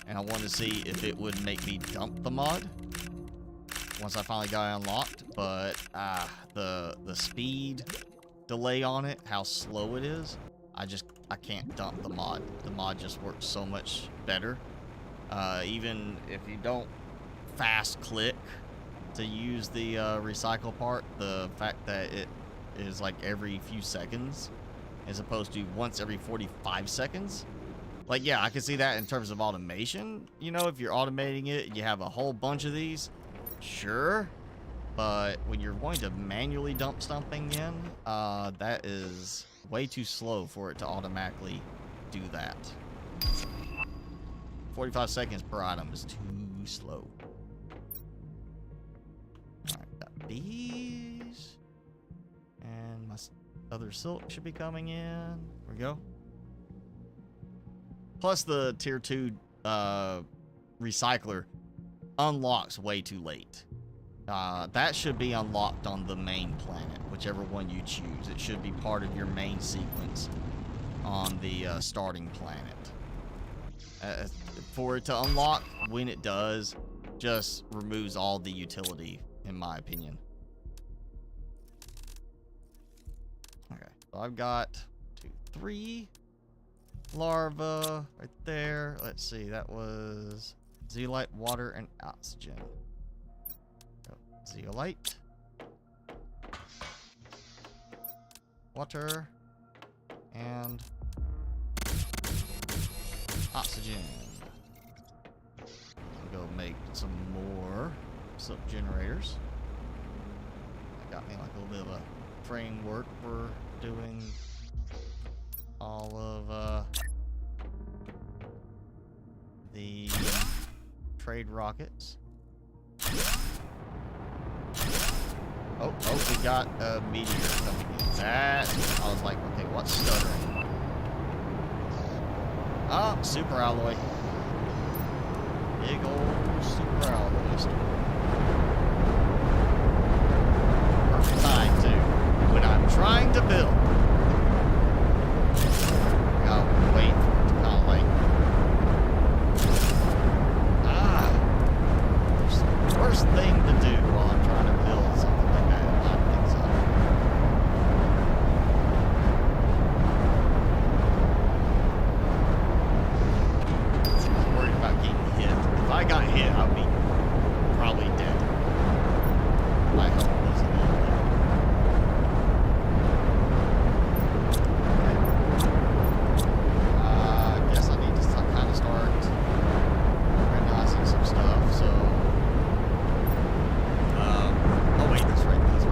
and I wanted to see if it would make me dump the mod once I finally got it unlocked. But the speed delay on it, how slow it is, I can't dump the mod. The mod just works so much better. Even if you don't fast click to use the recycle part, the fact that it is like every few seconds as opposed to once every 45 seconds. Like, yeah, I can see that in terms of automation. You know, if you're automating it, you have a whole bunch of these, sure. But when you're going to manually dump something in, that is way too slow for it to automatically do that. 45 seconds per item is too slow. Alright, got these. And my other silk should be coming in. There we go. Plus the tier 2 recycler unlocks way too late. That should be unlocked on the main planet, whichever one you choose. It should be part of your main sequence on the starting planet. For it to unlock, when it does, just removes all the utility, in my opinion. Okay, so I've got 2, 3 larvae right there. Let's see, that was zeolite, water, and oxygen. Zeolite, water, and oxygen. I'll go make some more soap generators. That got me like a little bit of a framework for doing all of the trade rockets. Oh, we got a meteor coming in. That, I was like, okay, what's stuttering? Oh, super alloy. Big old super alloy store. Perfect time, too. When I'm trying to build. I'll wait for it to kind of like... It's the worst thing to do while I'm trying to build something like that. I think so. I'm worried about getting hit. If I got hit, I'd be probably dead. My health was a little low. I guess I need to kind of start organizing some stuff, so... oh wait, that's right, these are...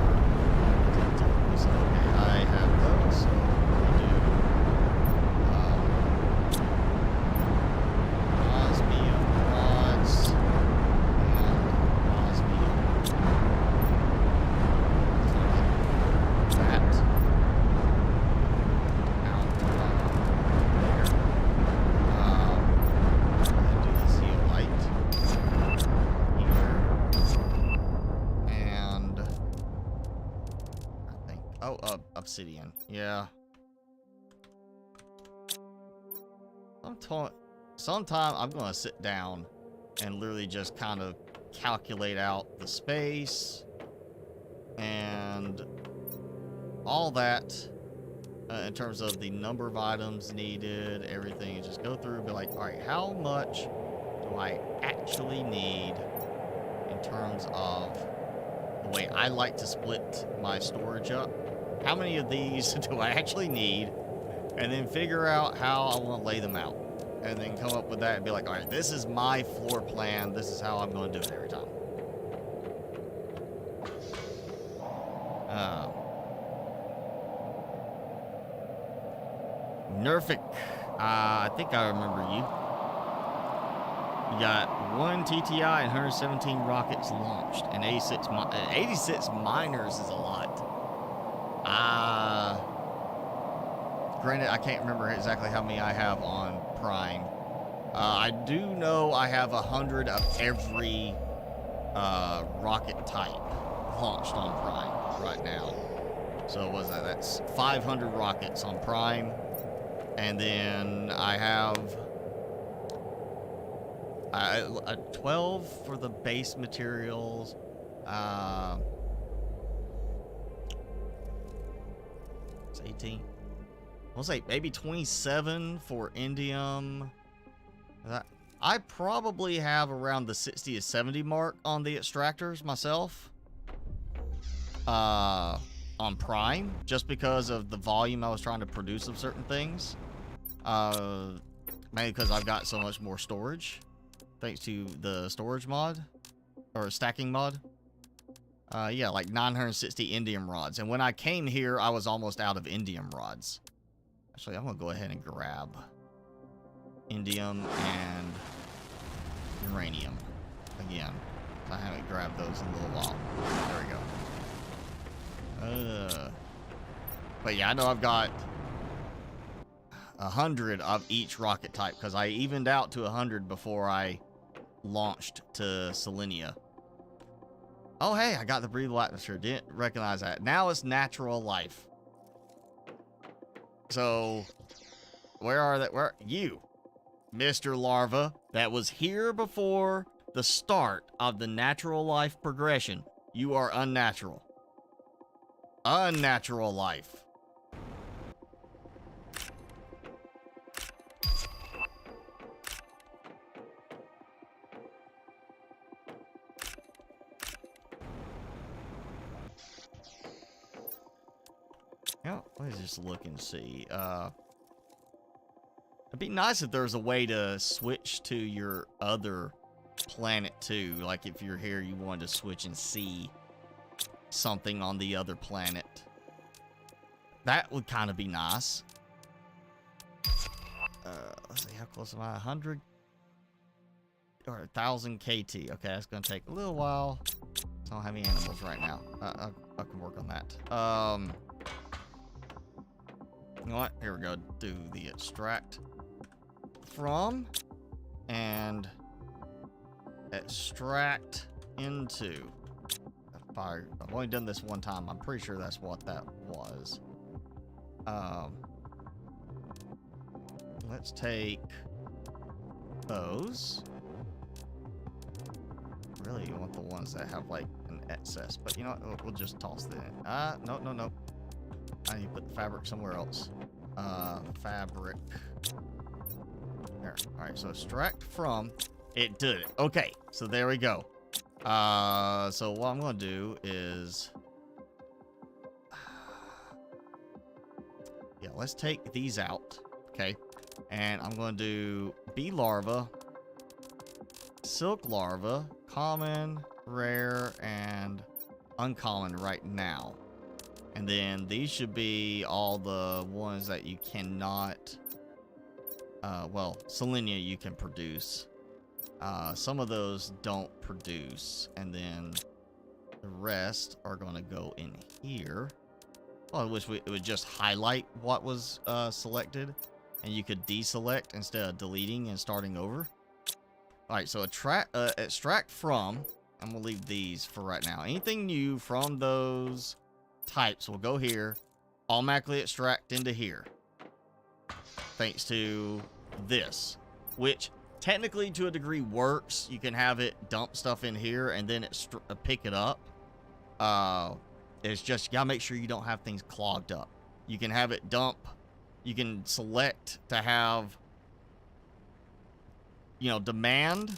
So, okay, I have those, so we do... osmium rods, and osmium... that. Out there. And do the zeolite here. And I think, oh, obsidian. Yeah. Sometime I'm gonna sit down and literally just kind of calculate out the space and all that in terms of the number of items needed, everything, and just go through and be like, all right, how much do I actually need in terms of the way I like to split my storage up? How many of these do I actually need? And then figure out how I want to lay them out. And then come up with that and be like, all right, this is my floor plan. This is how I'm going to do it every time. Nerfic. I think I remember you. You got 1 TTI and 117 rockets launched, and 86 miners is a lot. Granted, I can't remember exactly how many I have on Prime. I do know I have 100 of every rocket type launched on Prime right now. So what was that? That's 500 rockets on Prime. And then I have 12 for the base materials. It's 18. I'll say maybe 27 for indium. I probably have around the 60 to 70 mark on the extractors myself. On Prime, just because of the volume I was trying to produce of certain things. Mainly because I've got so much more storage, thanks to the storage mod, or stacking mod. Yeah, like 960 indium rods. And when I came here, I was almost out of indium rods. Actually, I'm gonna go ahead and grab indium and uranium again. I haven't grabbed those in a little while. There we go. But yeah, I know I've got 100 of each rocket type, because I evened out to 100 before I launched to Selenia. Oh, hey, I got the breathable atmosphere. Didn't recognize that. Now it's natural life. So, where are that? Where you, Mr. Larva, that was here before the start of the natural life progression. You are unnatural. Unnatural life. Yeah, let's just look and see. It'd be nice if there was a way to switch to your other planet too. Like if you're here, you wanted to switch and see something on the other planet. That would kind of be nice. Let's see, how close am I? 100 or 1,000 KT. Okay, that's gonna take a little while. I don't have any animals right now. I can work on that. You know what? Here we go. Do the extract from and extract into. I've only done this one time. I'm pretty sure that's what that was. Let's take those. Really, you want the ones that have like an excess, but you know what? We'll just toss that in. No. I need to put the fabric somewhere else. Fabric. There. Alright, so extract from. It did it. Okay, so there we go. So what I'm going to do is... yeah, let's take these out. Okay. And I'm going to do bee larva, silk larva, common, rare, and uncommon right now. And then these should be all the ones that you cannot, well, Selenia you can produce. Some of those don't produce. And then the rest are going to go in here. Well, I wish it would just highlight what was selected. And you could deselect instead of deleting and starting over. Alright, so extract from. I'm going to leave these for right now. Anything new from those types will go here, automatically extract into here, thanks to this, which technically to a degree works. You can have it dump stuff in here and then it pick it up. It's just you gotta make sure you don't have things clogged up. You can have it dump, you can select to have, you know, demand,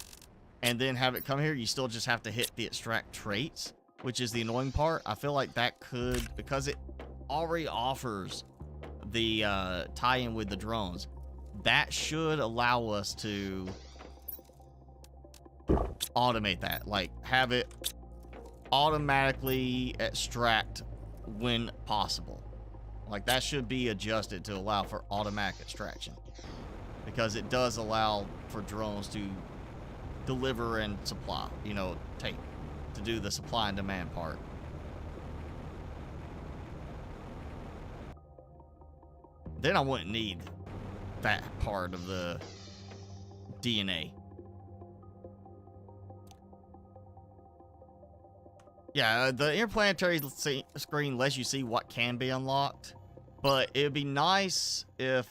and then have it come here. You still just have to hit the extract traits, which is the annoying part. I feel like that could, because it already offers the tie-in with the drones, that should allow us to automate that. Like, have it automatically extract when possible. Like, that should be adjusted to allow for automatic extraction. Because it does allow for drones to deliver and supply, you know, to do the supply and demand part. Then I wouldn't need that part of the DNA. Yeah, the interplanetary screen lets you see what can be unlocked, but it'd be nice if,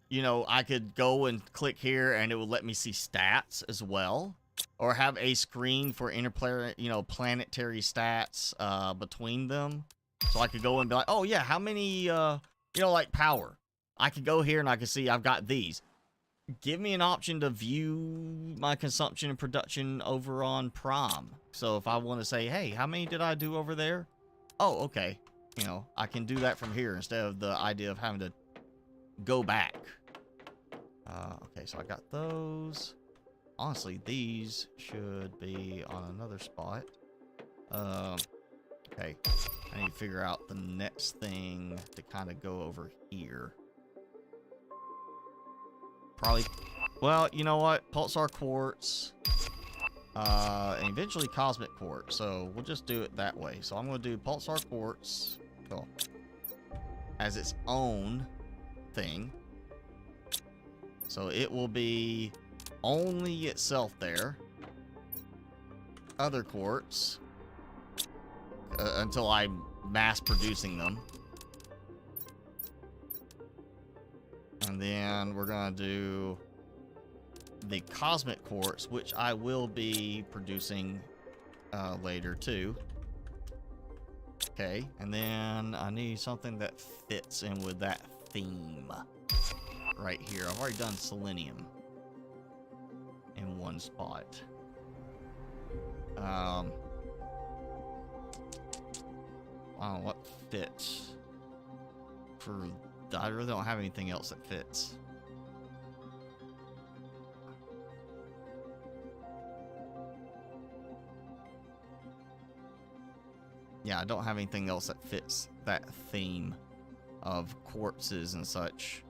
you know, I could go and click here and it would let me see stats as well. Or have a screen for planetary stats between them. So I could go and be like, oh yeah, how many, you know, like power. I could go here and I could see I've got these. Give me an option to view my consumption and production over on Prime. So if I want to say, hey, how many did I do over there? Oh, okay. You know, I can do that from here instead of the idea of having to go back. Okay, so I got those. Honestly, these should be on another spot. Okay. I need to figure out the next thing to kind of go over here. Probably, well, you know what? Pulsar quartz. And eventually cosmic quartz. So we'll just do it that way. So I'm going to do pulsar quartz. Cool. As its own. thing. So it will be only itself there. Other quartz. Until I'm mass producing them. And then we're going to do the cosmic quartz, which I will be producing later too. Okay, and then I need something that fits in with that theme right here. I've already done selenium in one spot. I don't know what fits for. I really don't have anything else that fits. Yeah, I don't have anything else that fits that theme of quartzes and such.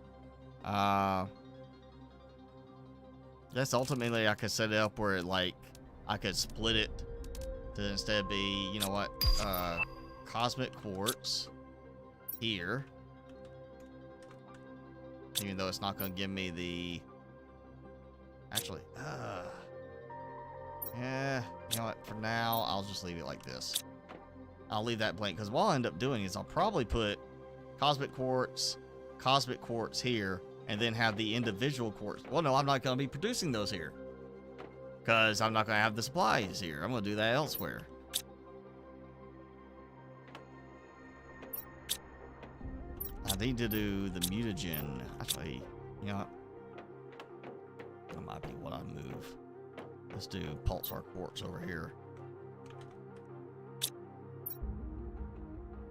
Guess ultimately I could set it up where it, like, I could split it to instead be, you know what, cosmic quartz here. Even though it's not going to give me the... Actually, yeah, you know what, for now, I'll just leave it like this. I'll leave that blank, because what I'll end up doing is I'll probably put cosmic quartz here, and then have the individual quartz. Well, no, I'm not going to be producing those here, because I'm not going to have the supplies here. I'm going to do that elsewhere. I need to do the mutagen. Actually, you know what? That might be what I move. Let's do pulsar quartz over here.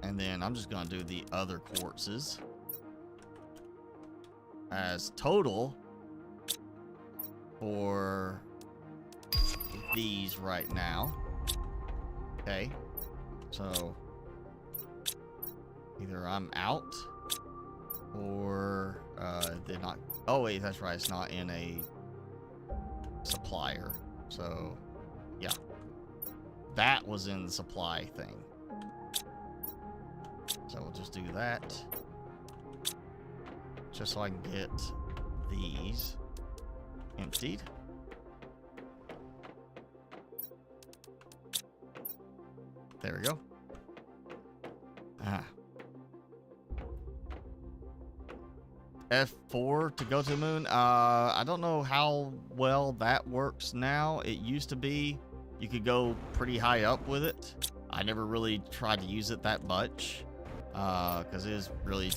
And then I'm just going to do the other quartzes as total for these right now. Okay. So either I'm out or they're not. Oh, wait, that's right. It's not in a supplier. So, yeah. That was in the supply thing. So we'll just do that. Just so I can get these emptied. There we go. F4 to go to the moon. I don't know how well that works now. It used to be you could go pretty high up with it. I never really tried to use it that much. Because it is really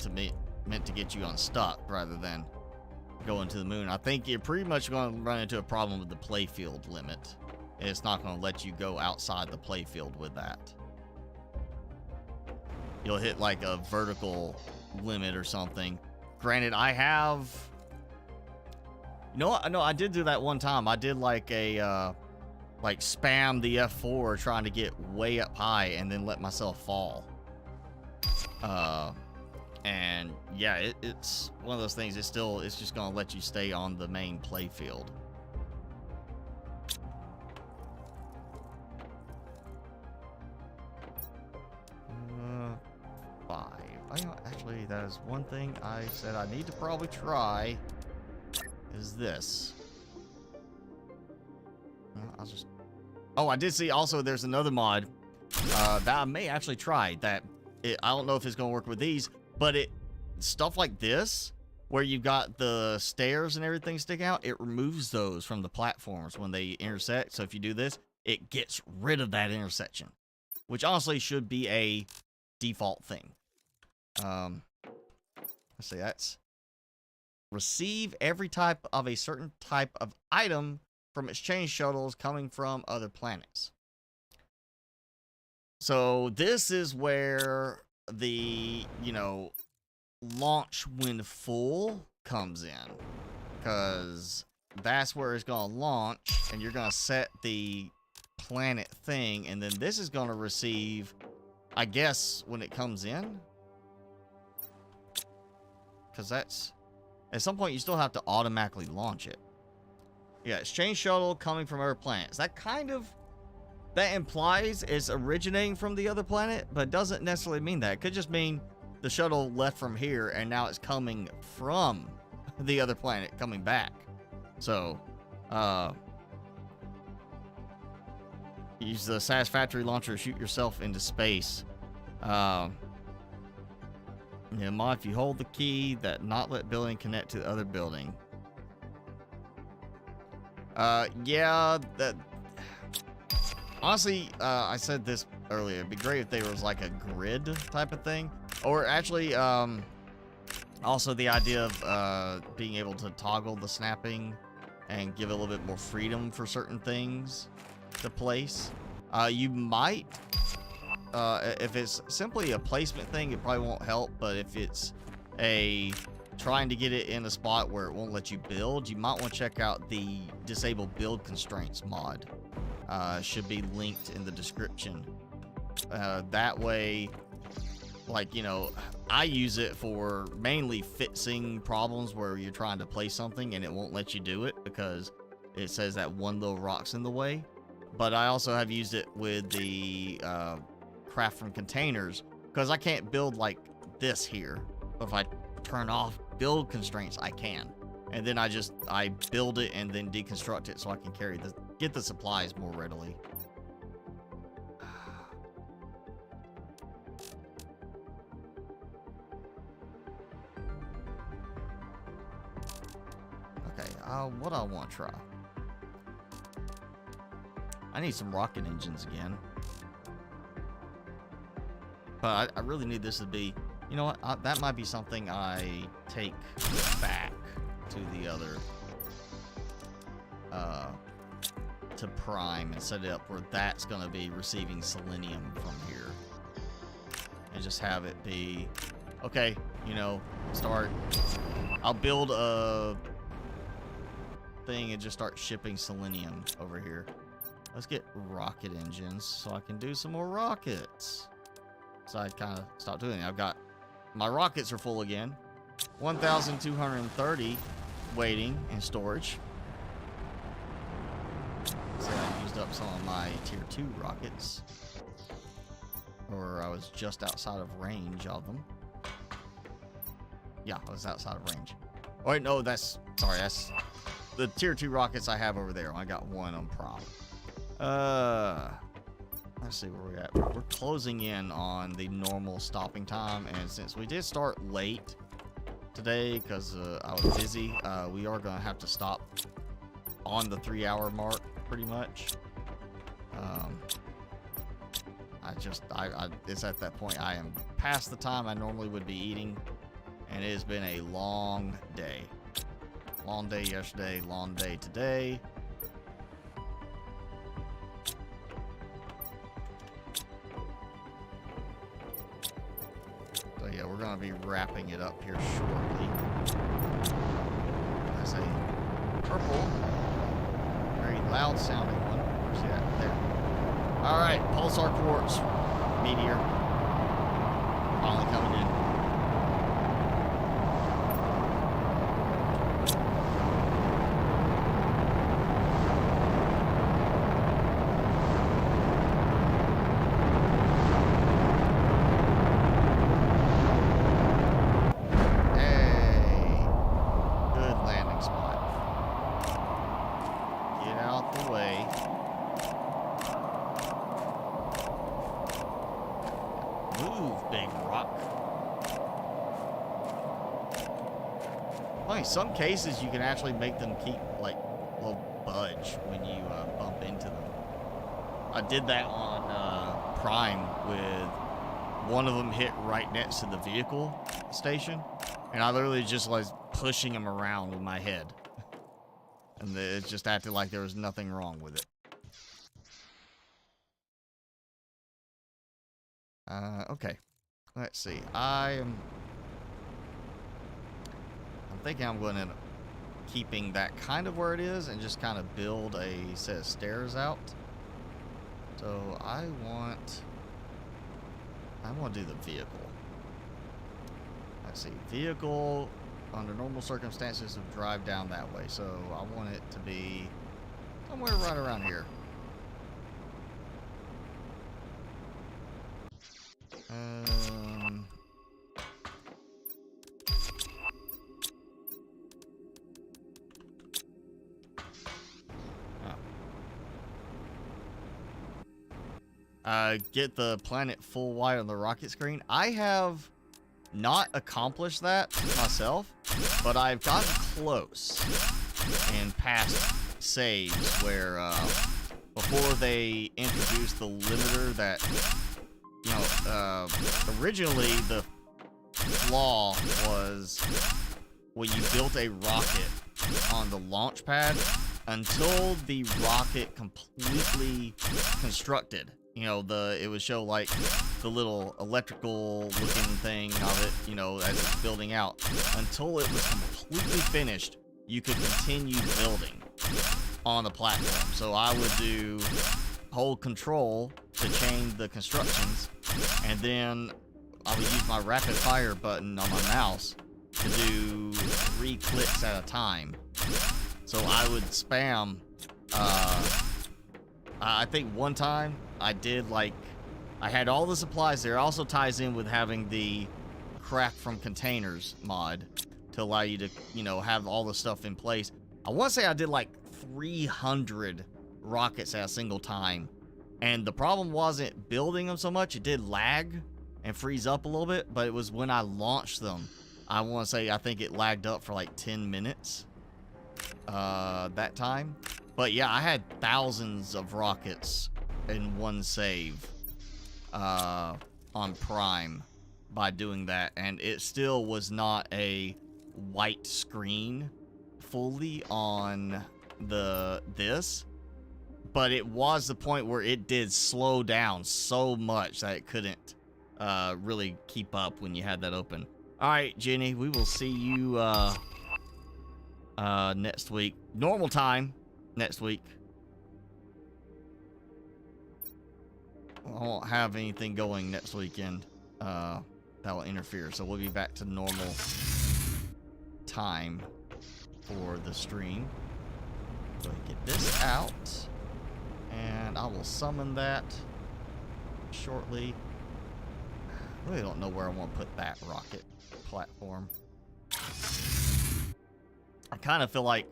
meant to get you unstuck rather than going to the moon. I think you're pretty much going to run into a problem with the playfield limit. It's not going to let you go outside the playfield with that. You'll hit like a vertical limit or something. Granted, I have... No, I did do that one time. I did like a... like spam the F4 trying to get way up high and then let myself fall. And yeah, it's one of those things. It's just gonna let you stay on the main play field. Actually, that is one thing I said I need to probably try. Is this? I'll just. Oh, I did see also there's another mod that I may actually try that. I don't know if it's going to work with these, but stuff like this, where you've got the stairs and everything sticking out, it removes those from the platforms when they intersect. So if you do this, it gets rid of that intersection, which honestly should be a default thing. Let's see, that's receive every type of a certain type of item from exchange shuttles coming from other planets. So this is where the, launch when full comes in. Because that's where it's going to launch, and you're going to set the planet thing, and then this is going to receive, I guess, when it comes in. Because that's, at some point, you still have to automatically launch it. Yeah, exchange shuttle coming from other planets. That implies it's originating from the other planet, but doesn't necessarily mean that. It could just mean the shuttle left from here, and now it's coming from the other planet, coming back. So, use the Satisfactory launcher to shoot yourself into space. Yeah, mod, if you hold the key, that not let building connect to the other building. Yeah, that... Honestly, I said this earlier. It'd be great if there was like a grid type of thing. Or actually, also the idea of being able to toggle the snapping and give it a little bit more freedom for certain things to place. You might, if it's simply a placement thing, it probably won't help. But if it's trying to get it in a spot where it won't let you build, you might want to check out the Disable Build Constraints mod. Should be linked in the description. That way, like, you know, I use it for mainly fixing problems where you're trying to place something and it won't let you do it because it says that one little rock's in the way. But I also have used it with the craft from containers because I can't build like this here. But if I turn off build constraints, I can. And then I build it and then deconstruct it so I can get the supplies more readily. Okay, what I want to try. I need some rocket engines again. But I really need this to be, you know what, that might be something I take back to the other, to Prime and set it up where that's going to be receiving selenium from here. And just have it be, okay, you know, I'll build a thing and just start shipping selenium over here. Let's get rocket engines so I can do some more rockets. So I kind of stopped doing it. My rockets are full again. 1,230 waiting in storage. So I used up some of my tier 2 rockets. Or I was just outside of range of them. Yeah, I was outside of range. Oh wait, no, that's the tier 2 rockets I have over there. I got one on Prom. Let's see where we're at. We're closing in on the normal stopping time, and since we did start late today because I was busy, we are going to have to stop on the 3-hour mark pretty much. It's at that point I am past the time I normally would be eating, and it has been a long day. Long day yesterday, long day today. So yeah, we're going to be wrapping it up here shortly. That's a purple, very loud sounding one. Where's he at? There. Alright, Pulsar Quartz Meteor. Finally coming in. Some cases you can actually make them keep like little budge when you bump into them. I did that on Prime with one of them hit right next to the vehicle station, and I literally just was pushing him around with my head, and it just acted like there was nothing wrong with it. Okay, let's see. I'm thinking I'm going to end up keeping that kind of where it is and just kind of build a set of stairs out. So I want to do the vehicle. Let's see, vehicle under normal circumstances would drive down that way. So I want it to be somewhere right around here. get the planet full white on the rocket screen. I have not accomplished that myself, but I've gotten close in past saves where before they introduced the limiter that, you know, originally the flaw was when you built a rocket on the launch pad until the rocket completely constructed. You know, it would show like the little electrical looking thing of it, you know, as it's building out. Until it was completely finished, you could continue building on the platform. So I would hold control to change the constructions, and then I would use my rapid fire button on my mouse to do 3 clicks at a time. So I would spam, I think one time I did like, I had all the supplies there. It also ties in with having the craft from containers mod to allow you to, you know, have all the stuff in place. I want to say I did like 300 rockets at a single time. And the problem wasn't building them so much. It did lag and freeze up a little bit, but it was when I launched them. I want to say I think it lagged up for like 10 minutes that time. But yeah, I had thousands of rockets in one save on Prime by doing that, and it still was not a white screen fully on this, but it was the point where it did slow down so much that it couldn't really keep up when you had that open. All right, Jenny, we will see you next week. Normal time next week. I won't have anything going next weekend that will interfere, so we'll be back to normal time for the stream. Go ahead and get this out, and I will summon that shortly. I really don't know where I want to put that rocket platform. I kind of feel like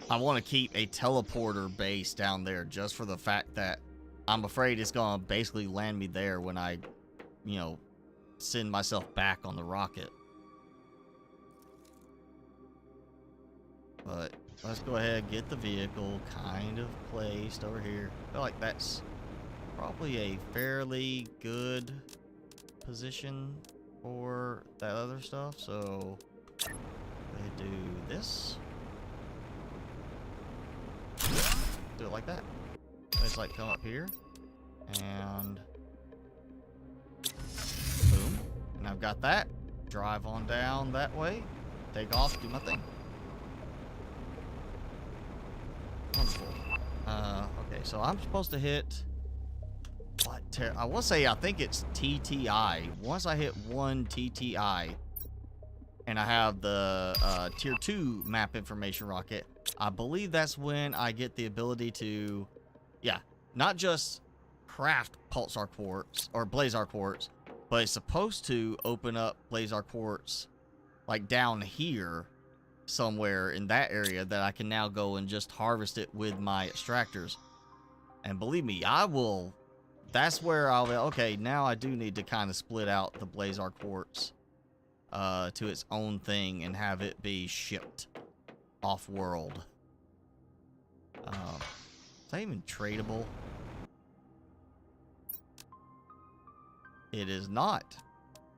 I want to keep a teleporter base down there just for the fact that I'm afraid it's going to basically land me there when I, you know, send myself back on the rocket. But let's go ahead and get the vehicle kind of placed over here. I feel like that's probably a fairly good position for that other stuff. So go ahead and do this. Do it like that. It's like come up here and boom, and I've got that. Drive on down that way, take off, do my thing. Wonderful. Okay, so I'm supposed to hit what? I will say I think it's TTI. Once I hit 1 TTI, and I have the tier 2 map information rocket, I believe that's when I get the ability to, yeah, not just craft pulsar quartz or blazar quartz, but it's supposed to open up blazar quartz like down here somewhere in that area that I can now go and just harvest it with my extractors. And believe me, I will, that's where I'll be, okay, now I do need to kind of split out the blazar quartz to its own thing and have it be shipped off-world. Is that even tradable? It is not.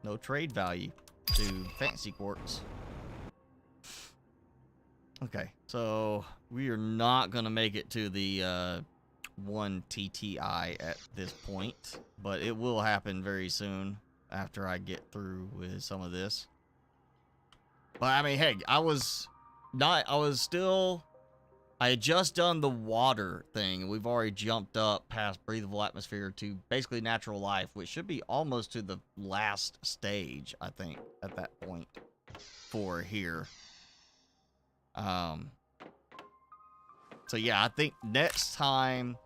No trade value to fancy quartz. Okay, so we are not going to make it to the 1 TTI at this point, but it will happen very soon after I get through with some of this. But I mean, hey, I had just done the water thing, and we've already jumped up past breathable atmosphere to basically natural life, which should be almost to the last stage, I think, at that point for here. So yeah, I think next time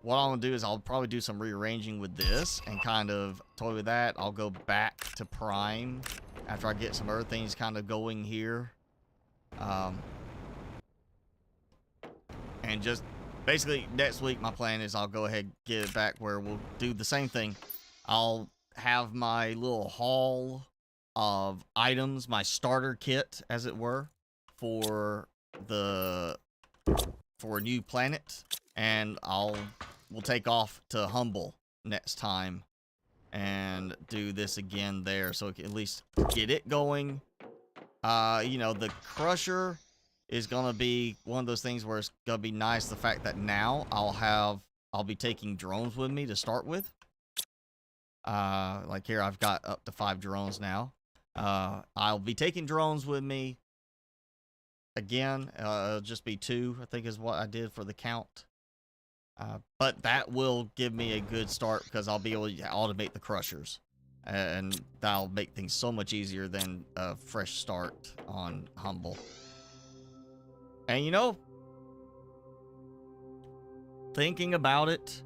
what I'm gonna do is I'll probably do some rearranging with this and kind of toy with that. I'll go back to Prime after I get some other things kind of going here. And just basically, next week, my plan is I'll go ahead and get it back where we'll do the same thing. I'll have my little haul of items, my starter kit, as it were, for a new planet, and we'll take off to Humble next time and do this again there, so we can at least get it going. You know, the Crusher is gonna be one of those things where it's gonna be nice, the fact that now I'll be taking drones with me to start with. Like here, I've got up to 5 drones now. I'll be taking drones with me again. It'll just be 2, I think, is what I did for the count. But that will give me a good start because I'll be able to automate the crushers, and that'll make things so much easier than a fresh start on Humble. And you know, thinking about it,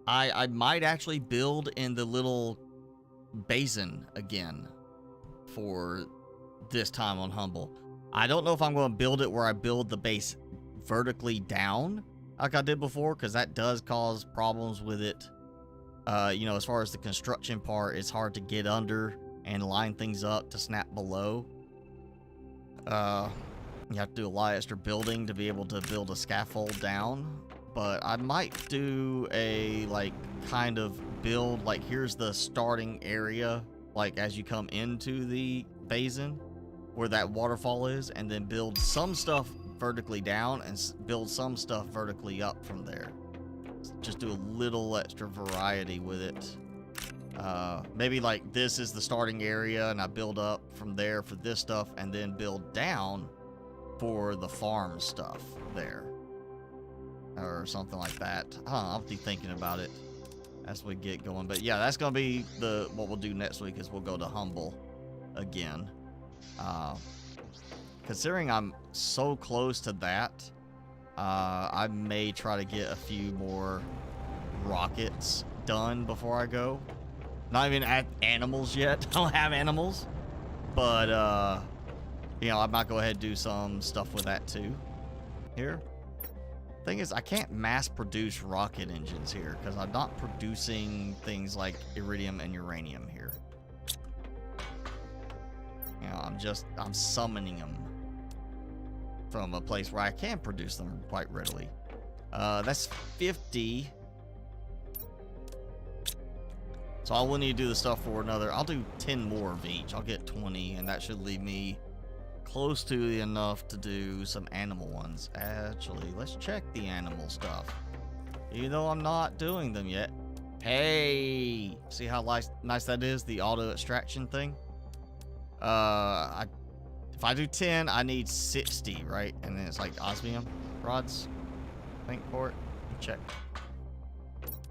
I might actually build in the little basin again for this time on Humble. I don't know if I'm going to build it where I build the base vertically down like I did before, because that does cause problems with it. You know, as far as the construction part, it's hard to get under and line things up to snap below. You have to do a lot of extra building to be able to build a scaffold down. But I might do a, like, kind of build, like, here's the starting area, like, as you come into the basin, where that waterfall is, and then build some stuff vertically down and build some stuff vertically up from there. Just do a little extra variety with it. Maybe, like, this is the starting area, and I build up from there for this stuff, and then build down for the farm stuff there, or something like that. I'll be thinking about it as we get going. But yeah, that's gonna be what we'll do next week, is we'll go to Humble again. Considering I'm so close to that, I may try to get a few more rockets done before I go. Not even at animals yet. I don't have animals, but you know, I might go ahead and do some stuff with that too. Here, thing is, I can't mass produce rocket engines here because I'm not producing things like iridium and uranium here. You know, I'm summoning them from a place where I can produce them quite readily. That's 50. So I will need to do the stuff for another. I'll do 10 more of each. I'll get 20, and that should leave me close to enough to do some animal ones. Actually, let's check the animal stuff, even though I'm not doing them yet. Hey, see how nice that is, the auto extraction thing? If I do 10, I need 60, right? And then it's like osmium rods, I think, for it. Check.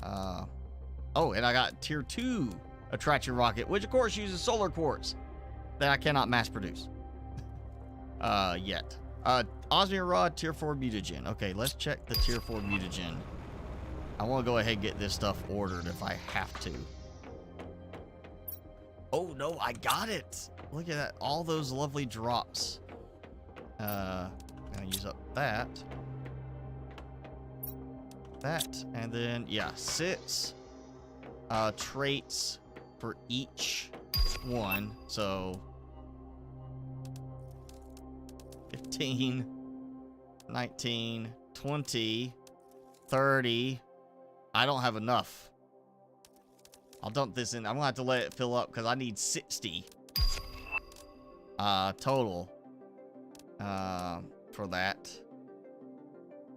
Oh, and I got tier 2 attraction rocket, which of course uses solar quartz that I cannot mass produce yet. Osmium rod, tier 4 mutagen. Okay, let's check the tier 4 mutagen. I want to go ahead and get this stuff ordered if I have to. Oh no, I got it. Look at that, all those lovely drops. Gonna use up that, and then yeah, 6 traits for each one. So 15, 19, 20, 30. I don't have enough. I'll dump this in. I'm gonna have to let it fill up because I need 60 total for that,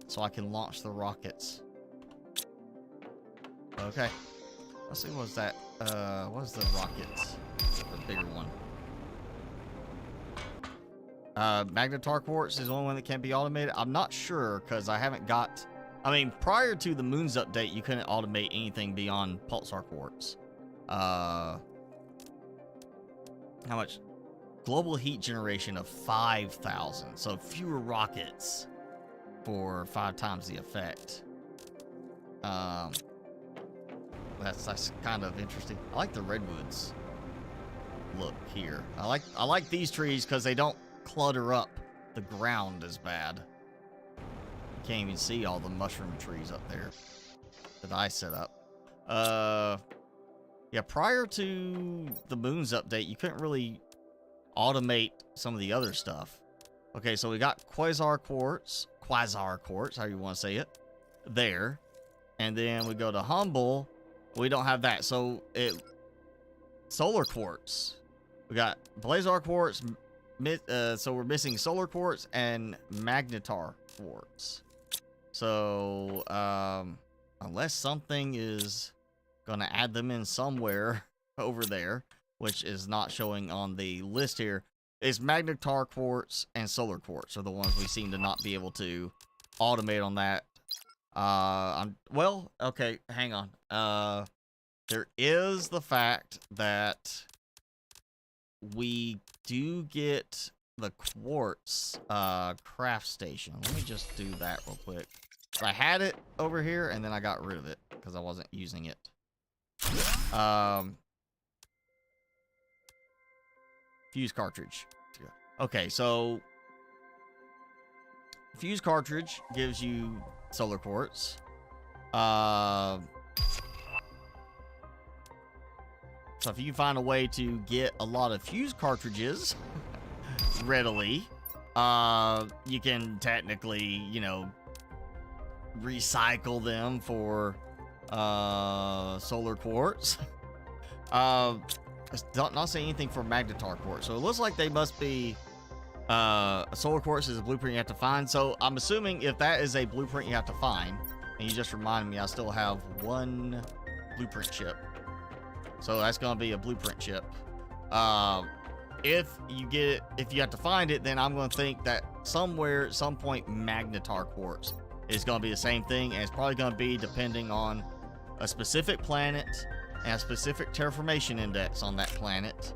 so I can launch the rockets. Okay, let's see, what's that? What's the rockets? The bigger one. Magnetar quartz is the only one that can be automated. I'm not sure because I haven't got. I mean, prior to the Moons update, you couldn't automate anything beyond pulsar quartz. How much? Global heat generation of 5,000. So fewer rockets for 5 times the effect. That's kind of interesting. I like the redwoods look here. I like these trees because they don't clutter up the ground as bad. can't even see all the mushroom trees up there that I set up. Yeah, prior to the Moons update, you couldn't really automate some of the other stuff. Okay, so we got quasar quartz, how you want to say it, there. And then we go to Humble, we don't have that. So solar quartz. We got blazar quartz, so we're missing solar quartz and magnetar quartz. So, unless something is gonna add them in somewhere over there, which is not showing on the list here, is magnetar quartz and solar quartz are the ones we seem to not be able to automate on that. Well, okay, hang on. There is the fact that we do get the quartz craft station. Let me just do that real quick. I had it over here and then I got rid of it because I wasn't using it. Fuse cartridge. Okay, so fuse cartridge gives you solar quartz. So if you can find a way to get a lot of fuse cartridges readily, you can technically, you know, recycle them for solar quartz. It's not saying anything for magnetar quartz, so it looks like they must be a solar quartz is a blueprint you have to find. So I'm assuming if that is a blueprint you have to find, and you just reminded me I still have one blueprint chip, so that's gonna be a blueprint chip. If you have to find it, then I'm gonna think that somewhere at some point magnetar quartz is gonna be the same thing, and it's probably gonna be depending on a specific planet and a specific terraformation index on that planet,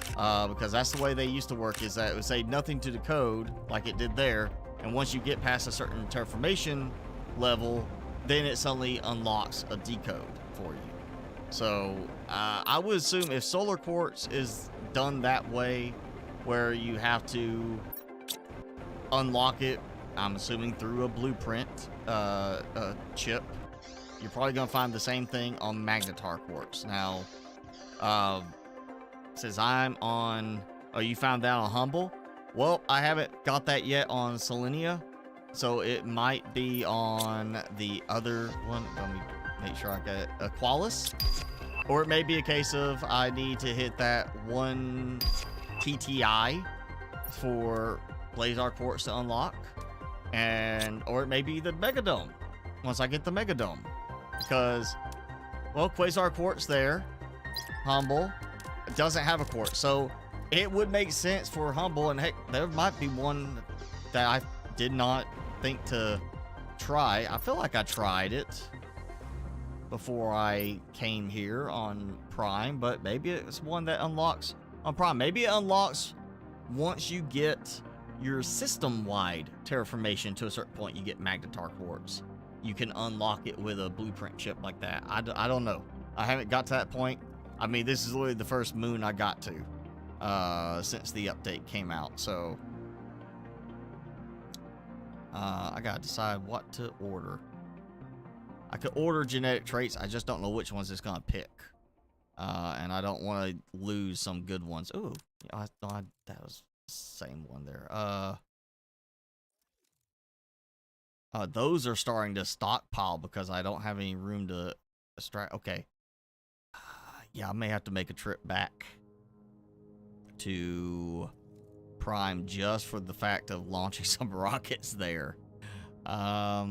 because that's the way they used to work, is that it would say nothing to decode like it did there, and once you get past a certain terraformation level, then it suddenly unlocks a decode for you. So I would assume if solar quartz is done that way, where you have to unlock it, I'm assuming through a blueprint chip, you're probably gonna find the same thing on magnetar quartz. Now, says I'm on. Oh, you found that on Humble? Well, I haven't got that yet on Selenia, so it might be on the other one. Let me make sure I get it. Aqualis, or it may be a case of I need to hit that 1 TTI for blazar quartz to unlock, or it may be the megadome once I get the megadome. Because, well, quasar quartz there, Humble, doesn't have a quartz. So it would make sense for Humble, and heck, there might be one that I did not think to try. I feel like I tried it before I came here on Prime, but maybe it's one that unlocks on Prime. Maybe it unlocks once you get your system-wide terraformation to a certain point, you get magnetar quartz. You can unlock it with a blueprint chip like that. I don't know. I haven't got to that point. I mean, this is literally the first moon I got to since the update came out. So I gotta decide what to order. I could order genetic traits. I just don't know which ones it's gonna pick. And I don't want to lose some good ones. Ooh, I thought that was the same one there. Those are starting to stockpile because I don't have any room to extract. Okay. Yeah, I may have to make a trip back to Prime just for the fact of launching some rockets there. Yeah,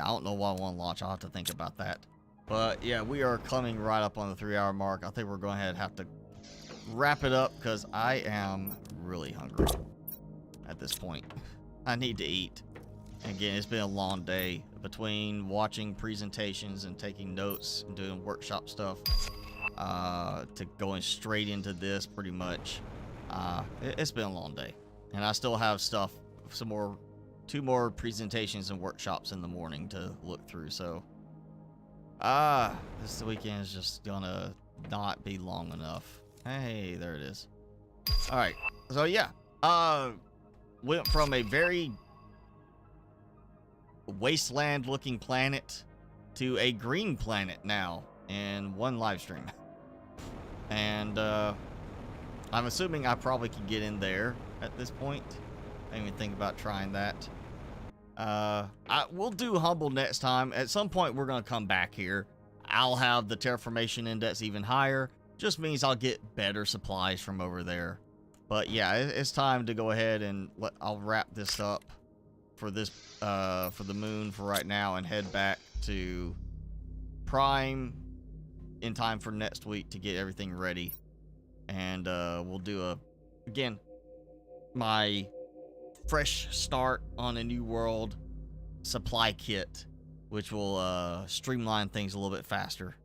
I don't know what I want to launch. I'll have to think about that. But yeah, we are coming right up on the 3-hour mark. I think we're going to have to wrap it up because I am really hungry at this point. I need to eat. Again, it's been a long day between watching presentations and taking notes and doing workshop stuff to going straight into this pretty much. It's been a long day. And I still have stuff, 2 more presentations and workshops in the morning to look through. So, this weekend is just gonna not be long enough. Hey, there it is. All right. So yeah, went from a very wasteland looking planet to a green planet now in one live stream. And I'm assuming I probably could get in there at this point. I didn't even think about trying that. We'll do Humble next time. At some point, we're going to come back here. I'll have the terraformation index even higher. Just means I'll get better supplies from over there. But yeah, it's time to go ahead and I'll wrap this up for this for the moon for right now and head back to Prime in time for next week to get everything ready. And we'll do again my fresh start on a new world supply kit, which will streamline things a little bit faster.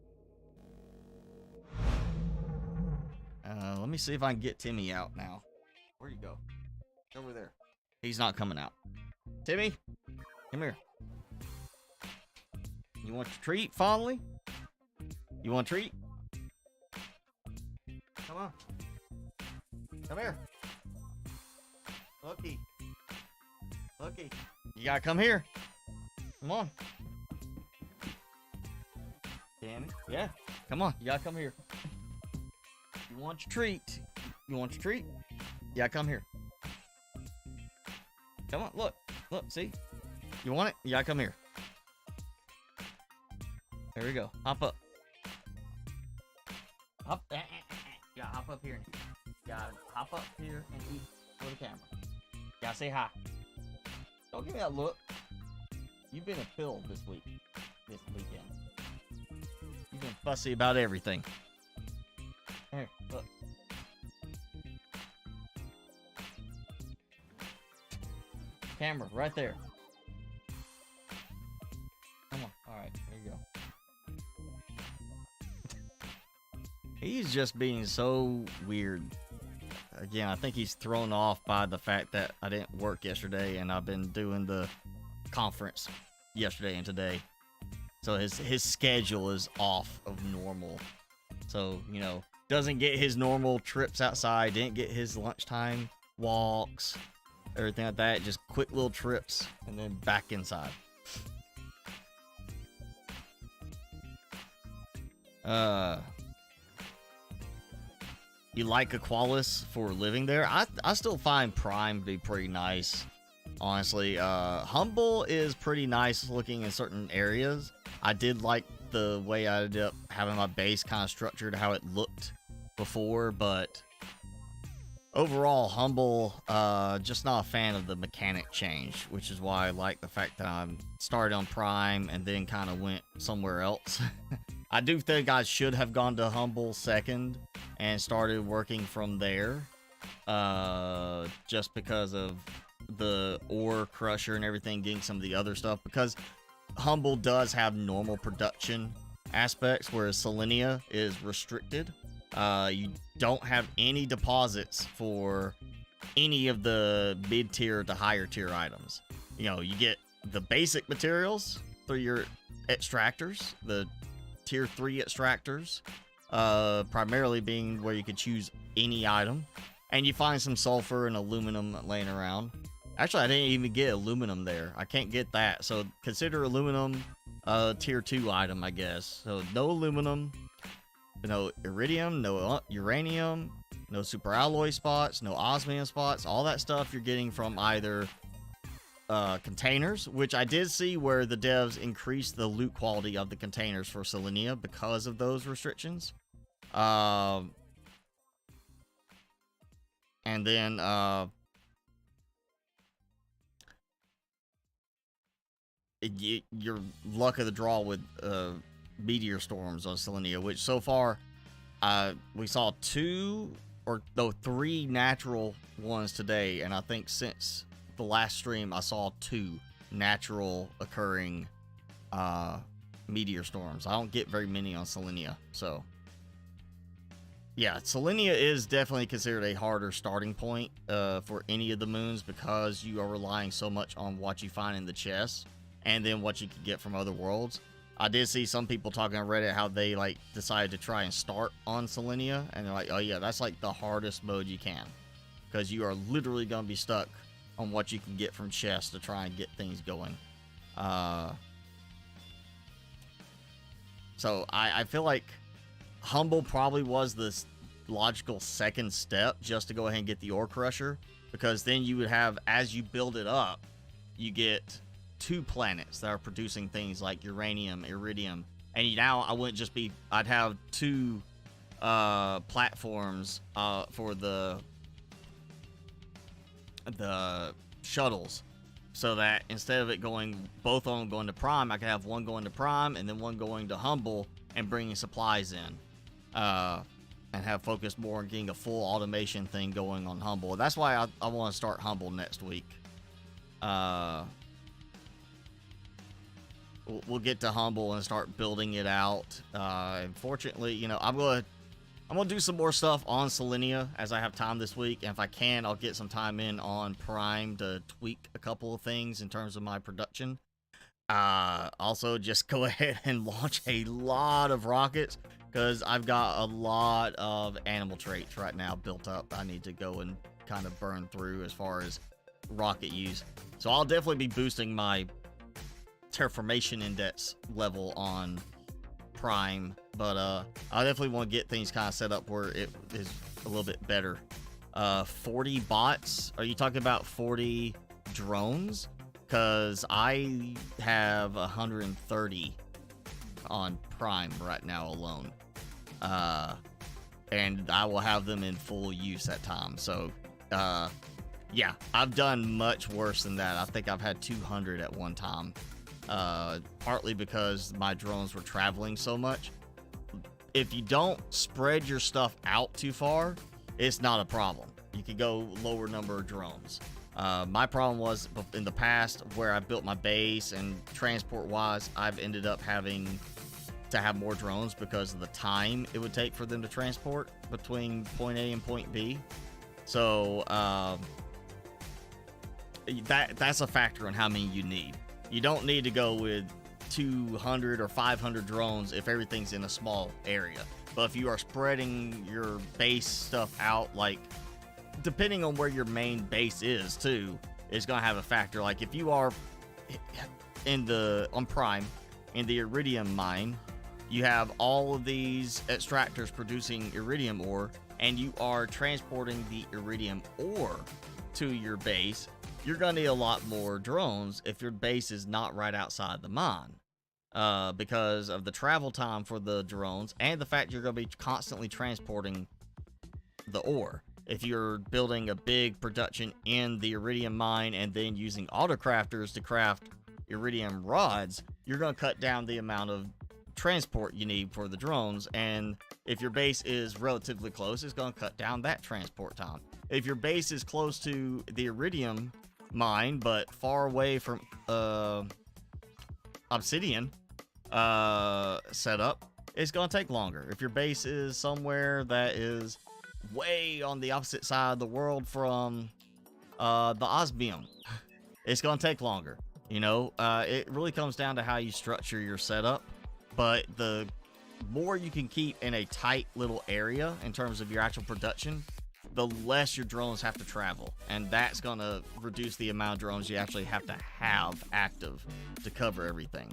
Let me see if I can get Timmy out now. Where'd you go? Over there. He's not coming out. Timmy, come here. You want your treat, fondly? You want a treat? Come on. Come here. Looky. Looky. You gotta come here. Come on. Tammy? Yeah. Come on. You gotta come here. You want your treat? You want your treat? Yeah, come here. Come on. Look. Look. See? You want it? You gotta come here. There we go. Hop up. Hop. You gotta hop up here. You gotta hop up here and eat for the camera. You gotta say hi. Don't give me that look. You've been a pill this weekend. You've been fussy about everything. Here, look. Camera, right there. Come on. Alright, there you go. He's just being so weird. Again, I think he's thrown off by the fact that I didn't work yesterday and I've been doing the conference yesterday and today. So his schedule is off of normal. So, you know, doesn't get his normal trips outside, didn't get his lunchtime walks, everything like that. Just quick little trips and then back inside. You like Aqualis for living there? I still find Prime to be pretty nice, honestly. Humble is pretty nice looking in certain areas. I did like the way I ended up having my base kind of structured, how it looked before, but overall, Humble, just not a fan of the mechanic change, which is why I like the fact that I started on Prime and then kind of went somewhere else. I do think I should have gone to Humble second and started working from there, just because of the ore crusher and everything, getting some of the other stuff, because Humble does have normal production aspects, whereas Selenia is restricted. You don't have any deposits for any of the mid-tier to higher tier items. You know, you get the basic materials through your extractors, the tier 3 extractors, primarily being where you could choose any item, and you find some sulfur and aluminum laying around. Actually, I didn't even get aluminum there. I can't get that, so consider aluminum tier 2 item, I guess. So no aluminum, no iridium, no uranium, no super alloy spots, no osmium spots. All that stuff you're getting from either containers, which I did see where the devs increased the loot quality of the containers for Selenia because of those restrictions. And then your luck of the draw with meteor storms on Selenia, which so far we saw 3 natural ones today, and I think since the last stream I saw 2 natural occurring meteor storms. I don't get very many on Selenia, so yeah, Selenia is definitely considered a harder starting point for any of the moons, because you are relying so much on what you find in the chests and then what you can get from other worlds. I did see some people talking on Reddit how they like decided to try and start on Selenia, and they're like, oh yeah, that's like the hardest mode you can, because you are literally going to be stuck on what you can get from chests to try and get things going. So I feel like humble probably was the logical second step, just to go ahead and get the ore crusher, because then you would have, as you build it up, you get 2 planets that are producing things like uranium, iridium, and now I wouldn't just be, I'd have 2 platforms for the shuttles, so that instead of it going, both of them going to Prime, I could have one going to Prime and then one going to Humble and bringing supplies in, and have focused more on getting a full automation thing going on Humble. That's why I want to start Humble next week. We'll get to Humble and start building it out. Unfortunately, you know, I'm gonna do some more stuff on Selenia as I have time this week, and if I can, I'll get some time in on Prime to tweak a couple of things in terms of my production. Also, just go ahead and launch a lot of rockets, because I've got a lot of animal traits right now built up I need to go and kind of burn through as far as rocket use. So I'll definitely be boosting my terraformation index level on Prime, but I definitely want to get things kind of set up where it is a little bit better. 40 bots? Are you talking about 40 drones? Because I have 130 on Prime right now alone, and I will have them in full use at times. So yeah, I've done much worse than that. I think I've had 200 at one time, partly because my drones were traveling so much. If you don't spread your stuff out too far, it's not a problem. You can go lower number of drones. My problem was in the past where I built my base, and transport wise, I've ended up having to have more drones because of the time it would take for them to transport between point A and point B. So that's a factor in how many you need. You don't need to go with 200 or 500 drones if everything's in a small area. But if you are spreading your base stuff out, like, depending on where your main base is too, is going to have a factor. Like if you are on Prime in the iridium mine, you have all of these extractors producing iridium ore, and you are transporting the iridium ore to your base, you're going to need a lot more drones if your base is not right outside the mine, because of the travel time for the drones and the fact you're going to be constantly transporting the ore. If you're building a big production in the iridium mine and then using autocrafters to craft iridium rods, you're going to cut down the amount of transport you need for the drones. And if your base is relatively close, it's going to cut down that transport time. If your base is close to the iridium mine but far away from obsidian setup, it's going to take longer. If your base is somewhere that is way on the opposite side of the world from the osmium, it's going to take longer. You know, it really comes down to how you structure your setup. But the more you can keep in a tight little area in terms of your actual production, the less your drones have to travel. And that's going to reduce the amount of drones you actually have to have active to cover everything.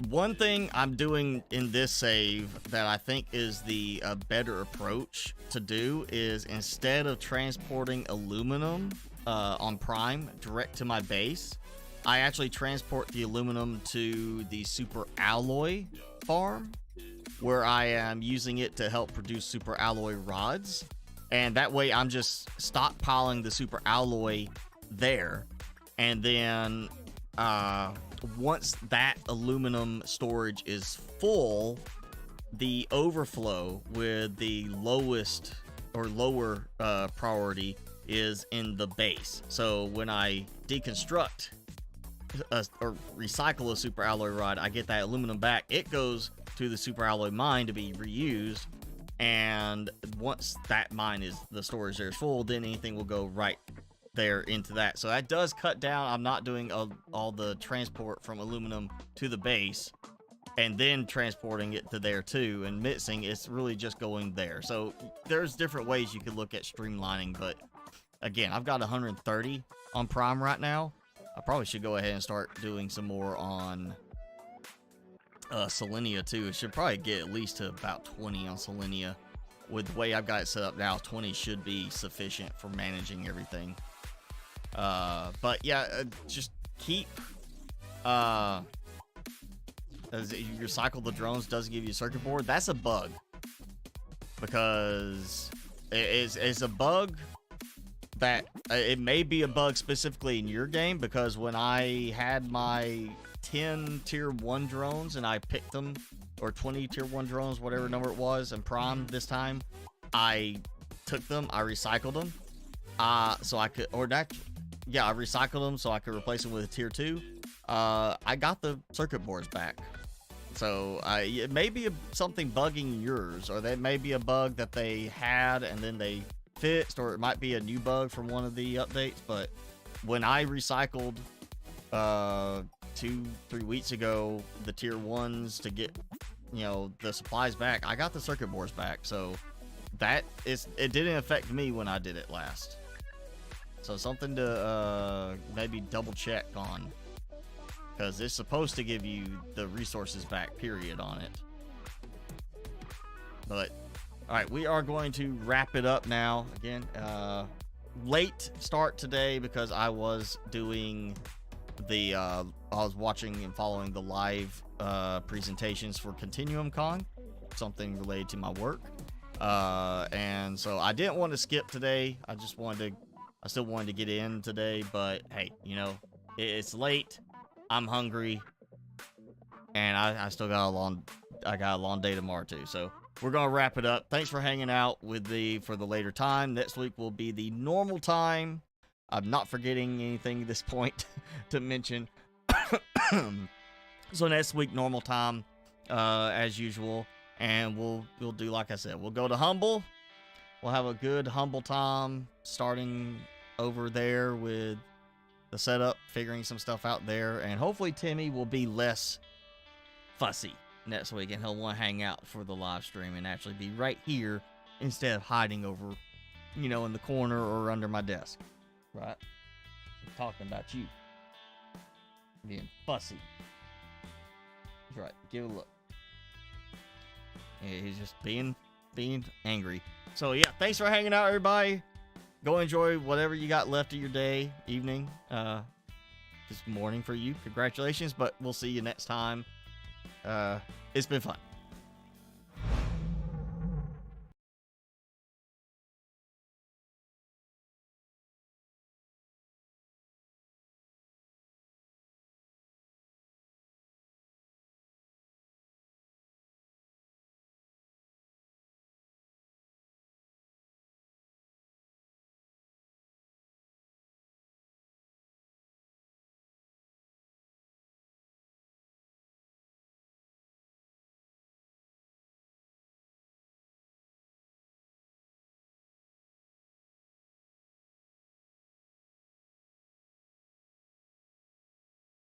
One thing I'm doing in this save that I think is the better approach to do is, instead of transporting aluminum on Prime direct to my base, I actually transport the aluminum to the super alloy farm, where I am using it to help produce super alloy rods. And that way I'm just stockpiling the super alloy there, and then once that aluminum storage is full, the overflow with the lowest or lower priority is in the base. So when I deconstruct or recycle a super alloy rod, I get that aluminum back. It goes to the super alloy mine to be reused, and once that mine is, the storage there is full, then anything will go right there into that. So that does cut down. I'm not doing all the transport from aluminum to the base, and then transporting it to there too, and mixing, it's really just going there. So there's different ways you could look at streamlining, but again, I've got 130 on Prime right now. I probably should go ahead and start doing some more on Selenia too. It should probably get at least to about 20 on Selenia. With the way I've got it set up now, 20 should be sufficient for managing everything. But yeah, just keep as you recycle the drones doesn't give you a circuit board. That's a bug, because it's a bug that it may be a bug specifically in your game, because when I had my 10 tier 1 drones and I picked them, or 20 tier 1 drones, whatever number it was, and Prime this time, I took them, I recycled them, so I could, or that, yeah, I recycled them so I could replace them with a tier 2. I got the circuit boards back. So it may be something bugging yours, or that may be a bug that they had and then they fixed, or it might be a new bug from one of the updates. But when I recycled 2-3 weeks ago the tier 1s to get, you know, the supplies back, I got the circuit boards back. So it didn't affect me when I did it last. So something to maybe double check on, because it's supposed to give you the resources back, period, on it. But all right, we are going to wrap it up now. Again, late start today because I was doing the I was watching and following the live presentations for Continuum Con, something related to my work, and so I didn't want to skip today. I still wanted to get in today, but hey, you know, it's late, I'm hungry, and I still got a long day tomorrow too. So we're gonna wrap it up. Thanks for hanging out with for the later time. Next week will be the normal time. I'm not forgetting anything at this point to mention. So next week, normal time, as usual, and we'll do, like I said, we'll go to Humble. We'll have a good Humble time starting over there with the setup, figuring some stuff out there, and hopefully Timmy will be less fussy next week, and he'll want to hang out for the live stream and actually be right here instead of hiding over, you know, in the corner or under my desk. Right? I'm talking about you being fussy. That's right. Give it a look. Yeah, he's just being angry. So yeah, thanks for hanging out, everybody. Go enjoy whatever you got left of your day, evening, this morning for you. Congratulations, but we'll see you next time. It's been fun.